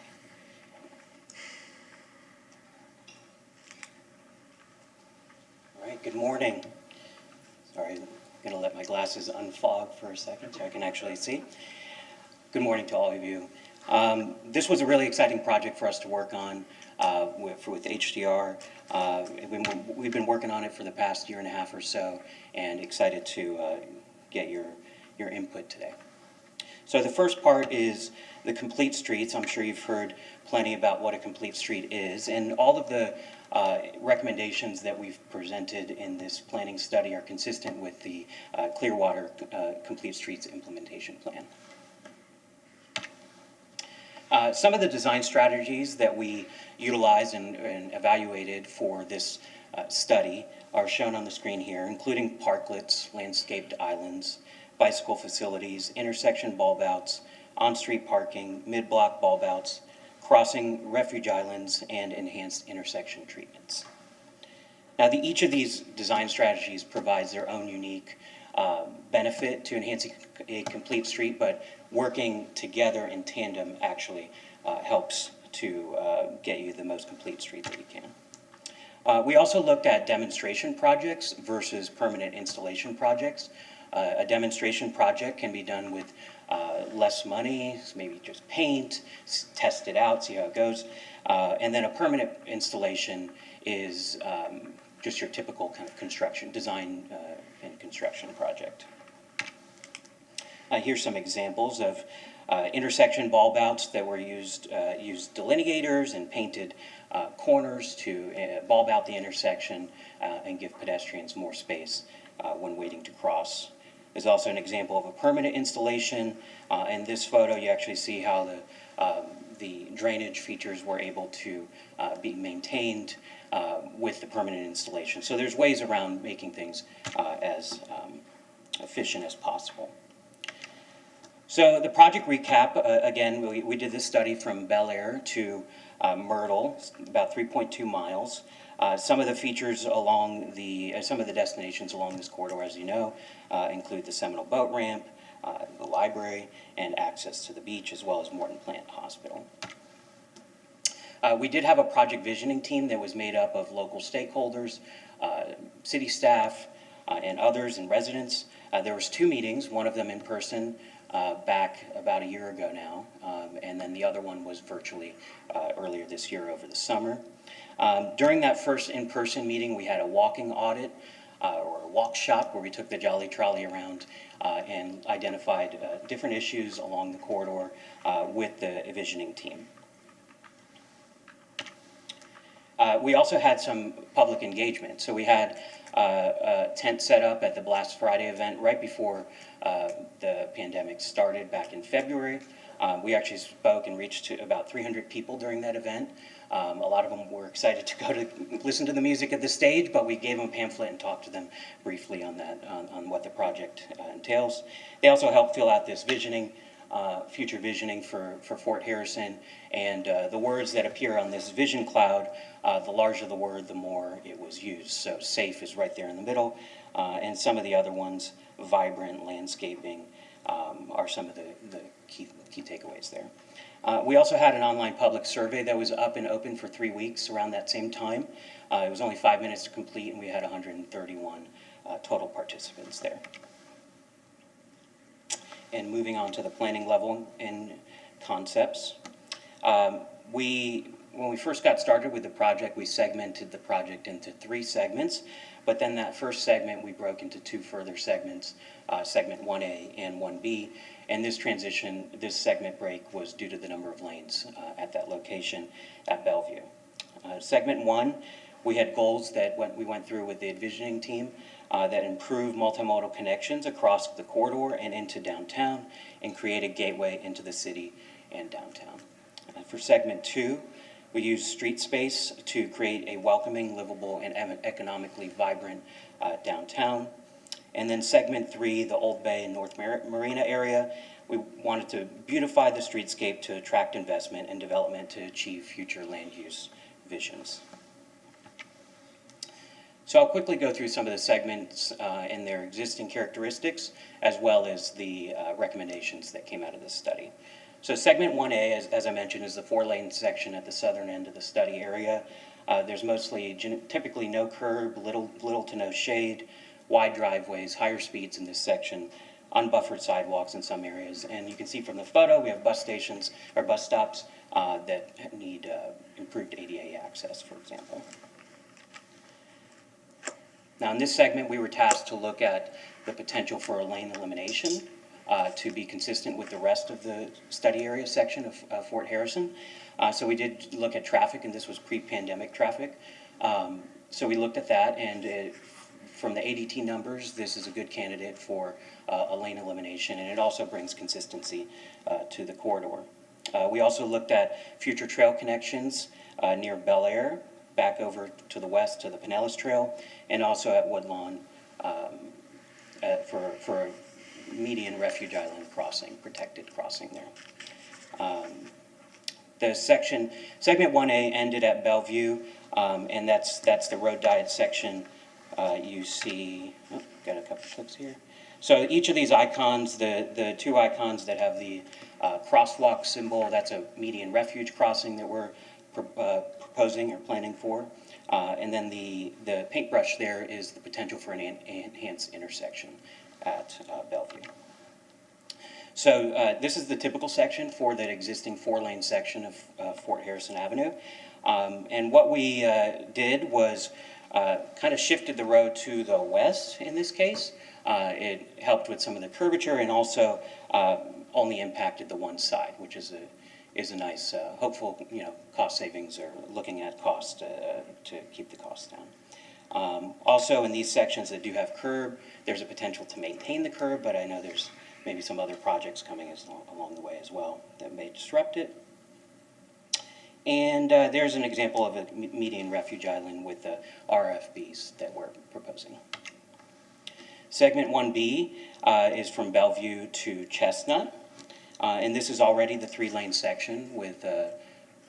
All right, good morning. Sorry, I'm going to let my glasses unfog for a second so I can actually see. Good morning to all of you. This was a really exciting project for us to work on with HDR. We've been working on it for the past year and a half or so, and excited to get your input today. So the first part is the complete streets. I'm sure you've heard plenty about what a complete street is, and all of the recommendations that we've presented in this planning study are consistent with the Clearwater Complete Streets Implementation Plan. Some of the design strategies that we utilized and evaluated for this study are shown on the screen here, including parklets, landscaped islands, bicycle facilities, intersection bulb outs, on-street parking, mid-block bulb outs, crossing refuge islands, and enhanced intersection treatments. Now, each of these design strategies provides their own unique benefit to enhancing a complete street, but working together in tandem actually helps to get you the most complete street that you can. We also looked at demonstration projects versus permanent installation projects. A demonstration project can be done with less money, maybe just paint, test it out, see how it goes. And then a permanent installation is just your typical kind of construction, design and construction project. Here's some examples of intersection bulb outs that were used delineators and painted corners to bulb out the intersection and give pedestrians more space when waiting to cross. There's also an example of a permanent installation. In this photo, you actually see how the drainage features were able to be maintained with the permanent installation. So there's ways around making things as efficient as possible. So the project recap, again, we did this study from Bel Air to Myrtle, about 3.2 miles. Some of the features along some of the destinations along this corridor, as you know, include the Seminole Boat Ramp, the library, and access to the beach, as well as Morton Plant Hospital. We did have a project visioning team that was made up of local stakeholders, city staff, and others, and residents. There was 2 meetings, one of them in person, back about a year ago now, and then the other one was virtually earlier this year over the summer. During that first in-person meeting, we had a walking audit or a walk shop where we took the Jolly Trolley around and identified different issues along the corridor with the visioning team. We also had some public engagement. So we had a tent set up at the Blast Friday event right before the pandemic started back in February. We actually spoke and reached to about 300 people during that event. A lot of them were excited to go to listen to the music at the stage, but we gave them a pamphlet and talked to them briefly on that, on what the project entails. They also helped fill out this visioning, future visioning for Fort Harrison, and the words that appear on this vision cloud, the larger the word, the more it was used. So safe is right there in the middle, and some of the other ones, vibrant, landscaping, are some of the key takeaways there. We also had an online public survey that was up and open for 3 weeks around that same time. It was only 5 minutes to complete, and we had 131 total participants there. And moving on to the planning level and concepts. When we first got started with the project, we segmented the project into 3 segments, but then that first segment we broke into 2 further segments, segment 1A and 1B, and this segment break was due to the number of lanes at that location at Bellevue. Segment 1, we had goals that we went through with the envisioning team that improve multimodal connections across the corridor and into downtown and create a gateway into the city and downtown. For segment 2, we use street space to create a welcoming, livable, and economically vibrant downtown. And then segment 3, the Old Bay and North Marina area, we wanted to beautify the streetscape to attract investment and development to achieve future land use visions. So I'll quickly go through some of the segments and their existing characteristics, as well as the recommendations that came out of this study. So segment 1A, as I mentioned, is the 4-lane section at the southern end of the study area. There's typically no curb, little to no shade, wide driveways, higher speeds in this section, unbuffered sidewalks in some areas. And you can see from the photo, we have bus stations or bus stops that need improved ADA access, for example. Now in this segment, we were tasked to look at the potential for a lane elimination to be consistent with the rest of the study area section of Fort Harrison. So we did look at traffic, and this was pre-pandemic traffic. So we looked at that, and from the ADT numbers, this is a good candidate for a lane elimination, and it also brings consistency to the corridor. We also looked at future trail connections near Bel Air, back over to the west to the Pinellas Trail, and also at Woodlawn for a median refuge island crossing, protected crossing there. The segment 1A ended at Bellevue, and that's the road diet section. You see, got a couple clicks here. So each of these icons, the 2 icons that have the crosswalk symbol, that's a median refuge crossing that we're proposing or planning for. And then the paintbrush there is the potential for an enhanced intersection at Bellevue. So this is the typical section for that existing 4-lane section of Fort Harrison Avenue. And what we did was kind of shifted the road to the west in this case. It helped with some of the curvature and also only impacted the one side, which is a nice, hopeful, cost savings or looking at cost to keep the costs down. Also in these sections that do have curb, there's a potential to maintain the curb, but I know there's maybe some other projects coming along the way as well that may disrupt it. And there's an example of a median refuge island with the RFBs that we're proposing. Segment 1B is from Bellevue to Chestnut. And this is already the 3-lane section with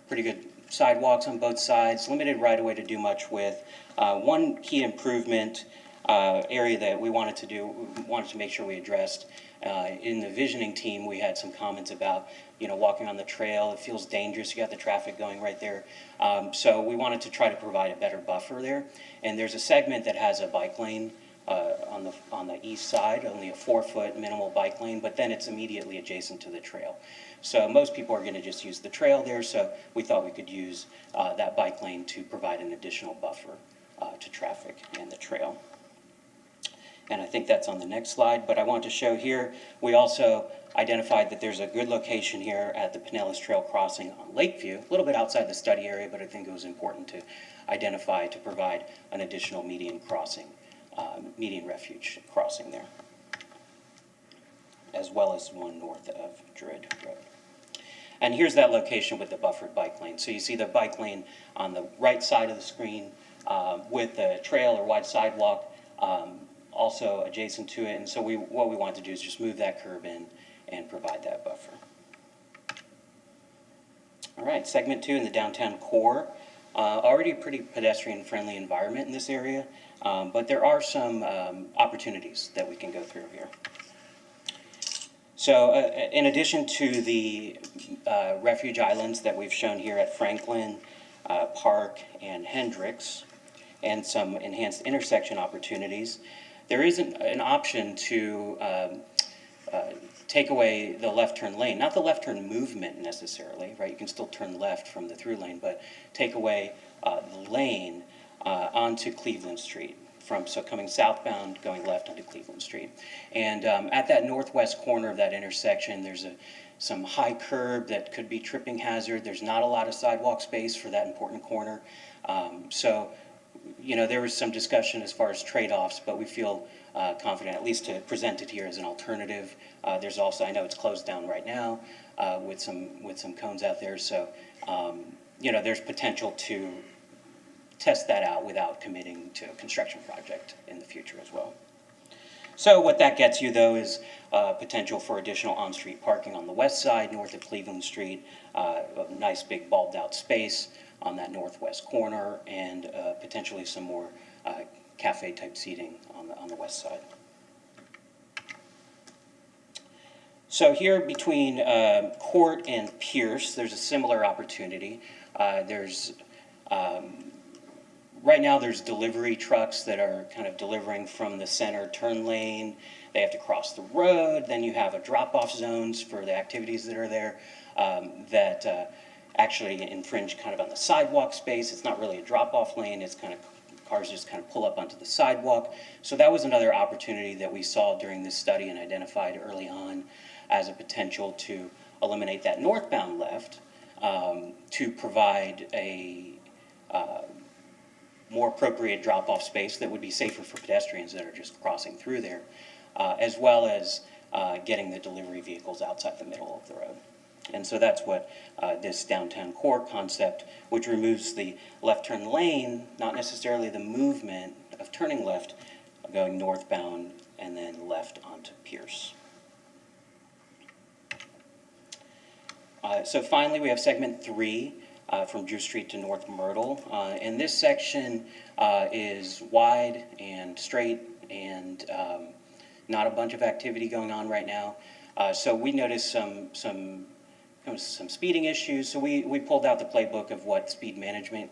pretty good sidewalks on both sides, limited right-of-way to do much with. One key improvement area that we wanted to make sure we addressed in the visioning team, we had some comments about, walking on the trail. It feels dangerous. You got the traffic going right there. So we wanted to try to provide a better buffer there. And there's a segment that has a bike lane on the east side, only a 4-foot minimal bike lane, but then it's immediately adjacent to the trail. So most people are going to just use the trail there, so we thought we could use that bike lane to provide an additional buffer to traffic and the trail. And I think that's on the next slide, but I want to show here, we also identified that there's a good location here at the Pinellas Trail crossing on Lakeview, a little bit outside the study area, but I think it was important to identify to provide an additional median crossing, median refuge crossing there, as well as one north of Druid Road. And here's that location with the buffered bike lane. So you see the bike lane on the right side of the screen with the trail or wide sidewalk also adjacent to it. And so what we want to do is just move that curb in and provide that buffer. All right, segment 2 in the downtown core. Already a pretty pedestrian-friendly environment in this area, but there are some opportunities that we can go through here. So in addition to the refuge islands that we've shown here at Franklin, Park, and Hendricks, and some enhanced intersection opportunities, there is an option to take away the left turn lane, not the left turn movement necessarily, right? You can still turn left from the through lane, but take away the lane onto Cleveland Street. So coming southbound, going left onto Cleveland Street. And at that northwest corner of that intersection, there's some high curb that could be tripping hazard. There's not a lot of sidewalk space for that important corner. So, you know, there was some discussion as far as trade-offs, but we feel confident at least to present it here as an alternative. There's also, I know it's closed down right now with some cones out there. So, you know, there's potential to test that out without committing to a construction project in the future as well. So what that gets you, though, is potential for additional on-street parking on the west side, north of Cleveland Street, a nice big bulbed-out space on that northwest corner, and potentially some more cafe-type seating on the west side. So here between Court and Pierce, there's a similar opportunity. Right now, there's delivery trucks that are kind of delivering from the center turn lane. They have to cross the road. Then you have drop-off zones for the activities that are there that actually infringe kind of on the sidewalk space. It's not really a drop-off lane. It's kind of cars just kind of pull up onto the sidewalk. So that was another opportunity that we saw during this study and identified early on as a potential to eliminate that northbound left to provide a more appropriate drop-off space that would be safer for pedestrians that are just crossing through there, as well as getting the delivery vehicles outside the middle of the road. And so that's what this downtown core concept, which removes the left turn lane, not necessarily the movement of turning left, going northbound and then left onto Pierce. So finally, we have segment 3. From Drew Street to North Myrtle. And this section is wide and straight and not a bunch of activity going on right now. So we noticed some speeding issues. So we pulled out the playbook of what speed management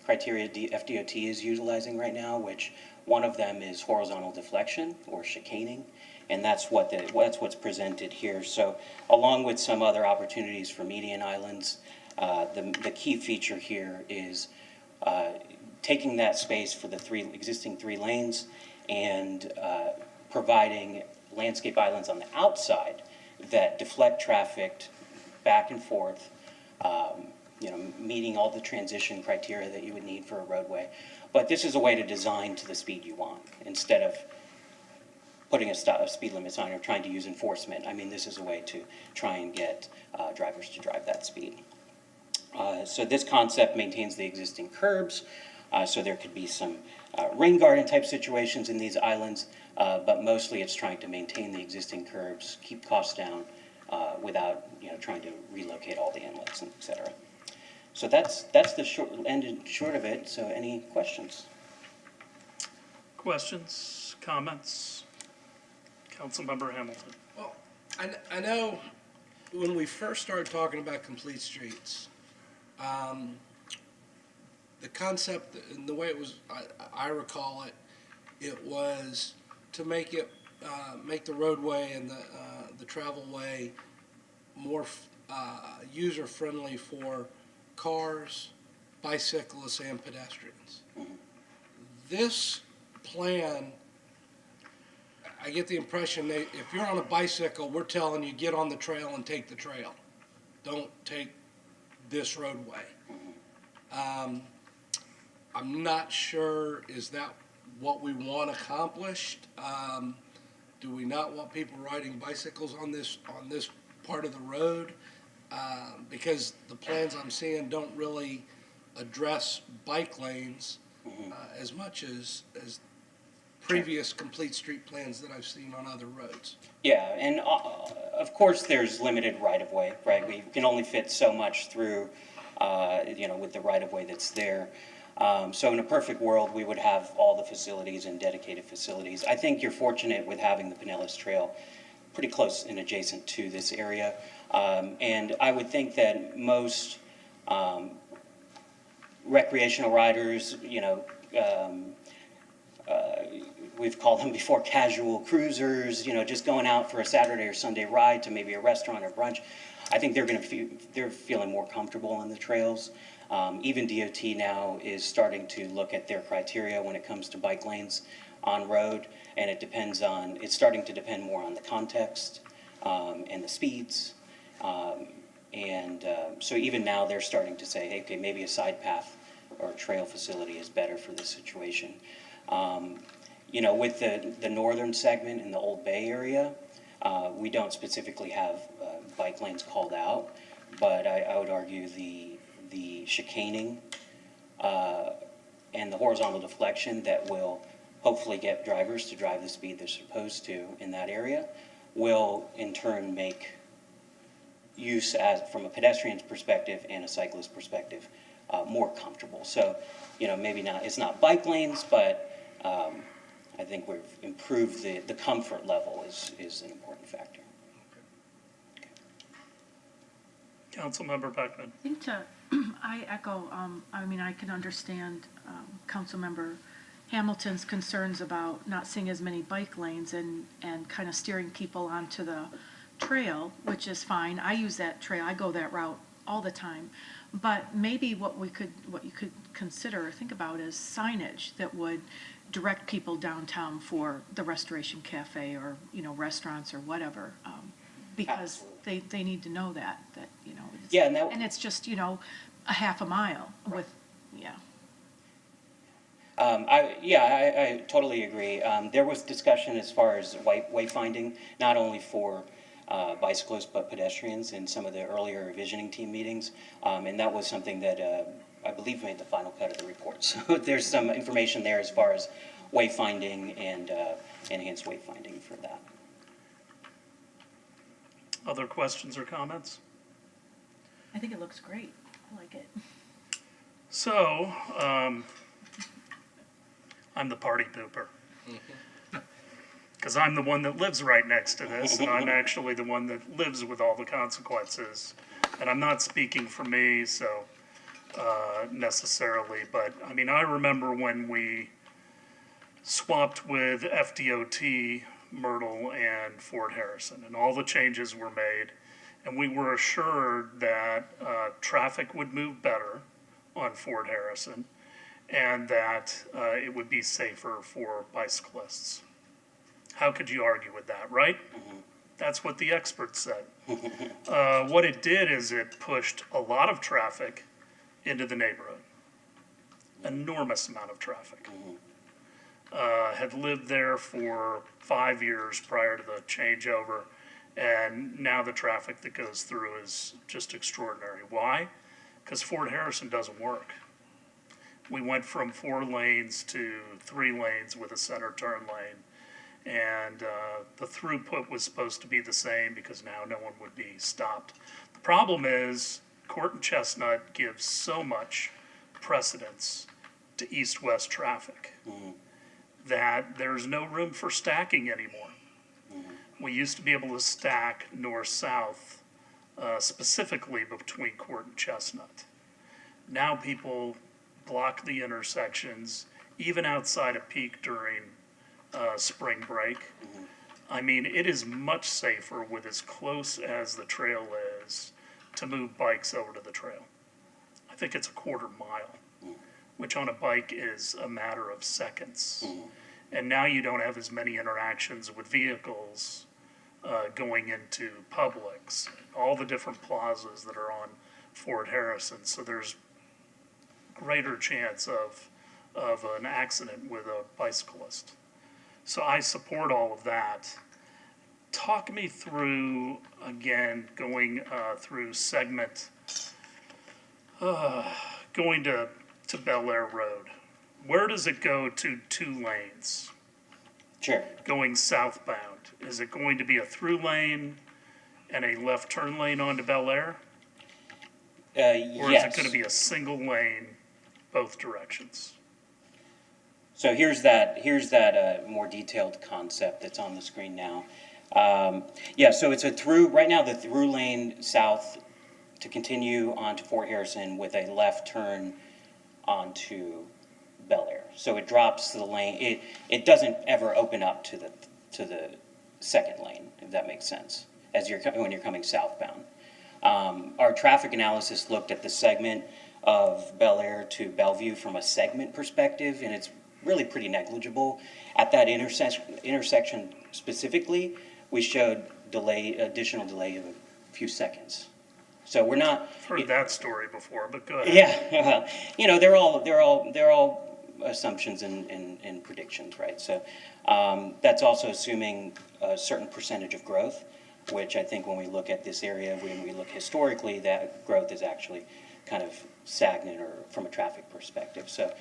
criteria FDOT is utilizing right now, which one of them is horizontal deflection or chicaning. And that's what's presented here. So along with some other opportunities for median islands, the key feature here is taking that space for the existing three lanes and providing landscape islands on the outside that deflect traffic back and forth, meeting all the transition criteria that you would need for a roadway. But this is a way to design to the speed you want instead of putting a speed limit sign or trying to use enforcement. I mean, this is a way to try and get drivers to drive that speed. So this concept maintains the existing curbs, so there could be some rain garden type situations in these islands, but mostly it's trying to maintain the existing curbs, keep costs down without trying to relocate all the inlets, and et cetera. So that's the short of it. So any questions? Questions, comments? Councilmember Hamilton. Well, I know when we first started talking about complete streets, the concept and the way it was, I recall it, it was to make the roadway and the travelway more user-friendly for cars, bicyclists, and pedestrians. This plan, I get the impression that if you're on a bicycle, we're telling you get on the trail and take the trail. Don't take this roadway. I'm not sure, is that what we want accomplished? Do we not want people riding bicycles on this part of the road? Because the plans I'm seeing don't really address bike lanes as much as previous complete street plans that I've seen on other roads. Yeah, and of course there's limited right-of-way, right? We can only fit so much through, with the right-of-way that's there. So in a perfect world, we would have all the facilities and dedicated facilities. I think you're fortunate with having the Pinellas Trail pretty close and adjacent to this area. And I would think that most recreational riders, we've called them before casual cruisers, just going out for a Saturday or Sunday ride to maybe a restaurant or brunch. I think they're feeling more comfortable on the trails. Even DOT now is starting to look at their criteria when it comes to bike lanes on road, and it's starting to depend more on the context and the speeds. So even now they're starting to say, hey, okay, maybe a side path or a trail facility is better for this situation. With the northern segment in the Old Bay area, we don't specifically have bike lanes called out, but I would argue the chicaning and the horizontal deflection that will hopefully get drivers to drive the speed they're supposed to in that area will in turn make use from a pedestrian's perspective and a cyclist perspective more comfortable. So, maybe it's not bike lanes, but I think we've improved the comfort level is an important factor. Councilmember Beckman. I think I echo, I can understand Councilmember Hamilton's concerns about not seeing as many bike lanes and kind of steering people onto the trail, which is fine. I use that trail. I go that route all the time. But maybe what you could consider or think about is signage that would direct people downtown for the Restoration Cafe or, restaurants or whatever. Because they need to know that Yeah, and it's just, a half a mile with, I totally agree. There was discussion as far as wayfinding, not only for bicyclists but pedestrians in some of the earlier visioning team meetings, and that was something that I believe made the final cut of the report. So there's some information there as far as wayfinding and enhanced wayfinding for that. Other questions or comments? I think it looks great. I like it. So, I'm the party pooper. Because I'm the one that lives right next to this, and I'm actually the one that lives with all the consequences. And I'm not speaking for me, so necessarily, but I remember when we swapped with FDOT, Myrtle, and Fort Harrison, and all the changes were made, and we were assured that traffic would move better on Fort Harrison, and that it would be safer for bicyclists. How could you argue with that, right? That's what the experts said. What it did is it pushed a lot of traffic into the neighborhood. Enormous amount of traffic. Had lived there for 5 years prior to the changeover, and now the traffic that goes through is just extraordinary. Why? Because Fort Harrison doesn't work. We went from 4 lanes to 3 lanes with a center turn lane. And the throughput was supposed to be the same because now no one would be stopped. The problem is Court and Chestnut gives so much precedence to east-west traffic that there's no room for stacking anymore. We used to be able to stack north-south specifically between Court and Chestnut. Now people block the intersections even outside of peak during spring break. It is much safer with as close as the trail is to move bikes over to the trail. I think it's a quarter mile, which on a bike is a matter of seconds. And now you don't have as many interactions with vehicles going into Publix, all the different plazas that are on Fort Harrison. So there's greater chance of an accident with a bicyclist. So I support all of that. Talk me through, again, going through segment, going to Bel Air Road. Where does it go to 2 lanes? Sure. Going southbound. Is it going to be a through lane and a left turn lane onto Bel Air? Or is it going to be a single lane, both directions? So here's that more detailed concept that's on the screen now. So it's a through, right now the through lane south to continue onto Fort Harrison with a left turn onto Bel Air. So it drops the lane, it doesn't ever open up to the second lane, if that makes sense, when you're coming southbound. Our traffic analysis looked at the segment of Bel Air to Bellevue from a segment perspective, and it's really pretty negligible. At that intersection specifically, we showed additional delay of a few seconds. So we're not. Heard that story before, but go ahead. Yeah, you know, they're all assumptions and predictions, right? So that's also assuming a certain percentage of growth, which I think when we look at this area, when we look historically, that growth is actually kind of stagnant or from a traffic perspective. So,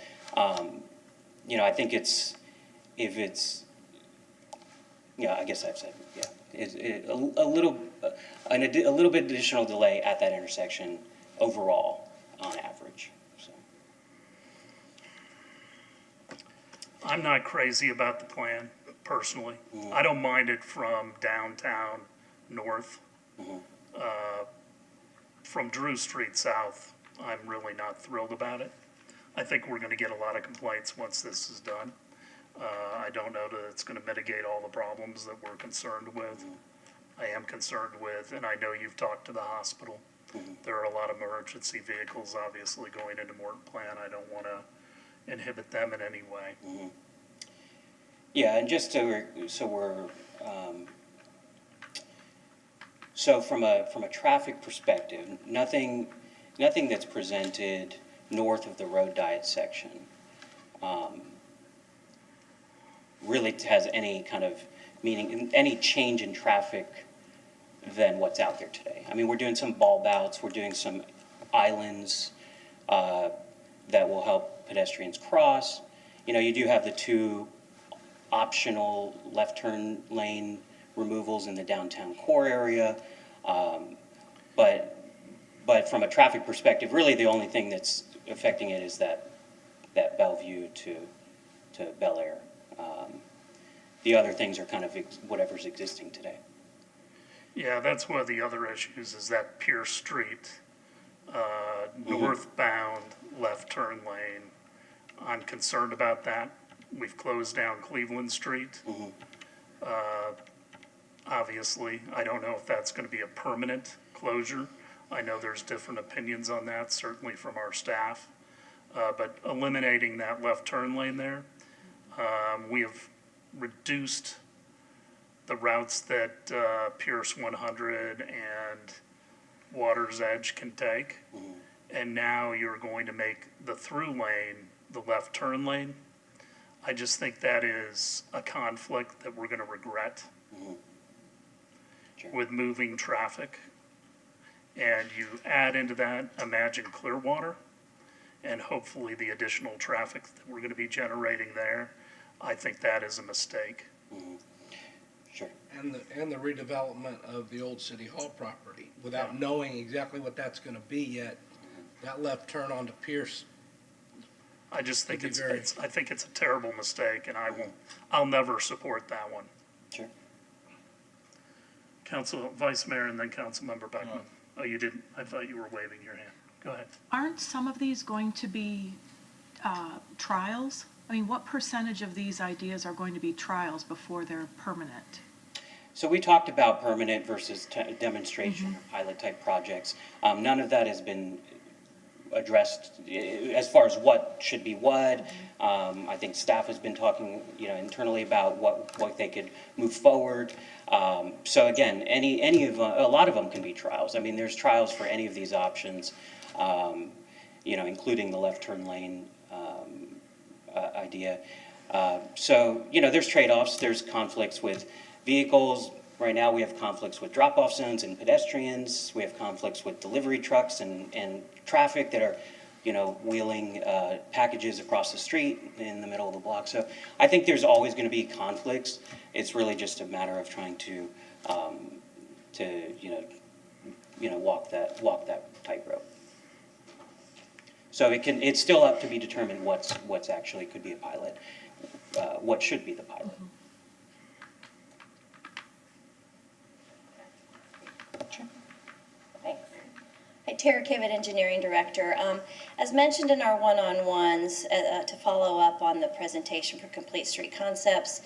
you know, I think I guess I've said, yeah, a little bit additional delay at that intersection overall on average. So. I'm not crazy about the plan, personally. I don't mind it from downtown north. From Drew Street south, I'm really not thrilled about it. I think we're gonna get a lot of complaints once this is done. I don't know that it's gonna mitigate all the problems that we're concerned with. I am concerned with, and I know you've talked to the hospital. There are a lot of emergency vehicles obviously going into Morton Plan. I don't wanna inhibit them in any way. Yeah, and just so from a traffic perspective, nothing that's presented north of the road diet section really has any kind of meaning, any change in traffic than what's out there today. I mean, we're doing some bulb outs, we're doing some islands that will help pedestrians cross. You know, you do have the 2 optional left turn lane removals in the downtown core area. But from a traffic perspective, really the only thing that's affecting it is that Bellevue to Bel Air. The other things are kind of whatever's existing today. Yeah, that's one of the other issues is that Pierce Street, northbound left turn lane. I'm concerned about that. We've closed down Cleveland Street. Obviously, I don't know if that's going to be a permanent closure. I know there's different opinions on that, certainly from our staff. But eliminating that left turn lane there, we have reduced the routes that Pierce 100 and Water's Edge can take. And now you're going to make the through lane the left turn lane. I just think that is a conflict that we're going to regret with moving traffic. And you add into that, imagine Clearwater, and hopefully the additional traffic that we're going to be generating there. I think that is a mistake. Sure. And the redevelopment of the old City Hall property, without knowing exactly what that's going to be yet, that left turn onto Pierce. I just think it's a terrible mistake, and I'll never support that one. Sure. Vice Mayor and then Councilmember Beckman. Oh, you didn't? I thought you were waving your hand. Go ahead. Aren't some of these going to be trials? I mean, what percentage of these ideas are going to be trials before they're permanent? So we talked about permanent versus demonstration or pilot type projects. None of that has been addressed as far as what should be what. I think staff has been talking, internally about what they could move forward. So again, a lot of them can be trials. I mean, there's trials for any of these options, including the left turn lane idea. So there's trade-offs. There's conflicts with vehicles. Right now we have conflicts with drop-off zones and pedestrians. We have conflicts with delivery trucks and traffic that are, wheeling packages across the street in the middle of the block. So I think there's always going to be conflicts. It's really just a matter of trying to walk that tightrope. So it's still up to be determined what's actually could be a pilot, what should be the pilot. Thanks. Tara Kivet, Engineering Director. As mentioned in our one-on-ones, to follow up on the presentation for Complete Street Concepts,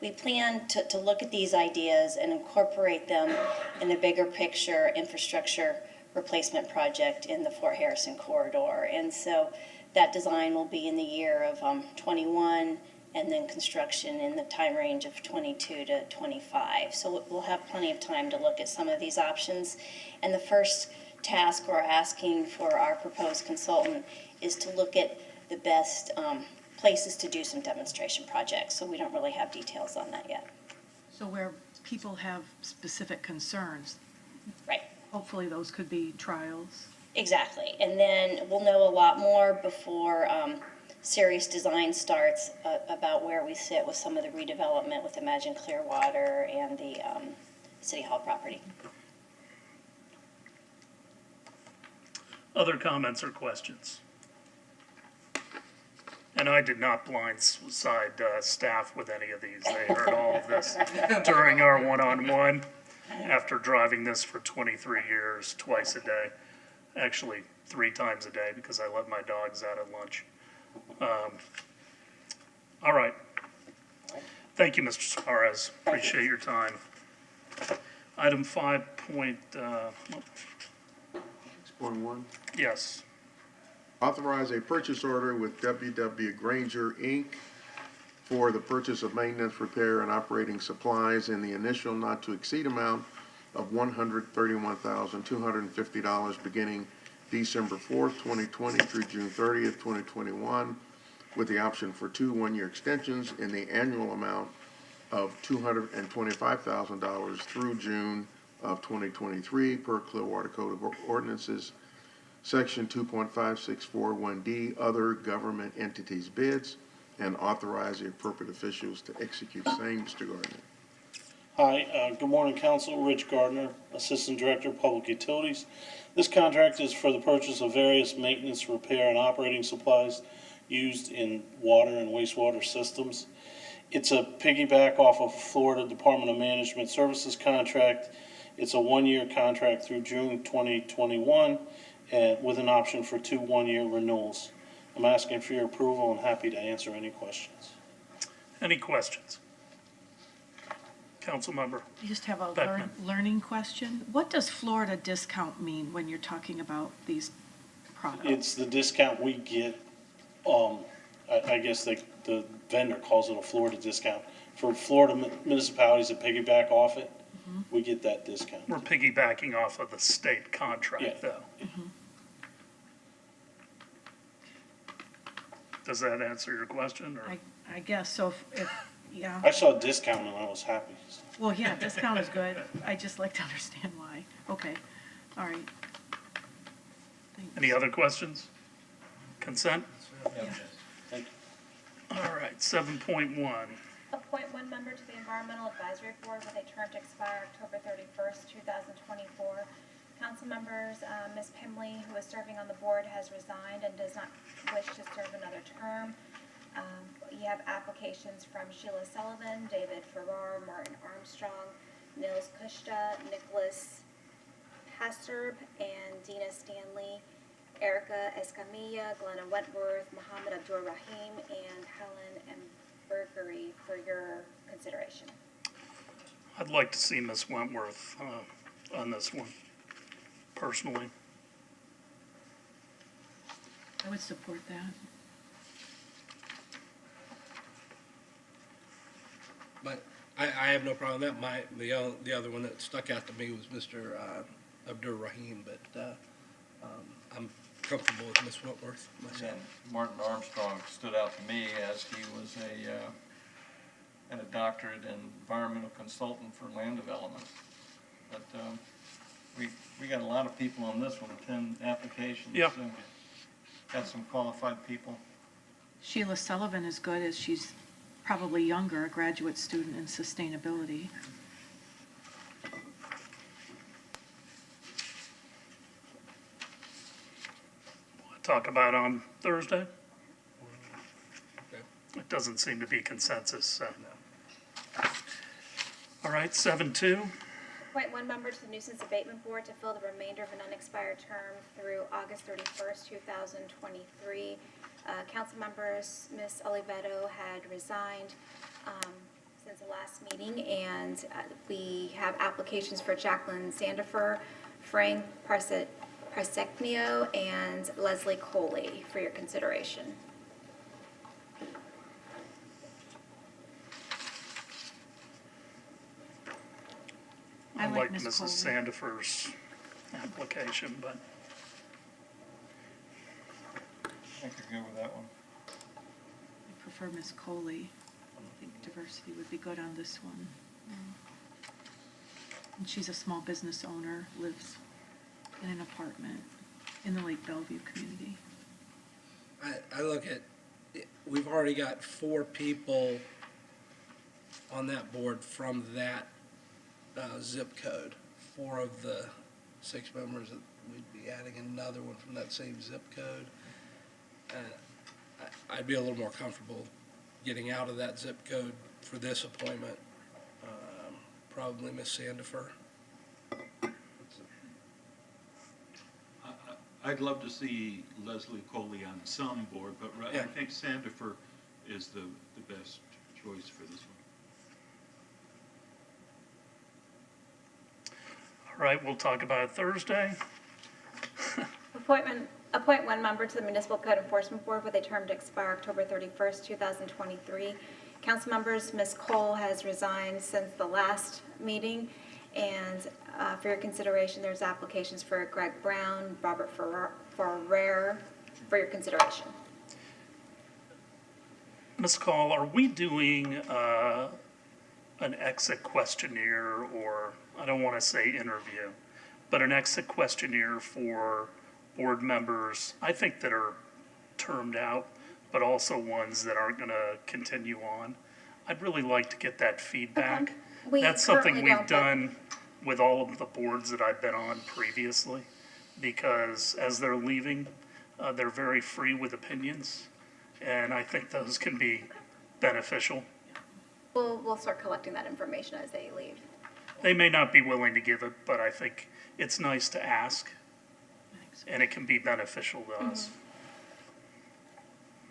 we plan to look at these ideas and incorporate them in the bigger picture infrastructure replacement project in the Fort Harrison corridor. And so that design will be in the year of 21, and then construction in the time range of 22 to 25. So we'll have plenty of time to look at some of these options. And the first task we're asking for our proposed consultant is to look at the best places to do some demonstration projects. So we don't really have details on that yet. So where people have specific concerns. Right. Hopefully those could be trials. Exactly. And then we'll know a lot more before serious design starts about where we sit with some of the redevelopment with Imagine Clearwater and the City Hall property. Other comments or questions? And I did not blindside staff with any of these. They heard all of this during our one-on-one after driving this for 23 years, twice a day. Actually, 3 times a day because I let my dogs out at lunch. All right. Thank you, Mr. Suarez. Appreciate your time. Item 6.1. Yes. Authorize a purchase order with W.W. Granger, Inc. for the purchase of maintenance, repair, and operating supplies in the initial not-to-exceed amount of $131,250 beginning December 4th, 2020 through June 30th, 2021, with the option for 2 one-year extensions in the annual amount of $225,000 through June of 2023 per Clearwater Code of Ordinances, Section 2.5641D, Other Government Entities Bids, and authorize the appropriate officials to execute same. Mr. Gardner. Hi, good morning, Council. Rich Gardner, Assistant Director of Public Utilities. This contract is for the purchase of various maintenance, repair, and operating supplies used in water and wastewater systems. It's a piggyback off of Florida Department of Management Services contract. It's a 1-year contract through June 2021, and with an option for 2 one-year renewals. I'm asking for your approval and happy to answer any questions. Any questions? Councilmember. I just have a Beckman. learning question. What does Florida discount mean when you're talking about these products? It's the discount we get, I guess the vendor calls it a Florida discount. For Florida municipalities that piggyback off it, we get that discount. We're piggybacking off of the state contract, Yeah. though. Does that answer your question? Or? I guess so. If yeah. I saw a discount and I was happy. Well, yeah, discount is good. I just like to understand why. Okay. All right. Thanks. Any other questions? Consent? Yeah. Thank you. All right, 7.1. Appoint one member to the Environmental Advisory Board with a term to expire October 31st, 2024. Council members, Ms. Pimley, who is serving on the board, has resigned and does not wish to serve another term. You have applications from Sheila Sullivan, David Farrar, Martin Armstrong, Nils Kushta, Nicholas Hasserb, and Dina Stanley, Erica Escamilla, Glenna Wentworth, Mohammed Abdur Rahim, and Helen M. Burgery for your consideration. I'd like to see Ms. Wentworth on this one, personally. I would support that. But I have no problem with that. The other one that stuck out to me was Mr. Abdur Rahim, but I'm comfortable with Ms. Wentworth myself. Martin Armstrong stood out to me as he was had a doctorate in environmental consultant for land development. But we got a lot of people on this one, 10 applications. Yeah. So got some qualified people. Sheila Sullivan is good as she's probably younger, a graduate student in sustainability. Talk about on Thursday? Okay. It doesn't seem to be consensus, so. All right, 7.2. appoint one member to the Nuisance Abatement Board to fill the remainder of an unexpired term through August 31st, 2023. Council members, Ms. Oliveto had resigned since the last meeting, and we have applications for Jacqueline Sandifer, Frank Parsecnio, and Leslie Coley for your consideration. I I like like Ms. Mrs. Sandifer's application, but I could go with that one. I prefer Ms. Coley. I think diversity would be good on this one. And she's a small business owner, lives in an apartment in the Lake Bellevue community. I look at, we've already got 4 people on that board from that zip code. 4 of the 6 members, that we'd be adding another one from that same zip code. I'd be a little more comfortable getting out of that zip code for this appointment. Probably Ms. Sandifer. I'd love to see Leslie Coley on some board, but I Yeah. think Sandifer is the best choice for this one. all right, we'll talk about it Thursday. Appoint one member to the Municipal Code Enforcement Board with a term to expire October 31st, 2023. Council members, Ms. Cole has resigned since the last meeting, and for your consideration, there's applications for Greg Brown, Robert Ferrer for your consideration. Ms. Call, are we doing an exit questionnaire, or I don't want to say interview, but an exit questionnaire for board members, I think that are termed out, but also ones that aren't going to continue on? I'd really like to get that feedback. We That's something currently we've don't, done with all of the boards that I've been on previously, because as they're leaving, they're very free with opinions, and I think those can be beneficial. We'll start collecting that information as they leave. They may not be willing to give it, but I think it's nice to ask, and it can be beneficial to us.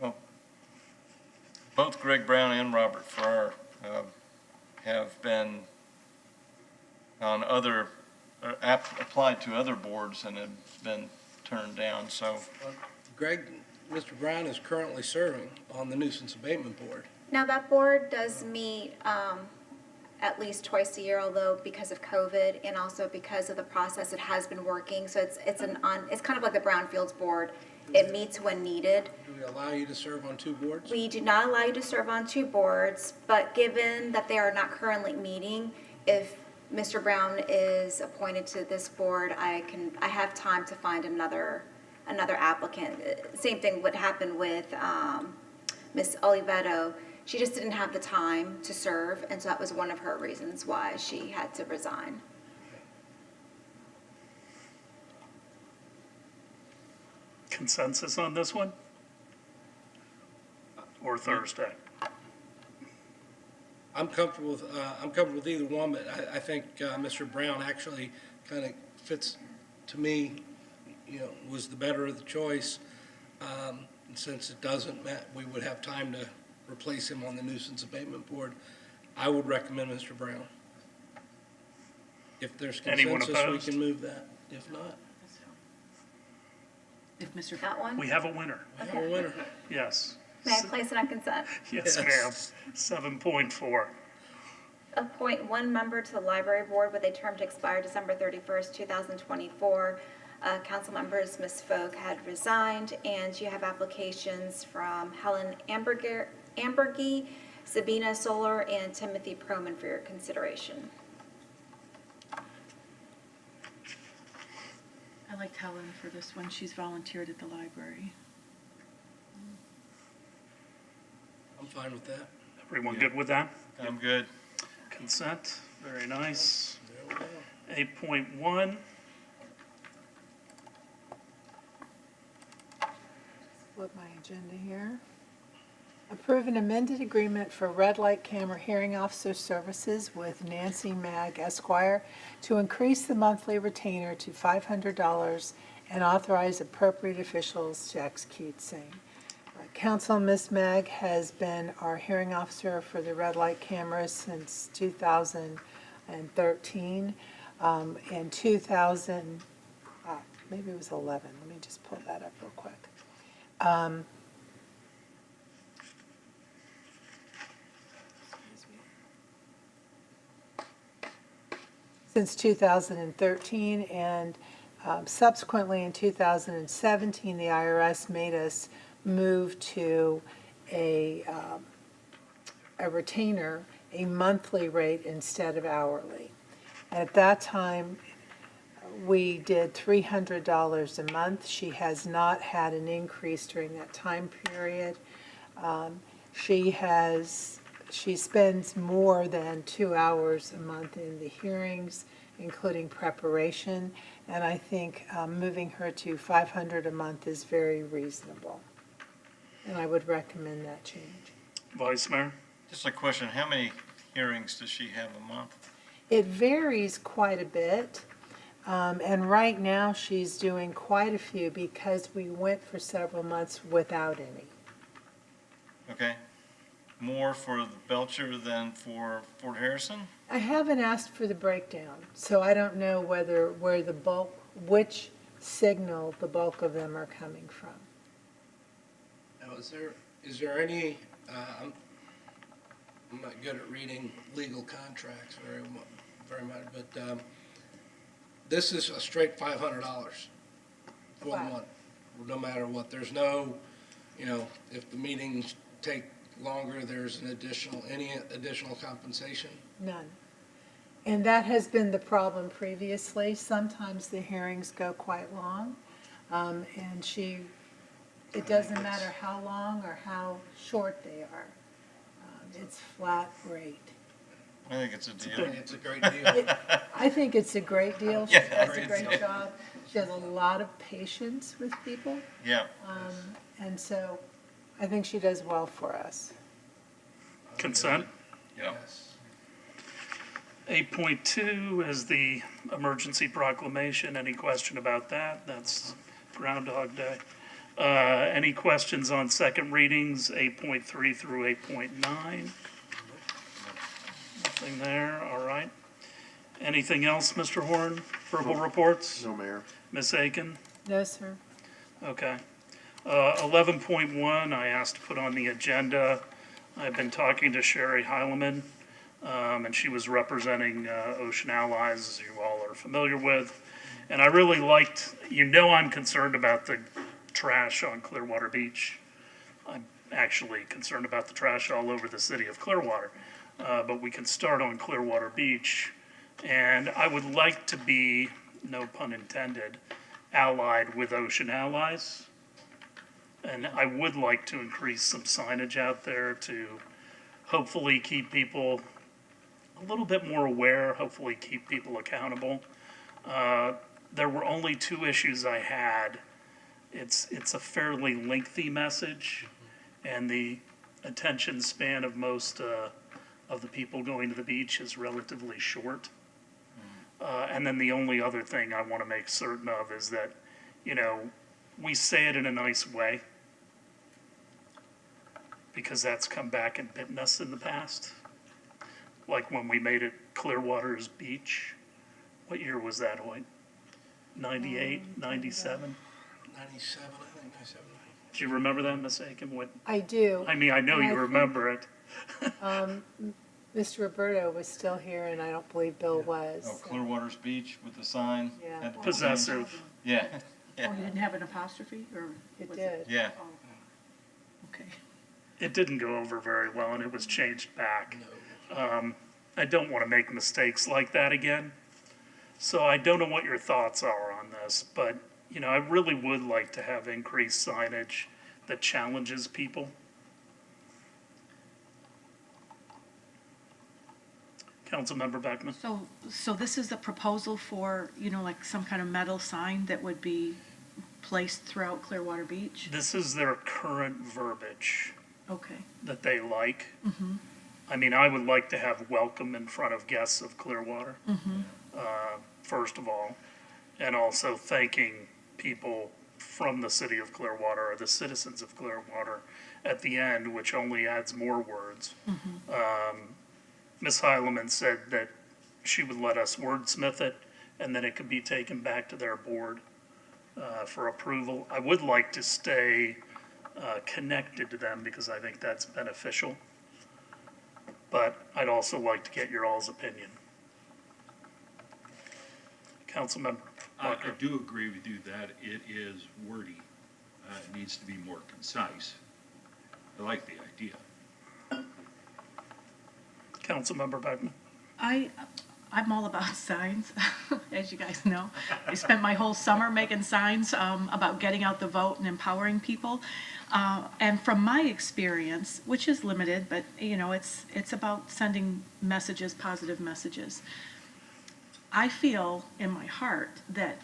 Well, both Greg Brown and Robert Farrar have been on other, applied to other boards and have been turned down, so. Greg, Mr. Brown is currently serving on the Nuisance Abatement Board. Now, that board does meet at least twice a year, although because of COVID and also because of the process, it has been working. So it's kind of like the Brownfields Board. It meets when needed. Do we allow you to serve on 2 boards? We do not allow you to serve on 2 boards, but given that they are not currently meeting, if Mr. Brown is appointed to this board, I have time to find another applicant. Same thing would happen with Ms. Oliveto. She just didn't have the time to serve, and so that was one of her reasons why she had to resign. Consensus on this one? Or Thursday? I'm comfortable with either one, but I think Mr. Brown actually kind of fits, to me, was the better of the choice. And since it doesn't, we would have time to replace him on the Nuisance Abatement Board. I would recommend Mr. Brown. If there's Anyone consensus, we opposed? can move that. If not, If Mr. That one? We have a winner. we have a winner. Yes. May I place it on consent? Yes, Yes. ma'am. 7.4. Appoint one member to the Library Board with a term to expire December 31st, 2024. Council members, Ms. Folk had resigned, and you have applications from Helen Ambergy, Sabina Solar, and Timothy Proman for your consideration. I liked Helen for this one. She's volunteered at the library. I'm fine with that. Everyone good with that? I'm good. Consent, very nice. There we go. 8.1, Flip my agenda here. Approve an amended agreement for red light camera hearing officer services with Nancy Mag Esquire to increase the monthly retainer to $500 and authorize appropriate officials to execute same. Council, Ms. Mag has been our hearing officer for the red light cameras since 2013. In 2000, maybe it was 11. Let me just pull that up real quick. Since 2013, and subsequently in 2017, the IRS made us move to a retainer, a monthly rate instead of hourly. And at that time, we did $300 a month. She has not had an increase during that time period. She spends more than 2 hours a month in the hearings, including preparation, and I think moving her to $500 a month is very reasonable. And I would recommend that change. Vice Mayor? Just a question, how many hearings does she have a month? It varies quite a bit, and right now she's doing quite a few because we went for several months without any. Okay. More for Belcher than for Fort Harrison? I haven't asked for the breakdown, so I don't know which signal the bulk of them are coming from. Now, is there any, I'm not good at reading legal contracts very much, but this is a straight $500 for the Wow. month, no matter what. There's no, if the meetings take longer, there's any additional compensation? None. And that has been the problem previously. Sometimes the hearings go quite long, and it doesn't matter how long or how short they are. It's flat rate. I think it's a deal. It's a great deal. I think it's a great deal. She Yeah. does a great job. She has a lot of patience with people. Yeah. And so I think she does well for us. Consent? Yeah. 8.2 is the emergency proclamation. Any question about that? That's Groundhog Day. Any questions on second readings, 8.3 through 8.9? Nothing there, all right. Anything else, Mr. Horn? Verbal reports? No, Mayor. Ms. Aiken? No, sir. Okay. 11.1, I asked to put on the agenda. I've been talking to Sherry Heileman, and she was representing Ocean Allies, as you all are familiar with. And I really liked, I'm concerned about the trash on Clearwater Beach. I'm actually concerned about the trash all over the city of Clearwater. But we can start on Clearwater Beach. And I would like to be, no pun intended, allied with Ocean Allies. And I would like to increase some signage out there to hopefully keep people a little bit more aware, hopefully keep people accountable. There were only 2 issues I had. It's a fairly lengthy message, and the attention span of most of the people going to the beach is relatively short. And then the only other thing I want to make certain of is that, we say it in a nice way, because that's come back and bitten us in the past. Like when we made it Clearwater's Beach. What year was that, Hoyt? 98, 97? 97, I think, 97. Do you remember that, Ms. Aiken? I do. I mean, I know And you think, remember it. Mr. Roberto was still here, and I don't believe Bill was. Oh, Clearwater's Beach with the sign? Yeah. Had to be Possessive. changed. Yeah. Oh, you didn't have an apostrophe, or? It was did. Yeah. Okay. It didn't go over very well, and it was changed back. I don't want to make mistakes like that again. So I don't know what your thoughts are on this, but, I really would like to have increased signage that challenges people. Councilmember Beckman. So this is the proposal for, like some kind of metal sign that would be placed throughout Clearwater Beach? This is their current verbiage. Okay. that they like. I mean, I would like to have welcome in front of guests of Clearwater, first of all, and also thanking people from the city of Clearwater or the citizens of Clearwater at the end, which only adds more words. Ms. Heileman said that she would let us wordsmith it, and then it could be taken back to their board for approval. I would like to stay connected to them because I think that's beneficial. But I'd also like to get your all's opinion. Councilmember I Walker. do agree with you that it is wordy. It needs to be more concise. I like the idea. Councilmember Beckman. I'm all about signs, as you guys know. I spent my whole summer making signs about getting out the vote and empowering people. And from my experience, which is limited, but you know, it's about sending messages, positive messages. I feel in my heart that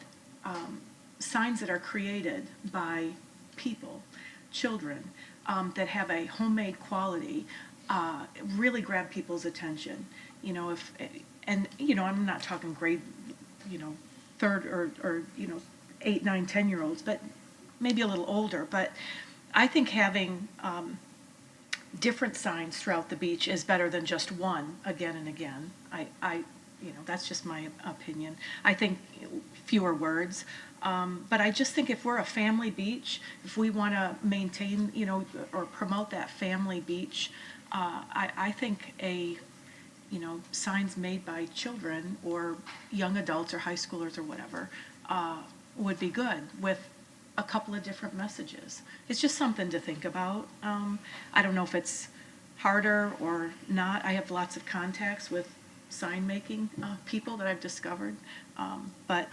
signs that are created by people, children, that have a homemade quality, really grab people's attention. You know, and you know, I'm not talking grade, you know, third or you know, 8, 9, 10-year-olds, but maybe a little older. But I think having different signs throughout the beach is better than just one again and again. You know, that's just my opinion. I think fewer words. But I just think if we're a family beach, if we want to maintain, you know, or promote that family beach, I think you know, signs made by children or young adults or high schoolers or whatever would be good with a couple of different messages. It's just something to think about. I don't know if it's harder or not. I have lots of contacts with sign making people that I've discovered, but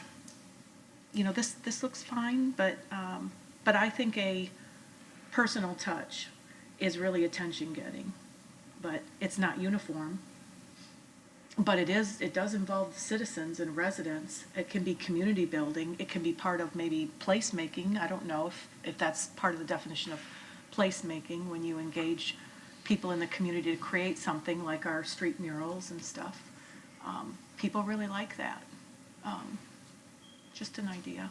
you know, this looks fine, but I think a personal touch is really attention getting, but it's not uniform. But it does involve citizens and residents. It can be community building. It can be part of maybe placemaking. I don't know if that's part of the definition of placemaking, when you engage people in the community to create something like our street murals and stuff. People really like that. Just an idea.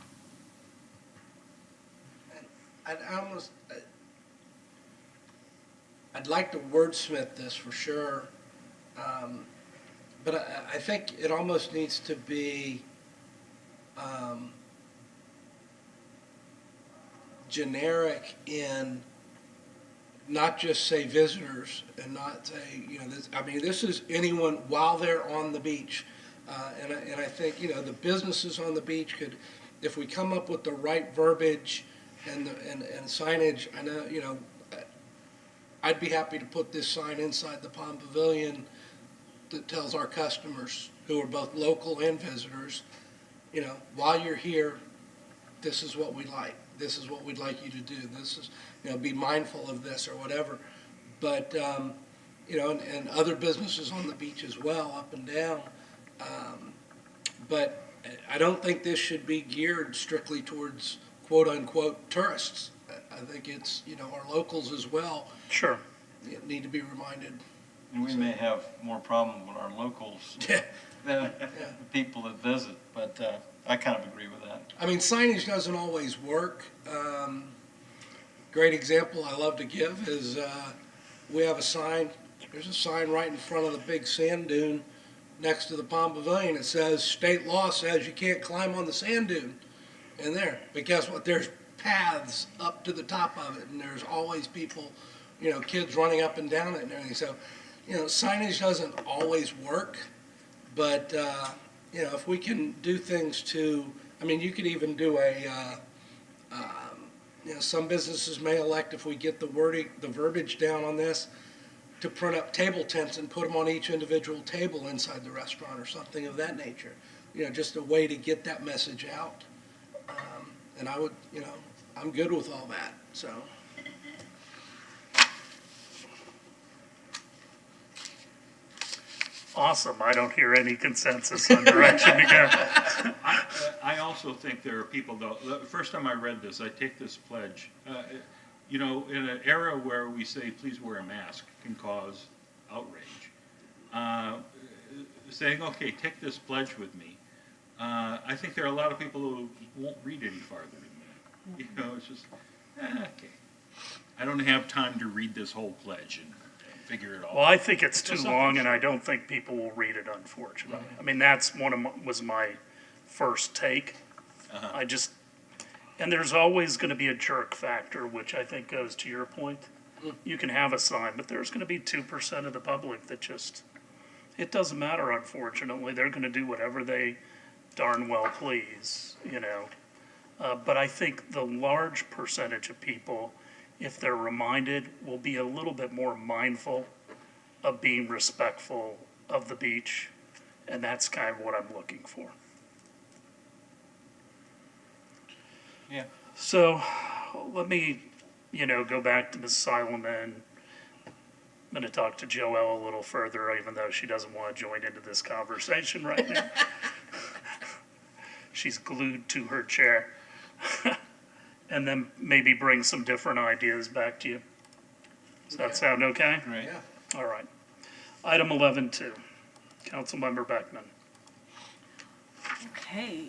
I'd like to wordsmith this for sure. But I think it almost needs to be generic in not just say visitors and not say, you know, this, I mean, this is anyone while they're on the beach. And I think, you know, the businesses on the beach could, if we come up with the right verbiage and signage, I know, you know, I'd be happy to put this sign inside the Palm Pavilion that tells our customers, who are both local and visitors, you know, while you're here, this is what we like. This is what we'd like you to do. This is, you know, be mindful of this or whatever. But, you know, and other businesses on the beach as well, up and down. But I don't think this should be geared strictly towards quote-unquote tourists. I think it's, you know, our locals as well. Sure. Need to be reminded. And we may have more problem with our locals than the people that visit, but I kind of agree with that. I mean, signage doesn't always work. Great example I love to give is we have a sign. There's a sign right in front of the big sand dune next to the Palm Pavilion. It says, state law says you can't climb on the sand dune in there. But guess what? There's paths up to the top of it, and there's always people, you know, kids running up and down it and everything. So, you know, signage doesn't always work, but, you know, if we can do things to, I mean, you could even do you know, some businesses may elect, if we get the verbiage down on this, to print up table tents and put them on each individual table inside the restaurant or something of that nature. You know, just a way to get that message out. And I would, you know, I'm good with all that, so. Awesome. I don't hear any consensus on direction to go. I also think there are people, though, the first time I read this, I take this pledge. you know, in an era where we say, please wear a mask, can cause outrage, saying, okay, take this pledge with me. I think there are a lot of people who won't read any farther than that. You know, it's just, okay. I don't have time to read this whole pledge and figure it all out. Well, I think it's So too something long, and should- I don't think people will read it, unfortunately. I mean, that's was my first take. I just, and there's always gonna be a jerk factor, which I think goes to your point. You can have a sign, but there's gonna be 2% of the public that just, it doesn't matter, unfortunately. They're gonna do whatever they darn well please, you know. But I think the large percentage of people, if they're reminded, will be a little bit more mindful of being respectful of the beach. And that's kind of what I'm looking for. Yeah. So let me, go back to Ms. Solomon. I'm going to talk to Joelle a little further, even though she doesn't want to join into this conversation right now. She's glued to her chair. And then maybe bring some different ideas back to you. Does that sound okay? Right. Yeah. All right. Item 11.2, Councilmember Beckman. Okay,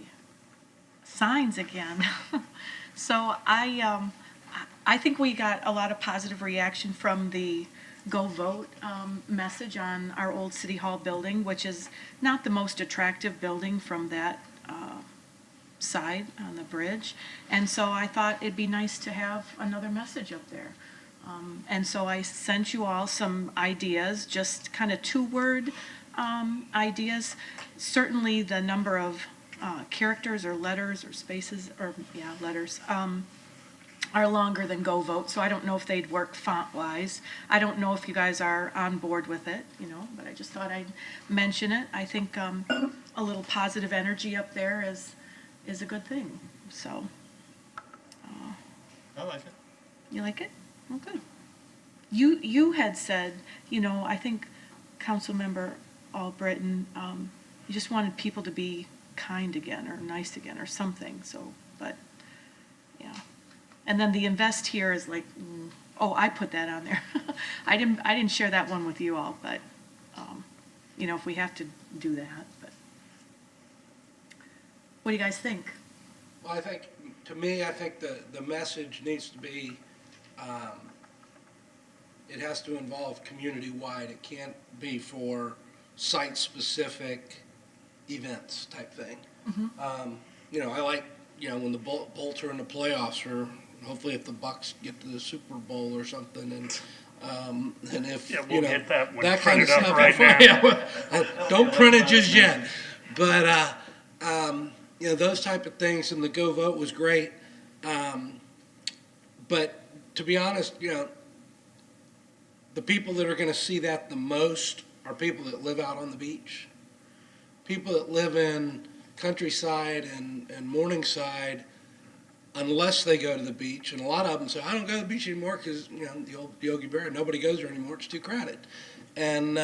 signs again. So I think we got a lot of positive reaction from the Go Vote message on our old City Hall building, which is not the most attractive building from that side on the bridge. And so I thought it'd be nice to have another message up there. And so I sent you all some ideas, just kind of 2-word ideas. Certainly the number of characters or letters or spaces, or letters, are longer than Go Vote, so I don't know if they'd work font-wise. I don't know if you guys are on board with it, but I just thought I'd mention it. I think a little positive energy up there is a good thing, so. I like it. You like it? Well, good. You had said, I think Councilmember Albritton, you just wanted people to be kind again or nice again or something, so, but, yeah. And then the invest here is like, I put that on there. I didn't share that one with you all, but, if we have to do that, but. What do you guys think? Well, I think the message needs to be, it has to involve community-wide. It can't be for site-specific events type thing. I like, when the Bolts are in the playoffs, or hopefully if the Bucks get to the Super Bowl or something, and if, we'll get that one that kind of printed up stuff. right now. Yeah, don't print it just yet. But, those type of things, and the Go Vote was great. But to be honest, the people that are going to see that the most are people that live out on the beach. People that live in Countryside and Morningside, unless they go to the beach, and a lot of them say, I don't go to the beach anymore because, the old Yogi Berra, nobody goes there anymore, it's too crowded. And,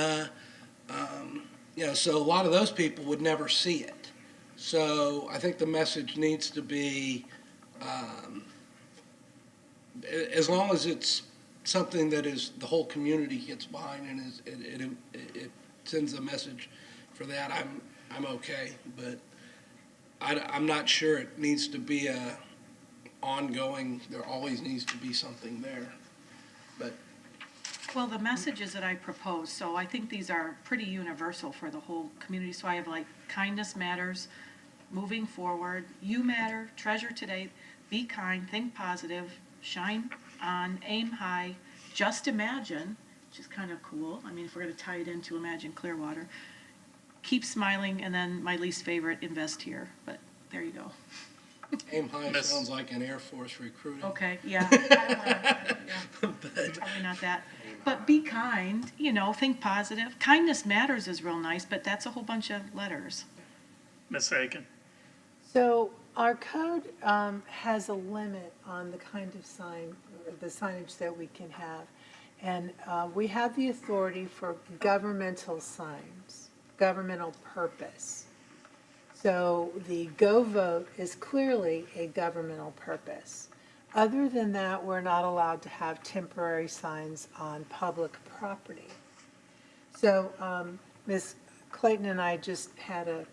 so a lot of those people would never see it. So I think the message needs to be, as long as it's something that is the whole community gets behind and it sends a message for that, I'm okay. But I'm not sure it needs to be a ongoing. There always needs to be something there. But Well, the messages that I propose, so I think these are pretty universal for the whole community. So I have like kindness matters, moving forward, you matter, treasure today, be kind, think positive, shine on, aim high, just imagine, which is kind of cool. I mean, if we're going to tie it into Imagine Clearwater, keep smiling, and then my least favorite, invest here. But there you go. aim high sounds like an Air Force recruiting. Okay, yeah. I don't wanna- yeah. Probably not that. But be kind, think positive. Kindness matters is real nice, but that's a whole bunch of letters. Ms. Aiken. So our code has a limit on the kind of sign, or the signage that we can have. And we have the authority for governmental signs, governmental purpose. So the Go Vote is clearly a governmental purpose. Other than that, we're not allowed to have temporary signs on public property. So, Ms. Clayton and I just had a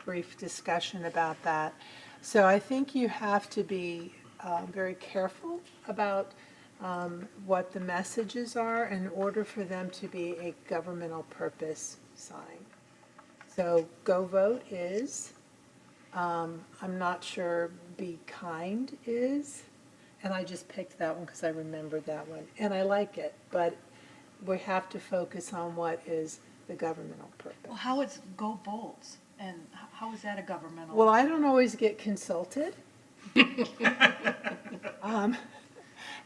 brief discussion about that. So I think you have to be very careful about what the messages are in order for them to be a governmental purpose sign. So Go Vote is, I'm not sure Be Kind is, and I just picked that one because I remembered that one, and I like it, but we have to focus on what is the governmental purpose. Well, how is Go Bolts, and how is that a governmental? Well, I don't always get consulted.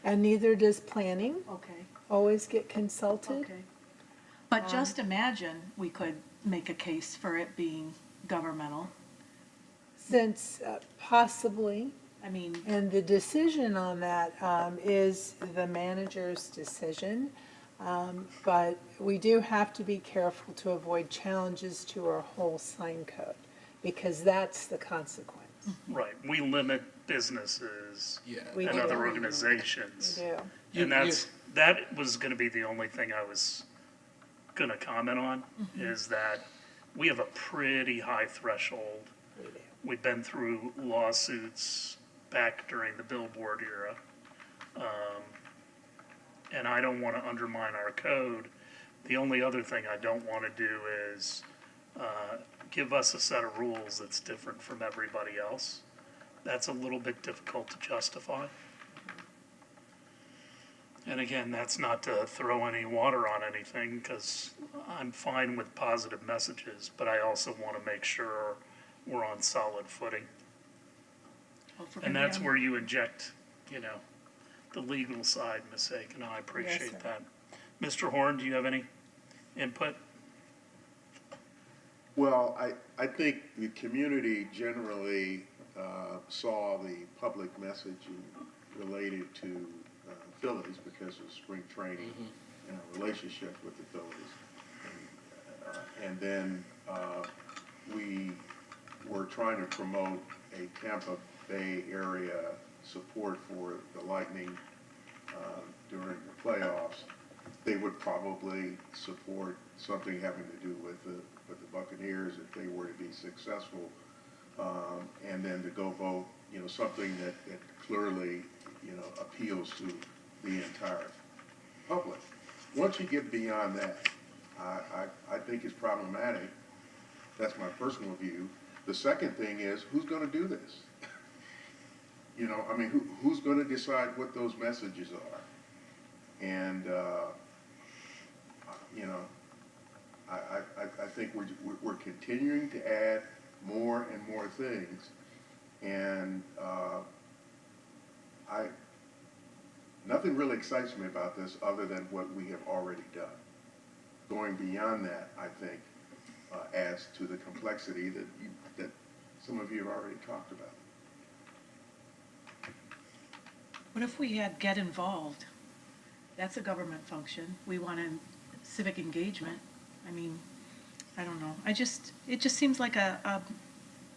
And neither does planning Okay, always get consulted. okay. But just imagine we could make a case for it being governmental. Since possibly, I mean, and the decision on that is the manager's decision. But we do have to be careful to avoid challenges to our whole sign code, because that's the consequence. Right, we limit businesses Yeah. We and do. other organizations. We do. And that was gonna be the only thing I was gonna comment on, is that we have a pretty high threshold. We do. We've been through lawsuits back during the billboard era. And I don't wanna undermine our code. The only other thing I don't wanna do is, give us a set of rules that's different from everybody else. That's a little bit difficult to justify. And again, that's not to throw any water on anything, because I'm fine with positive messages, but I also want to make sure we're on solid footing. And that's where you inject, the legal side, Ms. Aiken, I appreciate sir. that. Mr. Horn, do you have any input? Well, I think the community generally saw the public message related to Phillies because of spring training and our relationship with the Phillies. And then we were trying to promote a Tampa Bay area support for the Lightning during the playoffs. They would probably support something having to do with the Buccaneers if they were to be successful. And then to Go Vote, something that clearly, appeals to the entire public. Once you get beyond that, I think it's problematic. That's my personal view. The second thing is, who's going to do this? Who's going to decide what those messages are? And, I think we're continuing to add more and more things. And nothing really excites me about this other than what we have already done. Going beyond that, I think, adds to the complexity that some of you have already talked about. what if we had Get Involved? That's a government function. We want civic engagement. I mean, I don't know. It just seems like a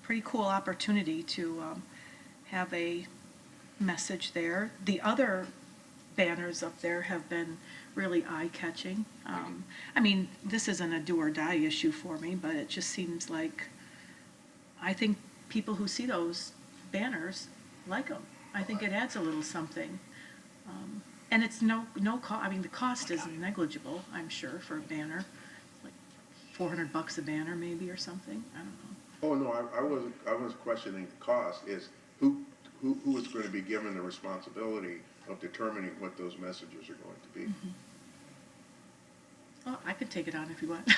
pretty cool opportunity to have a message there. The other banners up there have been really eye-catching. I mean, this isn't a do-or-die issue for me, but it just seems like, I think people who see those banners like them. I think it adds a little something. And it's no cost, I mean, the cost is negligible, I'm sure, for a banner. Like $400 a banner maybe or something, I don't know. Oh, no, I was questioning the cost. Is who is going to be given the responsibility of determining what those messages are going to be? Oh, I could take it on if you want.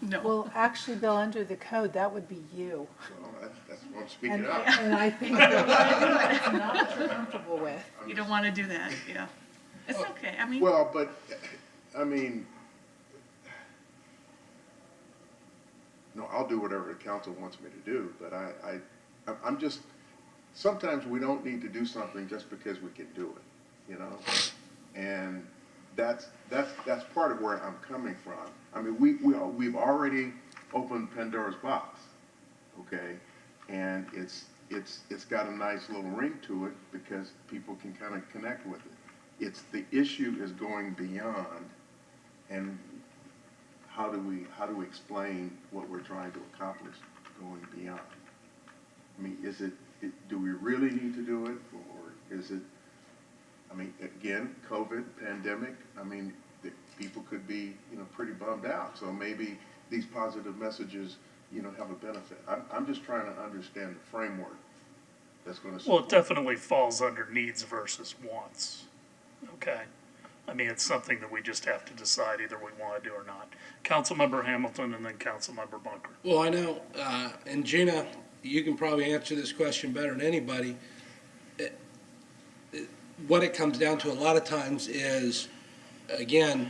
No. Well, actually, Bill, under the code, that would be you. Well, that's what I'm speaking And, up. and I think that's not what you're comfortable with. You don't want to do that, yeah. It's okay, I mean. Well, but, I mean, no, I'll do whatever the council wants me to do, but I'm just, sometimes we don't need to do something just because we can do it, And that's part of where I'm coming from. I mean, we've already opened Pandora's box, okay? And it's got a nice little ring to it because people can kind of connect with it. It's the issue is going beyond, and how do we explain what we're trying to accomplish going beyond? I mean, do we really need to do it, or is it, I mean, again, COVID, pandemic, I mean, people could be, pretty bummed out. So maybe these positive messages, have a benefit. I'm just trying to understand the framework that's going to. Well, it definitely falls under needs versus wants. Okay. I mean, it's something that we just have to decide either we want to do or not. Councilmember Hamilton and then Councilmember Bunker. Well, I know, and Gina, you can probably answer this question better than anybody. What it comes down to a lot of times is, again,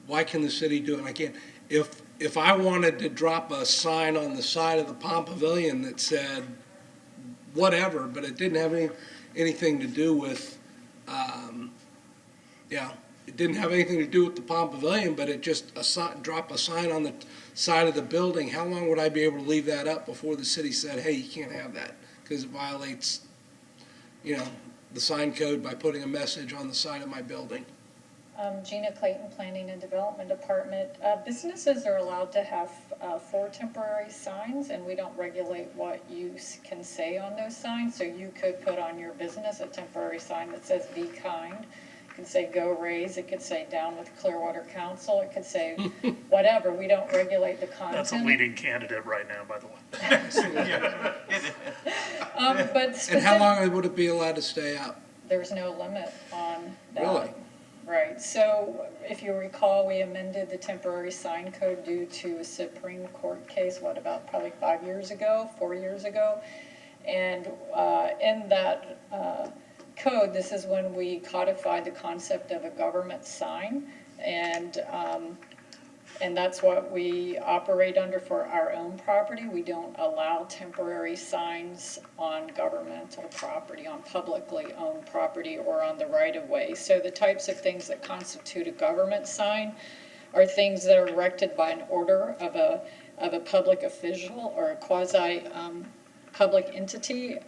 why can the city do it? I can't. If I wanted to drop a sign on the side of the Palm Pavilion that said whatever, but it didn't have anything to do with, it didn't have anything to do with the Palm Pavilion, but it just drop a sign on the side of the building, how long would I be able to leave that up before the city said, hey, you can't have that because it violates, the sign code by putting a message on the side of my building? Gina Clayton, Planning and Development Department. Businesses are allowed to have 4 temporary signs, and we don't regulate what you can say on those signs. So you could put on your business a temporary sign that says "Be kind." It could say "Go Raise." It could say "Down with Clearwater Council." It could say whatever. We don't regulate the content. That's a leading candidate right now, by the way. And how long would it be allowed to stay up? There's no limit on that. Really? Right, so if you recall, we amended the temporary sign code due to a Supreme Court case, about probably 4 years ago. And in that code, this is when we codified the concept of a government sign. And that's what we operate under for our own property. We don't allow temporary signs on governmental property, on publicly owned property, or on the right-of-way. So the types of things that constitute a government sign are things that are erected by an order of a public official or a quasi-public entity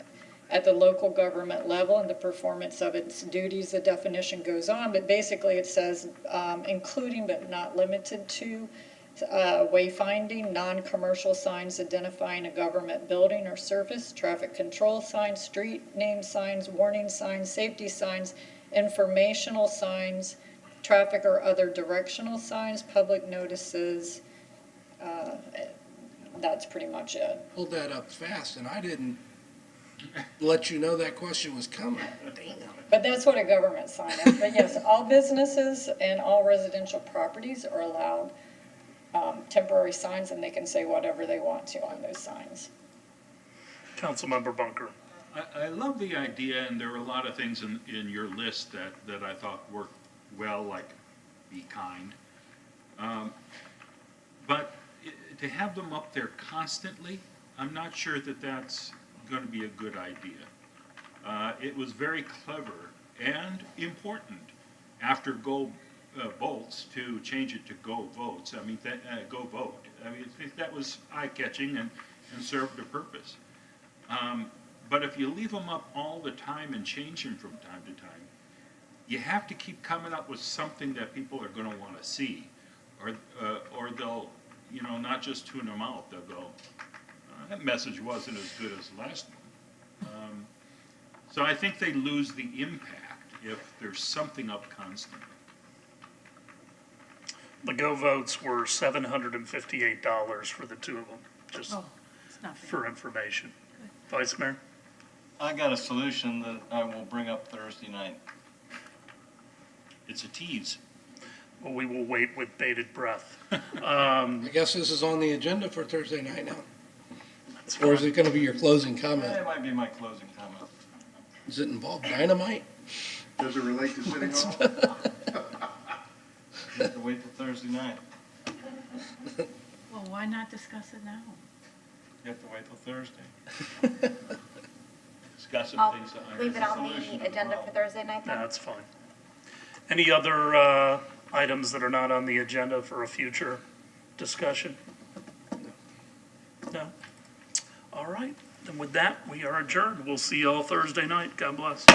at the local government level and the performance of its duties. The definition goes on, but basically it says including but not limited to wayfinding, non-commercial signs identifying a government building or service, traffic control signs, street name signs, warning signs, safety signs, informational signs, traffic or other directional signs, public notices. That's pretty much it. Pulled that up fast, and I didn't let you know that question was coming. Damn. But that's what a government sign is. But yes, all businesses and all residential properties are allowed temporary signs, and they can say whatever they want to on those signs. Councilmember Bunker. I love the idea, and there are a lot of things in your list that I thought worked well, like be kind. But to have them up there constantly, I'm not sure that that's going to be a good idea. It was very clever and important after Go Bolts to change it to Go Votes. I mean, Go Vote. I mean, I think that was eye-catching and served a purpose. But if you leave them up all the time and change them from time to time, you have to keep coming up with something that people are going to want to see, or they'll, not just tune them out. They'll go, that message wasn't as good as the last one. So I think they lose the impact if there's something up constantly. The Go votes were $758 for the two of them, just it's not bad. for information. Vice Mayor? I got a solution that I will bring up Thursday night. It's a tease. Well, we will wait with bated breath. I guess this is on the agenda for Thursday night now. Or is it going to be your closing comment? It might be my closing comment. Does it involve dynamite? Does it relate to City Hall? You have to wait till Thursday night. Well, why not discuss it now? You have to wait till Thursday. Discuss some I'll things that leave it on the agenda for Thursday night then? That's fine. Any other items that are not on the agenda for a future discussion? No? All right. And with that, we are adjourned. We'll see you all Thursday night. God bless.